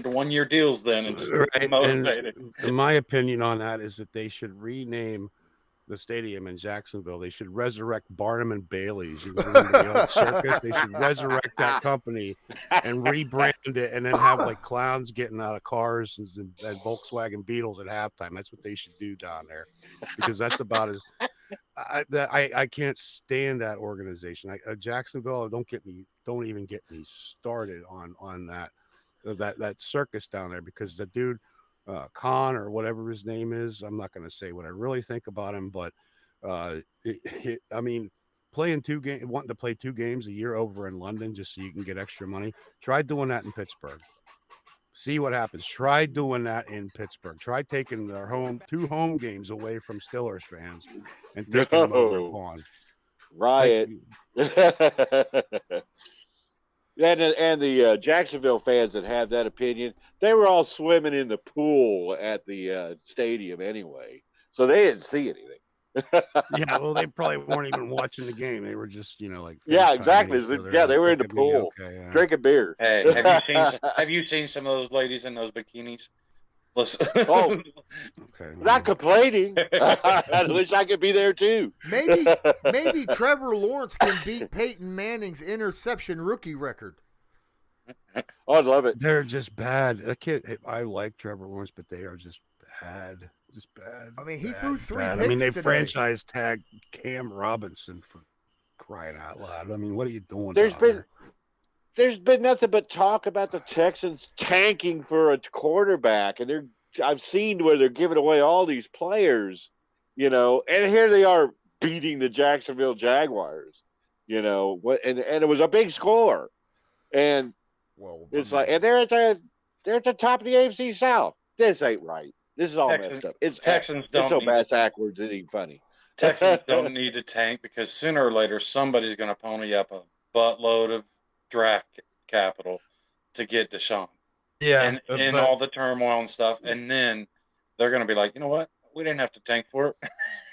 1-year deals then and just motivate it. And my opinion on that is that they should rename the stadium in Jacksonville. They should resurrect Barnum and Bailey's. You remember the old circus? They should resurrect that company and rebrand it, and then have like clowns getting out of cars and Volkswagen Beetles at halftime. That's what they should do down there, because that's about as I can't stand that organization. Jacksonville, don't even get me started on that circus down there, because the dude Khan or whatever his name is, I'm not going to say what I really think about him, but I mean, wanting to play 2 games a year over in London just so you can get extra money. Try doing that in Pittsburgh. See what happens. Try doing that in Pittsburgh. Try taking their 2 home games away from Steelers fans and taking them over to No. Pawn. Riot. And the Jacksonville fans that have that opinion, they were all swimming in the pool at the stadium anyway, so they didn't see anything. Yeah, well, they probably weren't even watching the game. They were just, like, Yeah, FaceTiming exactly. each other, Yeah, they were in the "Look at me, pool okay, yeah." drinking beer. Hey, have you seen some of those ladies in those bikinis? Listen. Oh, Okay, not complaining. I wish I could be there too. Maybe Trevor Lawrence can beat Peyton Manning's interception rookie record. Oh, I love it. they're just bad. I like Trevor Lawrence, but they are just bad. Just bad. I mean, he bad, threw 3 bad. picks I mean, they today. franchise tagged Cam Robinson, for crying out loud. I mean, what are you doing? There's down been there? there's been nothing but talk about the Texans tanking for a quarterback, and I've seen where they're giving away all these players, and here they are beating the Jacksonville Jaguars, and it was a big score, and Well, it's like, and they're at the top of the AFC South. This ain't right. This is all messed up. Texans It's don't so need bad backwards it ain't funny. Texans don't need to tank, because sooner or later somebody's going to pony up a buttload of draft capital to get Deshaun. Yeah, and but all the turmoil and stuff, and then they're going to be like, you know what? We didn't have to tank for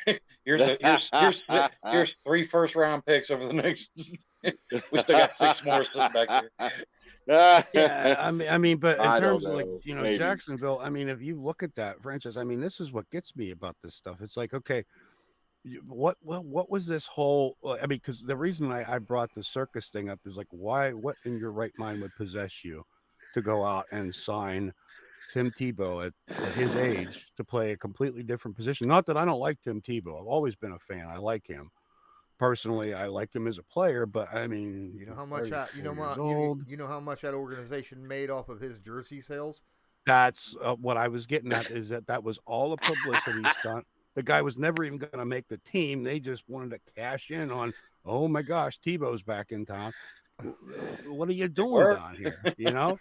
it. here's 3 first-round picks over the next. We still got 6 more sitting back here. yeah, I mean, but in I don't terms of, like, know. Maybe. Jacksonville, I mean, if you look at that franchise, I mean, this is what gets me about this stuff. It's like, okay, what was this whole? I mean, because the reason I brought the circus thing up is like, what in your right mind would possess you to go out and sign Tim Tebow at his age to play a completely different position? Not that I don't like Tim Tebow. I've always been a fan. I like him. Personally, I like him as a player, but I mean, you know how much how much that organization made off of his jersey sales? That's what I was getting at, is that was all a publicity stunt. The guy was never even going to make the team. They just wanted to cash in on, oh my gosh, Tebow's back in town. What are you doing down here? Yeah.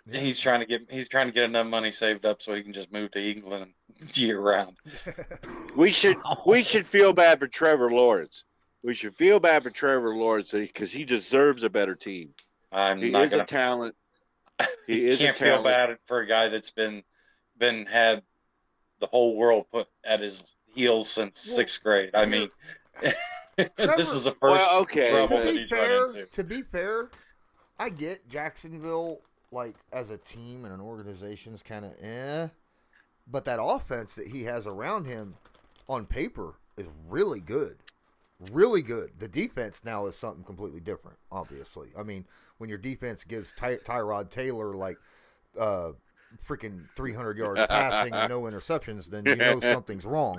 He's trying to get enough money saved up so he can just move to England year round. We should feel bad for Trevor Lawrence. We should feel bad for Trevor Lawrence because he deserves a better team. He is a talent. He is can't a talent. feel bad for a guy that's been had the whole world put at his heels since 6th grade. I mean, this is the first. Well, okay. To be fair, I get Jacksonville, like, as a team and an organization is kind of but that offense that he has around him on paper is really good. Really good. The defense now is something completely different, obviously. I mean, when your defense gives Tyrod Taylor, like, freaking 300 yards passing and no interceptions, then you know something's wrong.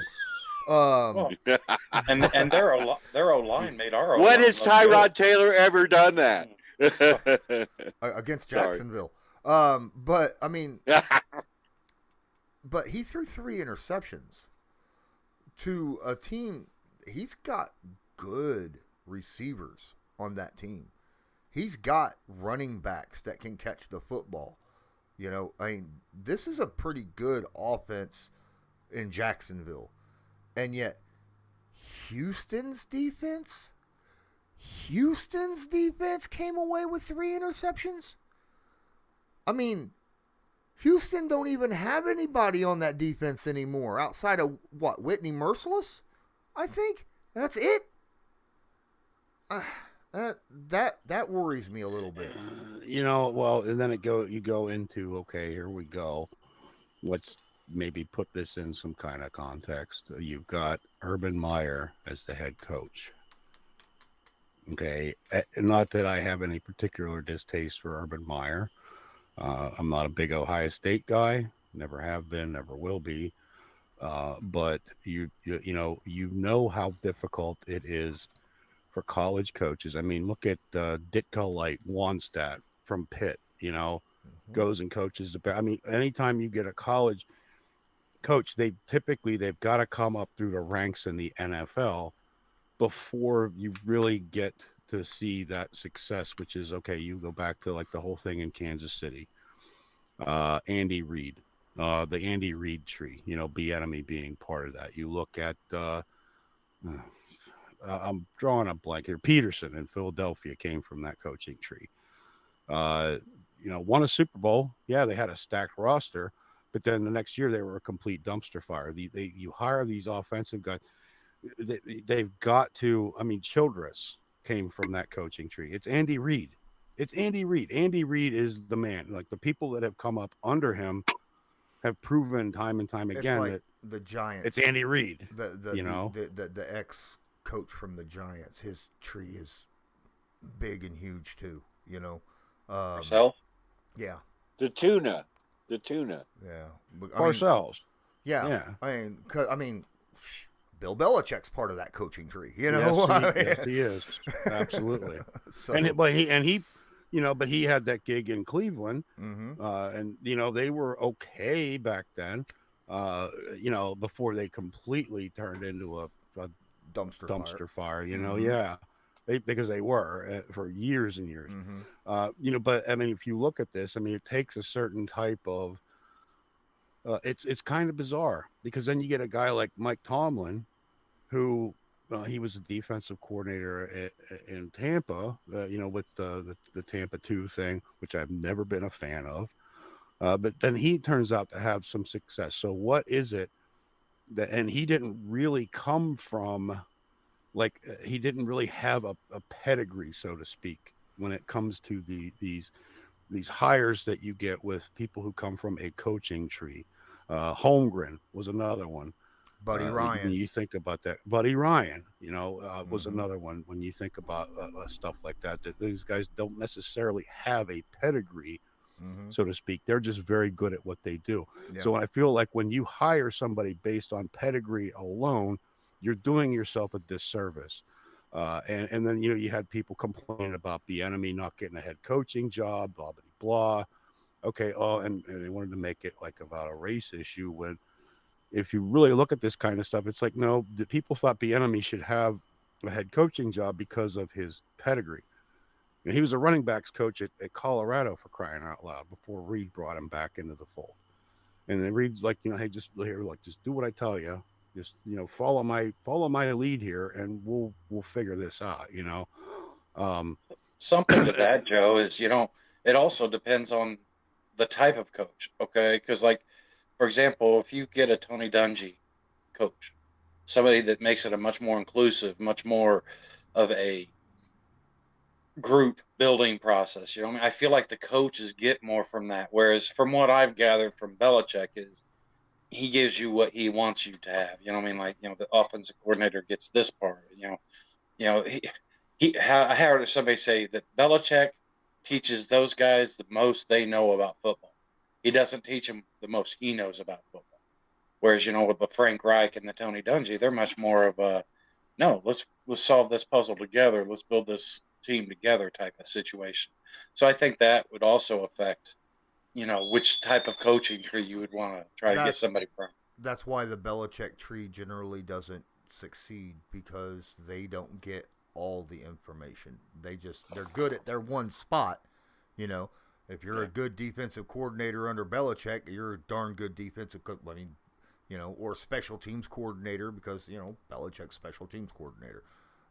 And their O-line made our O-line. When has Tyrod Taylor ever done that? Against Jacksonville. But I mean, but he threw 3 interceptions to a team. He's got good receivers on that team. He's got running backs that can catch the football. I mean, this is a pretty good offense in Jacksonville. And yet, Houston's defense came away with 3 interceptions? I mean, Houston don't even have anybody on that defense anymore outside of, Whitney Merciless, I think? That's it? That worries me a little bit. Well, and then you go into, okay, here we go. maybe put this in some kind of context. You've got Urban Meyer as the head coach. Okay, not that I have any particular distaste for Urban Meyer. I'm not a big Ohio State guy. Never have been. Never will be. But you know how difficult it is for college coaches. I mean, look at Ditka Light Wannstedt from Pitt. Mhm. Goes and coaches the. I mean, anytime you get a college coach, they've got to come up through the ranks in the NFL before you really get to see that success, which is okay. You go back to like the whole thing in Kansas City, Andy Reid, the Andy Reid tree. Enemy being part of that. You look at. I'm drawing a blank here. Peterson in Philadelphia came from that coaching tree. Uh, won a Super Bowl. Yeah, they had a stacked roster, but then the next year they were a complete dumpster fire. You hire these offensive guys. They've got to. I mean, Childress came from that coaching tree. It's Andy Reid. It's Andy Reid. Andy Reid is the man. Like the people that have come up under him have proven time and time It's again like that the Giants. it's Andy Reid. The ex coach from the Giants. His tree is big and huge too. Yourself? Yeah, The tuna. yeah. Parcells. Yeah. Yeah. I mean, Bill Belichick's part of that coaching tree. Yes, he is. Absolutely. So, But he had that gig in Cleveland, mhm. and they were okay back then. Before they completely turned into a dumpster fire. Mhm. Yeah, because they were for years and years. Mhm. But I mean, if you look at this, I mean, it takes a certain type of. It's kind of bizarre because then you get a guy like Mike Tomlin, who he was a defensive coordinator in Tampa, with the Tampa 2 thing, which I've never been a fan of. But then he turns out to have some success. So what is it that, and he didn't really come from, he didn't really have a pedigree, so to speak, when it comes to these hires that you get with people who come from a coaching tree. Holmgren was another one. Buddy When Ryan. you think about that, Buddy Ryan, was Mhm. another one. When you think about stuff like that, that these guys don't necessarily have a pedigree, Mhm. so to speak. They're just very good at what they do. Yeah. So I feel like when you hire somebody based on pedigree alone, you're doing yourself a disservice. And then you had people complaining about the enemy not getting a head coaching job, blah blah blah. Okay, and they wanted to make it like about a race issue when if you really look at this kind of stuff, it's like, no, the people thought the enemy should have a head coaching job because of his pedigree. And he was a running backs coach at Colorado, for crying out loud, before Reed brought him back into the fold. And then Reed's like, hey, just do what I tell you. Just follow my lead here, and we'll figure this out. Um, Something to that, Joe, is it also depends on the type of coach. Okay, because like for example, if you get a Tony Dungy coach, somebody that makes it a much more inclusive, much more of a group building process. I mean, I feel like the coaches get more from that. Whereas from what I've gathered from Belichick is he gives you what he wants you to have. You know what I mean? Like, the offensive coordinator gets this part. I heard somebody say that Belichick teaches those guys the most they know about football. He doesn't teach them the most he knows about football. Whereas, with the Frank Reich and the Tony Dungy, they're much more of a no, let's solve this puzzle together. Let's build this team together type of situation. So I think that would also affect, which type of coaching tree you would want to try to get That's somebody from. that's why the Belichick tree generally doesn't succeed because they don't get all the information. They're good at their one spot. You know, if you're Yeah. a good defensive coordinator under Belichick, you're a darn good defensive. I mean, or special teams coordinator because Belichick's special teams coordinator.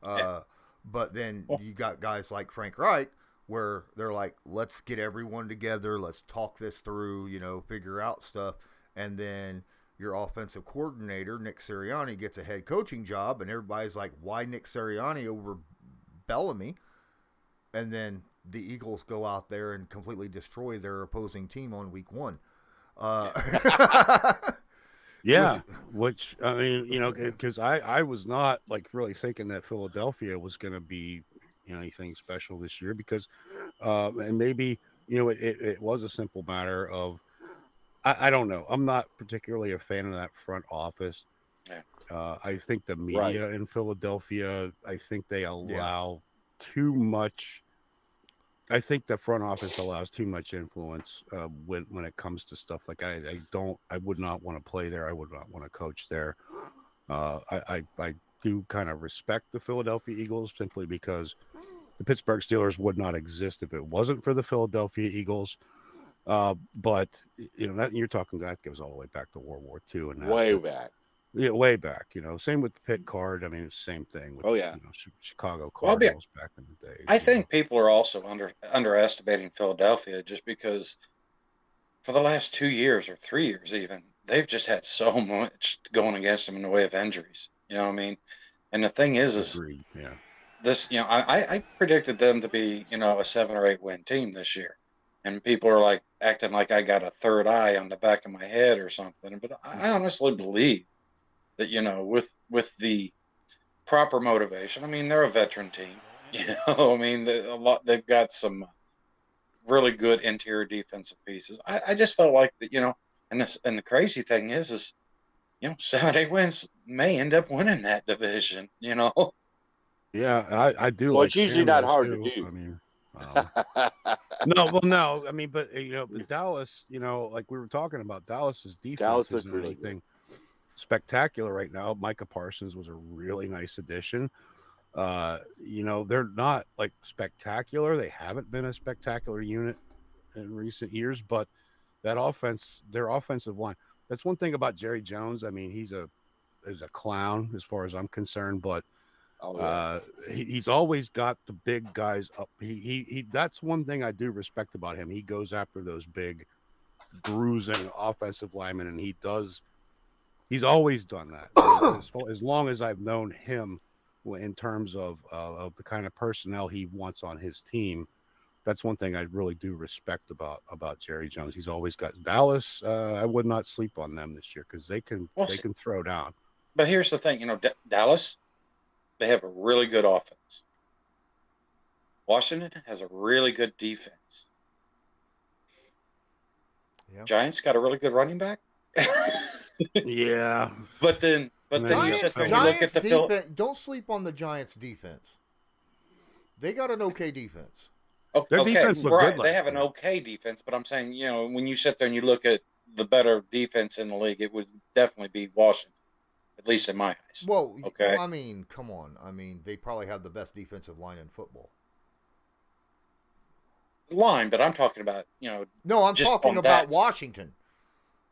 Yeah. But then Well, you got guys like Frank Reich where they're like, let's get everyone together, let's talk this through, figure out stuff, and then your offensive coordinator Nick Sirianni gets a head coaching job, and everybody's like, why Nick Sirianni over Bellamy? And then the Eagles go out there and completely destroy their opposing team on week one. Uh, Yeah, which I mean, because I was not like really thinking that Philadelphia was going to be anything special this year because, and maybe it was a simple matter of I don't know. I'm not particularly a fan of that front office. Yeah. I think the Right. media in Philadelphia, I think they allow too much. I think the front office allows too much influence when it comes to stuff like I would not want to play there. I would not want to coach there. I do kind of respect the Philadelphia Eagles simply because the Pittsburgh Steelers would not exist if it wasn't for the Philadelphia Eagles. But that you're talking that goes all the way back to World War II and that, Way but, back. yeah, way back. Same with the Pitt Card. I mean, it's the same thing with Oh, yeah. Chicago Well, Cardinals back in the day. I think people are also underestimating Philadelphia just because for the last 2 years or 3 years even, they've just had so much going against them in the way of injuries. You know what I mean? And the thing is agreed. Yeah. this, I predicted them to be, a 7 or 8 win team this year. And people are like acting like I got a third eye on the back of my head or something. But I honestly believe that, with the proper motivation, I mean, they're a veteran team. I mean, they've got some really good interior defensive pieces. I just felt like that, and the crazy thing is 7, 8 wins may end up winning that division. Yeah, and I do Well, like it's usually not Samuels hard too. to do. I mean, no. I mean, but Dallas, like we were talking about, Dallas's defense Dallas isn't looked really anything spectacular right now. Micah Parsons was a really nice addition. They're not like spectacular. They haven't been a spectacular unit in recent years, but that offense, their offensive line, that's one thing about Jerry Jones. I mean, he's a clown as far as I'm concerned, but Oh, yeah. he's always got the big guys up. He that's one thing I do respect about him. He goes after those big bruising offensive linemen, and he's always done that. As long as I've known him in terms of the kind of personnel he wants on his team, that's one thing I really do respect about Jerry Jones. He's always got Dallas. I would not sleep on them this year because they can throw down. But here's the thing, Dallas, they have a really good offense. Washington has a really good defense. Yeah. Giants got a really good running back. Yeah, but then you sit there and you look at the defense. Don't sleep on the Giants' defense. They got an okay defense. Their defense looked good last They have an year. okay defense, but I'm saying, when you sit there and you look at the better defense in the league, it would definitely be Washington, at least in my eyes. Well, okay. I mean, come on. I mean, they probably have the best defensive line in football. Line, but I'm talking about, No, I'm just talking on about that. Washington.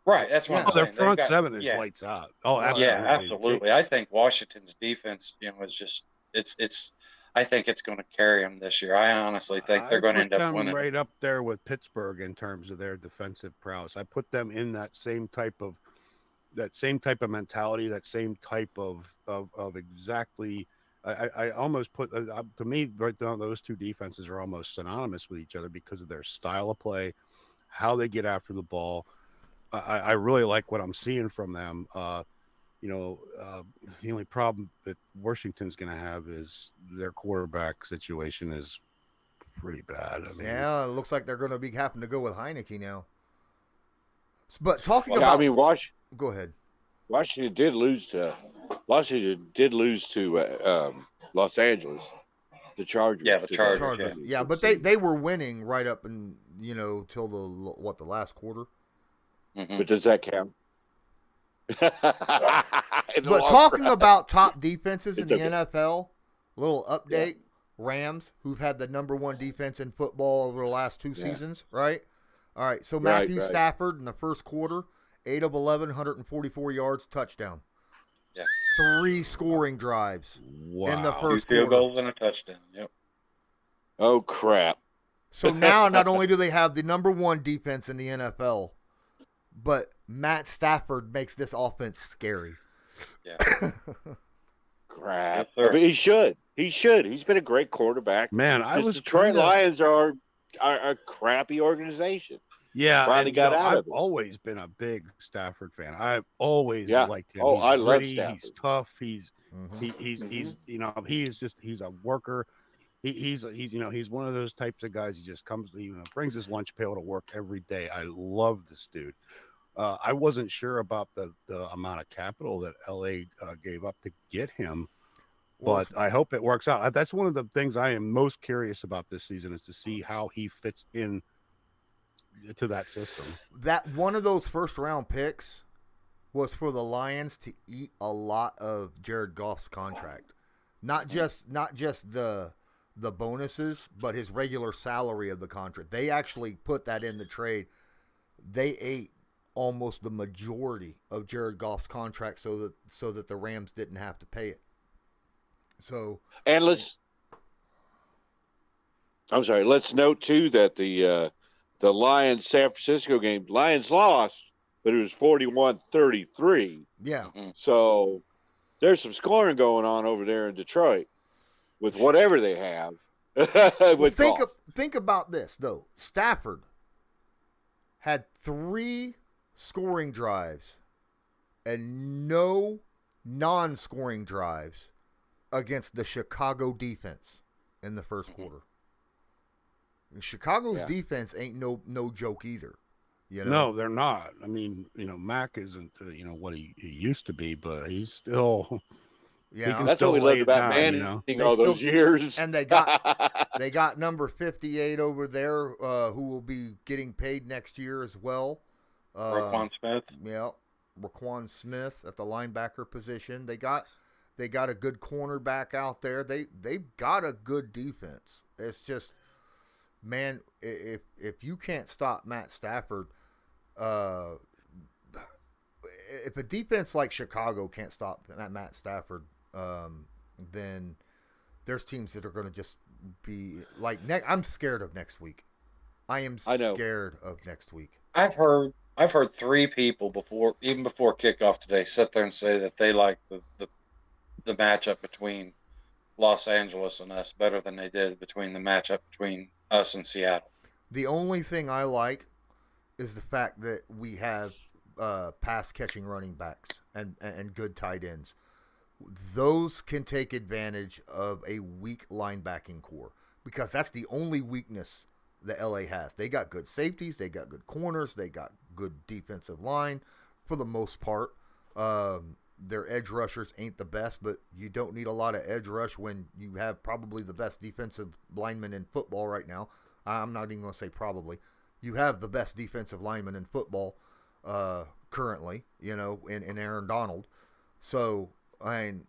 Right, that's what I'm Their saying. front seven is lights out. Oh, absolutely. Yeah, absolutely. I think Washington's defense, is just it's. I think it's going to carry them this year. I honestly think they're going to end up winning. Right up there with Pittsburgh in terms of their defensive prowess. I put them in that same type of mentality, that same type of exactly. I almost put to me right down those two defenses are almost synonymous with each other because of their style of play, how they get after the ball. I really like what I'm seeing from them. The only problem that Washington's going to have is their quarterback situation is pretty bad. I mean, yeah, it looks like they're going to be having to go with Heineke now. But talking about, go ahead. Washington did lose to Los Angeles, the Chargers. Yeah, the Chargers. Yeah, but they were winning right up and till the last quarter. Mm-hmm. But does that count? But talking about top defenses in the NFL, little update: Rams, who've had the number one defense in football over the last 2 seasons, right? All right, so Matthew Stafford in the first quarter, 8 of 11, 144 yards, touchdown. Yeah. 3 scoring drives in the first 2 quarter. field goals and a touchdown. Yep. Oh crap! So now, not only do they have the number one defense in the NFL, but Matt Stafford makes this offense scary. Yeah. Crap. Yes, I mean, he should. He's been a great quarterback. Man, I was Detroit Lions are a crappy organization. Yeah, Finally and got out I've of it. always been a big Stafford fan. I've always Yeah. liked him. Oh, He's I love gritty, he's Stafford. tough, he's Mhm. he's he is just he's a worker. He's he's one of those types of guys. He just comes, brings his lunch pail to work every day. I love this dude. I wasn't sure about the amount of capital that LA gave up to get him, Well, but I hope it works out. That's one of the things I am most curious about this season is to see how he fits in to that system. that one of those first round picks was for the Lions to eat a lot of Jared Goff's contract. Not just the bonuses, but his regular salary of the contract. They actually put that in the trade. They ate almost the majority of Jared Goff's contract so that the Rams didn't have to pay it. So And let's note too that the Lions San Francisco game, Lions lost, but it was 41-33. yeah, So there's some scoring going on over there in Detroit with whatever they have. well, with Goff. think about this though. Stafford had 3 scoring drives and no non-scoring drives against the Chicago defense in the first quarter. Chicago's defense ain't no joke either. No, they're not. I mean, Mac isn't what he used to be, but he's still he Yeah, can That's still what we lay loved it about down. Manning all those years. and they got number 58 over there, who will be getting paid next year as well. Roquan Smith. Yeah, Raquan Smith at the linebacker position. They got a good cornerback out there. They've got a good defense. It's just, man, if you can't stop Matt Stafford, if a defense like Chicago can't stop Matt Stafford, then there's teams that are going to just be like. I'm scared of next week. I am scared of next week. I've heard 3 people even before kickoff today, sit there and say that they like the matchup between Los Angeles and us better than they did between the matchup between us and Seattle. The only thing I like is the fact that we have pass catching running backs and good tight ends. Those can take advantage of a weak linebacking core because that's the only weakness that LA has. They got good safeties, they got good corners, they got good defensive line for the most part. Their edge rushers ain't the best, but you don't need a lot of edge rush when you have probably the best defensive lineman in football right now. I'm not even going to say probably. You have the best defensive lineman in football currently, in Aaron Donald. So, I mean,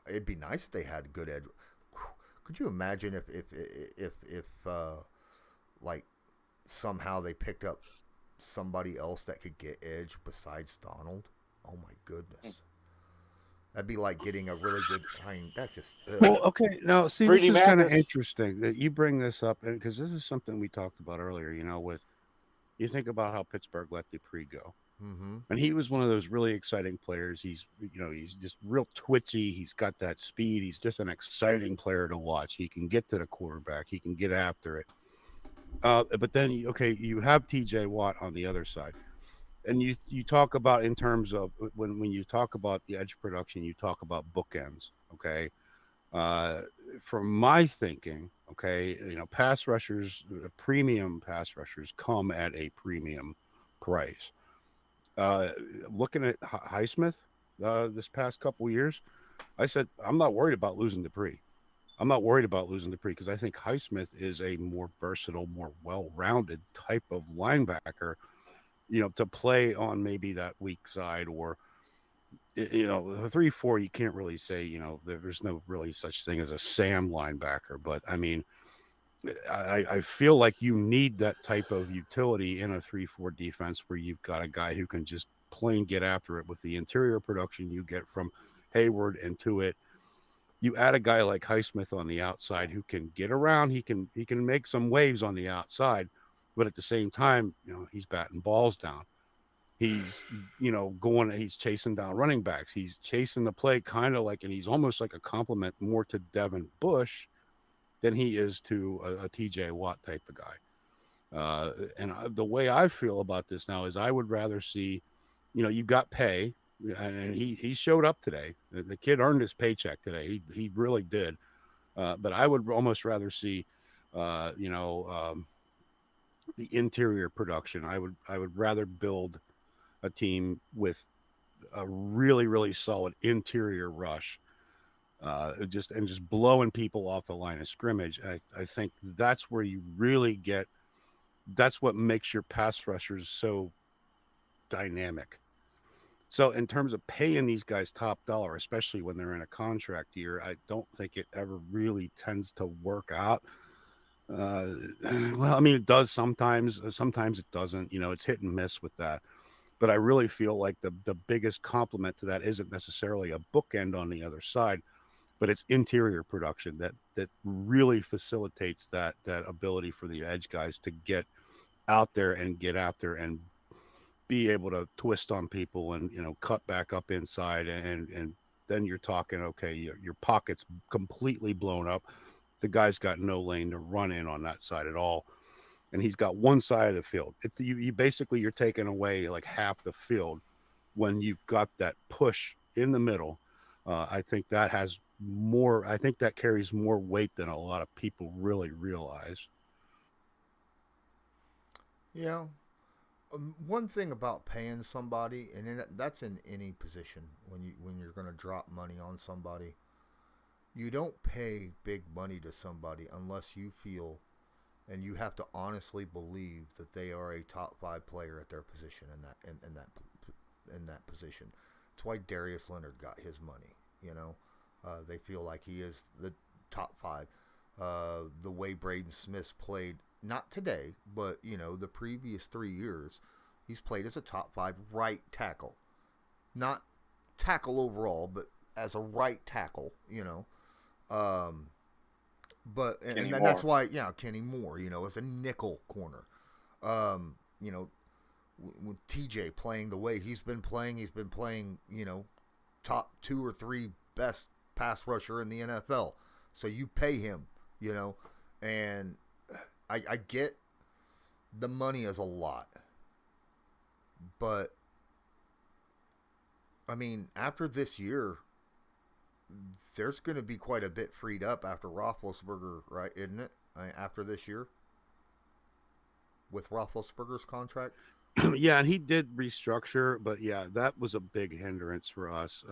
it'd be nice if they had good edge. Could you imagine if like somehow they picked up somebody else that could get edge besides Donald? Oh my goodness. That'd be like getting a really good. I mean, that's just. Well, okay. Now, see, Pretty this is kind of madness. interesting that you bring this up because this is something we talked about earlier. With you think about how Pittsburgh let Dupree go, and he was one of those really exciting players. He's just real twitchy. He's got that speed. He's just an exciting player to watch. He can get to the quarterback. He can get after it. But then, you have T.J. Watt on the other side. And you talk about in terms of when you talk about the edge production, you talk about bookends. Okay, from my thinking, pass rushers, premium pass rushers come at a premium price. Looking at Highsmith this past couple years, I said I'm not worried about losing Dupree. I'm not worried about losing Dupree because I think Highsmith is a more versatile, more well-rounded type of linebacker. To play on maybe that weak side or, the 3-4, you can't really say, there's no really such thing as a Sam linebacker. But I mean, I feel like you need that type of utility in a 3-4 defense where you've got a guy who can just plain get after it with the interior production you get from Hayward and Tuitt. You add a guy like Highsmith on the outside who can get around. He can make some waves on the outside. But at the same time, he's batting balls down. He's, he's chasing down running backs. He's chasing the play kind of like, and he's almost like a compliment more to Devin Bush than he is to a TJ Watt type of guy. The way I feel about this now is I would rather see, you've got pay, and he showed up today. The kid earned his paycheck today. He really did. But I would almost rather see, uh, you know, um, the interior production. I would rather build a team with a really really solid interior rush, just blowing people off the line of scrimmage. I think that's where you really get. That's what makes your pass rushers so dynamic. So in terms of paying these guys top dollar, especially when they're in a contract year, I don't think it ever really tends to work out. Uh, well, I mean, it does sometimes. Sometimes it doesn't. It's hit and miss with that. But I really feel like the biggest compliment to that isn't necessarily a bookend on the other side, but it's interior production that really facilitates that ability for the edge guys to get out there and get out there and be able to twist on people and cut back up inside, and then you're talking, okay, your pocket's completely blown up. The guy's got no lane to run in on that side at all, and he's got one side of the field. You basically, you're taking away like half the field when you've got that push in the middle. I think that has more. I think that carries more weight than a lot of people really realize. You know, one thing about paying somebody, and that's in any position when you're going to drop money on somebody, you don't pay big money to somebody unless you feel and you have to honestly believe that they are a top five player at their position in that position. That's why Darius Leonard got his money. They feel like he is the top five. The way Braden Smith played, not today, but the previous 3 years, he's played as a top five right tackle, not tackle overall, but as a right tackle. Um, and then that's why Kenny Moore, as a nickel corner. You know, with TJ playing the way he's been playing, top two or three best pass rusher in the NFL. So you pay him, and I get the money is a lot, but I mean, after this year, there's going to be quite a bit freed up after Roethlisberger, right? Isn't it? After this year, with Roethlisberger's contract. Yeah, and he did restructure, but yeah, that was a big hindrance for us.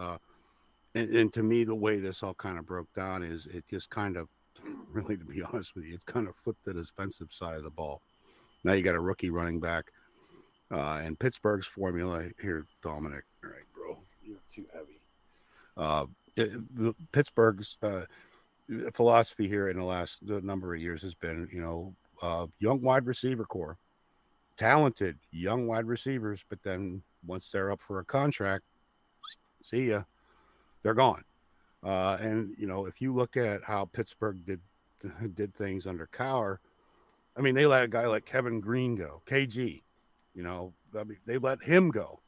And to me, the way this all kind of broke down is it just kind of, really, to be honest with you, it's kind of flipped the defensive side of the ball. Now you got a rookie running back, and Pittsburgh's formula here, Dominic. All right, bro, you're too heavy. Pittsburgh's philosophy here in the number of years has been, young wide receiver core, talented young wide receivers, but then once they're up for a contract, see ya, they're gone. And if you look at how Pittsburgh did things under Cowher, I mean, they let a guy like Kevin Green go, KG. I mean, they let him go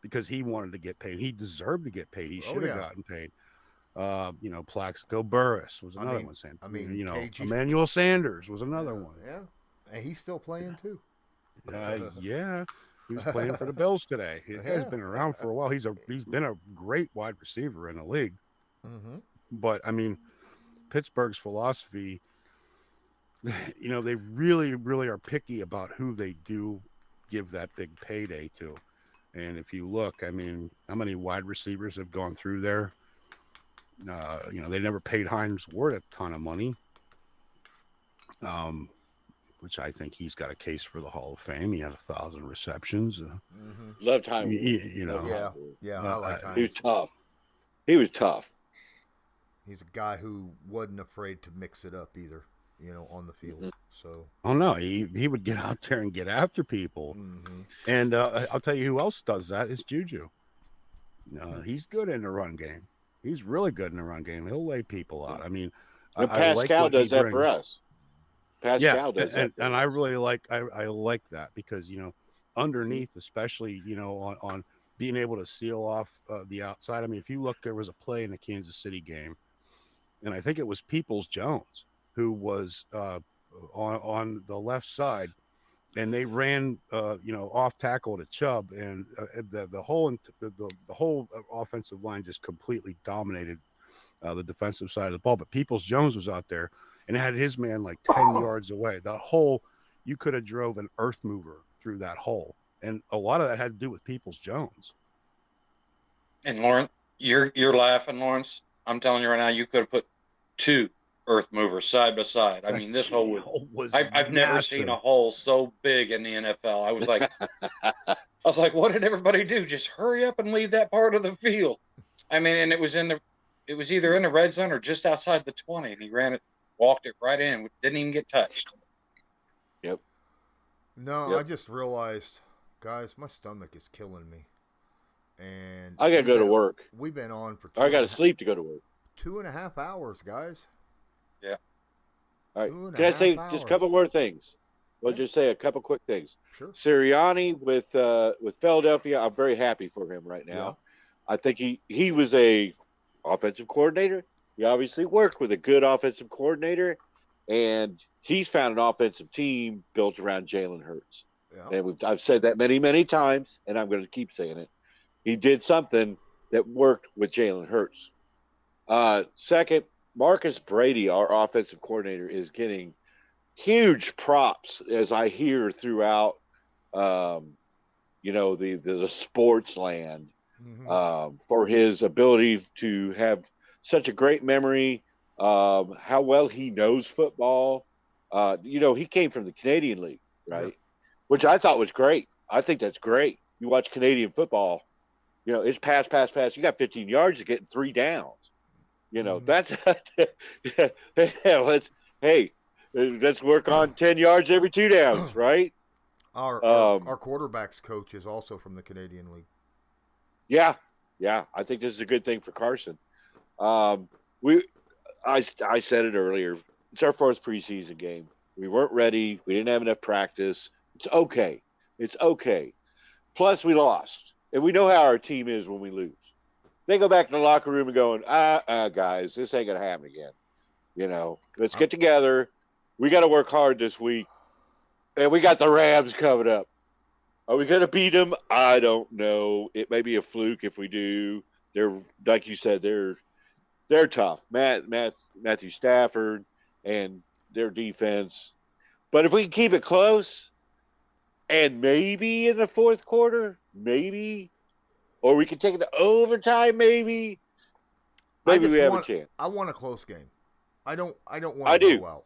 because he wanted to get paid. He deserved to get paid. He should have gotten paid. Plaxico Burris was another one. Same. KG. Emmanuel Sanders was another one. Yeah, and he's still playing too. Yeah, he was playing for the Bills today. He has been around for a while. He's been a great wide receiver in the league. Mm-hmm. But I mean, Pittsburgh's philosophy, they really, really are picky about who they do give that big payday to. And if you look, I mean, how many wide receivers have gone through there? They never paid Hines Ward a ton of money, which I think he's got a case for the Hall of Fame. He had 1,000 receptions. Loved Hines. I like Hines. He was tough. He was tough. He's a guy who wasn't afraid to mix it up either, on the field. So. Oh no, he would get out there and get after people. Mm-hmm. And I'll tell you who else does that is Juju. He's good in the run game. He's really good in the run game. He'll lay people out. I mean, Pascal does that for us. Pascal does that. And I really like I like that because underneath, especially on being able to seal off the outside. I mean, if you look, there was a play in the Kansas City game, and I think it was Peoples Jones who was on the left side, and they ran, off tackle to Chubb, and the whole offensive line just completely dominated the defensive side of the ball. But Peoples Jones was out there and had his man like 10 yards away. The hole, you could have drove an earth mover through that hole, and a lot of that had to do with Peoples Jones. And Lawrence, you're laughing, Lawrence. I'm telling you right now, you could have put 2 earth movers side by side. I mean, this hole was I've never seen a hole so big in the NFL. I was like, what did everybody do? Just hurry up and leave that part of the field. I mean, and it was either in the red zone or just outside the 20, and he walked it right in, didn't even get touched. Yep. No, I just realized, guys, my stomach is killing me. And I gotta go to work. We've been on for I gotta sleep to go to work. 2.5 hours, guys. Yeah. All right. Can I say just a couple more things? We'll just say a couple quick things. Sure. Sirianni with Philadelphia, I'm very happy for him right now. Yeah. I think he was a offensive coordinator. He obviously worked with a good offensive coordinator, and he's found an offensive team built around Jalen Hurts. Yeah. And I've said that many, many times, and I'm going to keep saying it. He did something that worked with Jalen Hurts. Second, Marcus Brady, our offensive coordinator, is getting huge props, as I hear throughout, the sports land, for his ability to have such a great memory, how well he knows football. He came from the Canadian League, right? Yeah. Which I thought was great. I think that's great. You watch Canadian football, it's pass. You got 15 yards to get 3 downs. That's let's work on 10 yards every 2 downs, right? Our quarterback's coach is also from the Canadian League. Yeah. I think this is a good thing for Carson. I said it earlier. It's our 4th preseason game. We weren't ready. We didn't have enough practice. It's okay. Plus, we lost, and we know how our team is when we lose. They go back in the locker room and going, guys, this ain't gonna happen again. Let's get together. We got to work hard this week, and we got the Rams coming up. Are we gonna beat them? I don't know. It may be a fluke if we do. They're, like you said, they're tough. Matthew Stafford and their defense. But if we can keep it close, and maybe in the 4th quarter, or we can take it to overtime, maybe we have a chance. I want a close game. I don't want to go out.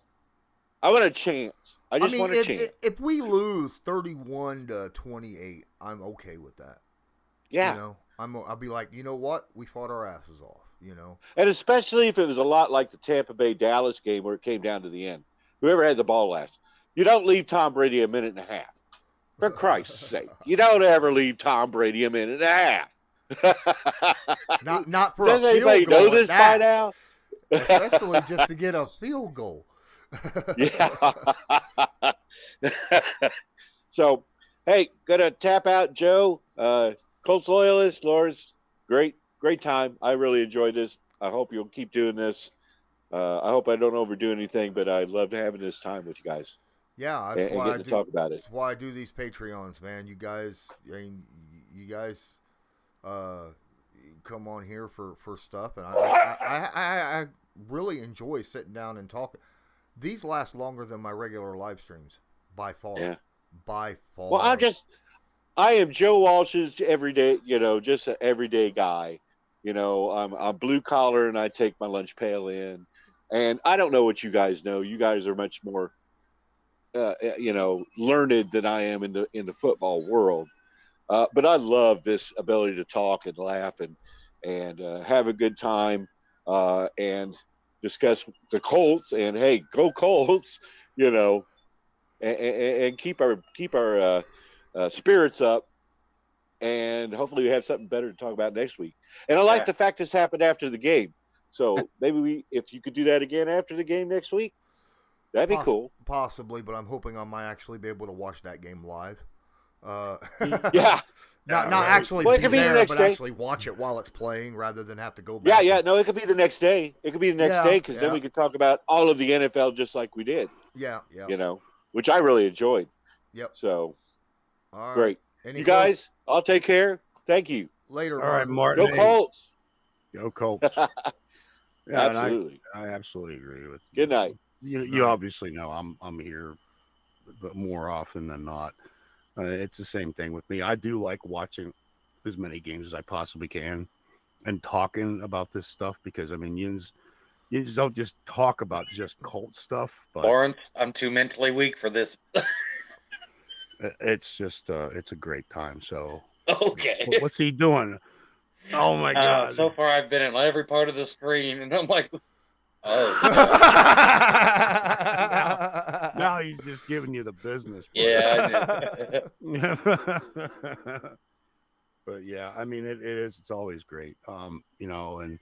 I want a chance. I want a chance. If we lose 31-28, I'm okay with that. Yeah. I'll be like, you know what? We fought our asses off, And especially if it was a lot like the Tampa Bay Dallas game where it came down to the end. Whoever had the ball last. You don't leave Tom Brady a minute and a half. For Christ's sake. You don't ever leave Tom Brady a minute and a Not half. for a field goal. Does anybody know this by now? Especially just to get a field goal. Yeah. So, hey, gonna tap out Joe. Colts loyalist, Lawrence. Great time. I really enjoyed this. I hope you'll keep doing this. I hope I don't overdo anything, but I love having this time with you guys. Yeah, that's why I talk about it. That's why I do these Patreons, man. You guys, come on here for stuff, and I really enjoy sitting down and talking. These last longer than my regular live streams by far. Yeah. By far. Well, I am Joe Walsh's everyday, just an everyday guy. I'm blue collar and I take my lunch pail in, and I don't know what you guys know. You guys are much more learned than I am in the football world. But I love this ability to talk and laugh and have a good time and discuss the Colts. And hey, go Colts! And keep our spirits up. And hopefully we have something better to talk about next week. And I like the fact this happened after the game. So maybe if you could do that again after the game next week. That'd be cool. Possibly, but I'm hoping I might actually be able to watch that game live. Yeah. Not actually be there, but actually watch it while it's playing rather than have to go back. Yeah. No, it could be the next day. It could be the next day because then we could talk about all of the NFL just like we did. Yeah. Which I really enjoyed. Yep. So All right. great. Any You close- guys, I'll take care. Thank you. later. All right, Martin. Martin. Go hey, Colts. Go Colts. Yeah, and Absolutely. I absolutely agree with Good night. you. Night. You obviously know I'm here, but more often than not, it's the same thing with me. I do like watching as many games as I possibly can and talking about this stuff because I mean, you just don't just talk about just Colt stuff, but Lawrence, I'm too mentally weak for this. it's just it's a great time. So Okay. what's he doing? Oh my God! So far, I've been in every part of the screen, and I'm like, oh, Now he's just giving you the business. yeah. But yeah, I mean, it is. It's always great. You know, and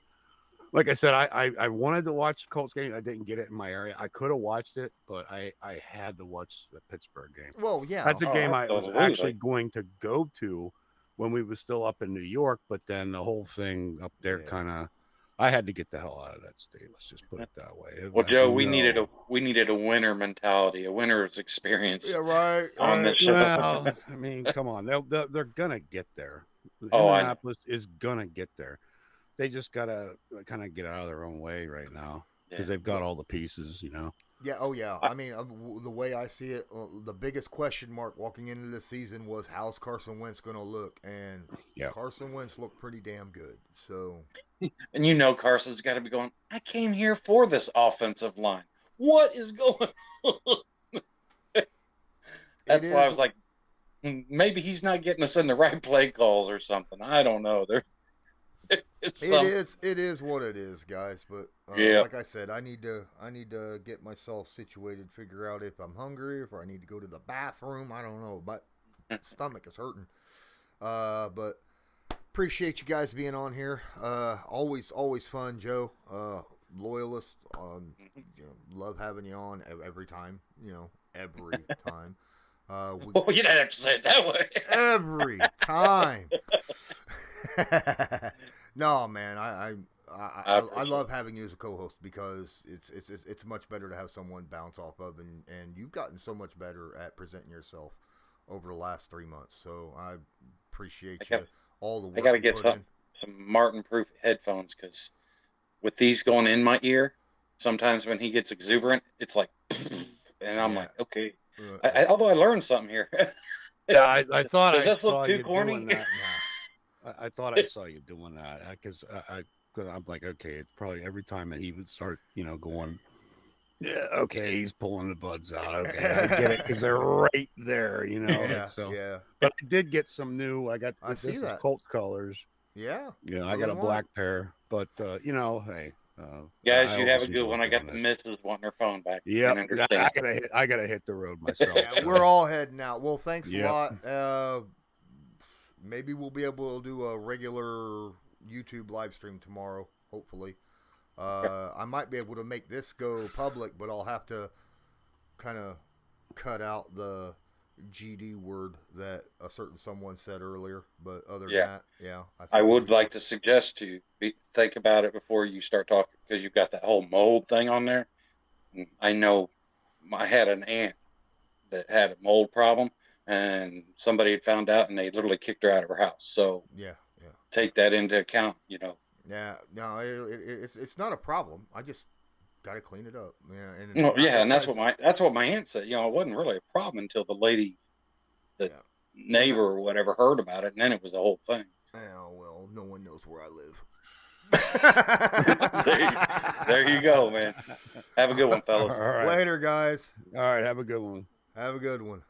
like I said, I wanted to watch the Colts game. I didn't get it in my area. I could have watched it, but I had to watch the Pittsburgh game. Well, yeah. That's a game I was absolutely. actually going to go to when we were still up in New York, but then the whole thing up there Yeah. kind of. I had to get the hell out of that state. Let's just put it that way. Well, Joe, we No. needed a winner mentality, a winner's experience. Yeah, right. On right. the show. Well, I mean, come on, they're gonna get there. Oh, I know. Indianapolis is gonna get there. They just gotta kind of get out of their own way right now because Yeah. they've got all the pieces, you know. Yeah. Oh, yeah. I mean, the way I see it, the biggest question mark walking into this season was how's Carson Wentz going to look, and Yeah. Carson Wentz looked pretty damn good. So And you know Carson's got to be going, I came here for this offensive line. What is going on? That's why I was like, maybe he's not getting us in the right play calls or something. I don't know. It is what it is, guys. But Yeah. like I said, I need to get myself situated, figure out if I'm hungry, if I need to go to the bathroom. I don't know, but stomach is hurting. But appreciate you guys being on here. Always fun, Joe. Loyalist. You know, love having you on every time. You know, every time. Oh, you don't have to say it that way. Every time. No, man, I love having you as a co-host because it's much better to have someone bounce off of, and you've gotten so much better at presenting yourself over the last 3 months. So I appreciate all the work. I got to you get put in. some Martin-proof headphones because with these going in my ear, sometimes when he gets exuberant, it's like, and I'm like, okay. Although I learned something here. Yeah, I thought Does I this look saw too you corny? doing that. I thought I saw you doing that because I'm like, okay, it's probably every time that he would start, you know, going, yeah, okay, he's pulling the buds out. Okay, I get it because they're right there, you know. Yeah, so, yeah, but I did get some new. I got I this see is that. Colts colors. yeah. You know, I Really got a want black pair, but you know, hey, Guys, I you have a always good enjoy one. I got doing the this. missus wanting her phone back. Yep, And understand. I gotta hit the road myself. Yeah, so. we're all heading out. Well, thanks Yep. a lot. Maybe we'll be able to do a regular YouTube live stream tomorrow, hopefully. I might be able to make this go public, but I'll have to kind of cut out the GD word that a certain someone said earlier. But other than that, yeah. I would like to suggest to you think about it before you start talking because you've got that whole mold thing on there. And I know I had an aunt that had a mold problem and somebody had found out and they literally kicked her out of her house. So yeah. take that into account, you know. Yeah, no, it's not a problem. I just got to clean it up. Yeah, and No, yeah, and that's what my aunt said. You know, it wasn't really a problem until the lady, neighbor or whatever, heard about it, and then it was the whole thing. Oh well, no one knows where I live. There you go, man. Have a good one, fellas. All right. Later, guys. All right. Have a good one. Have a good one.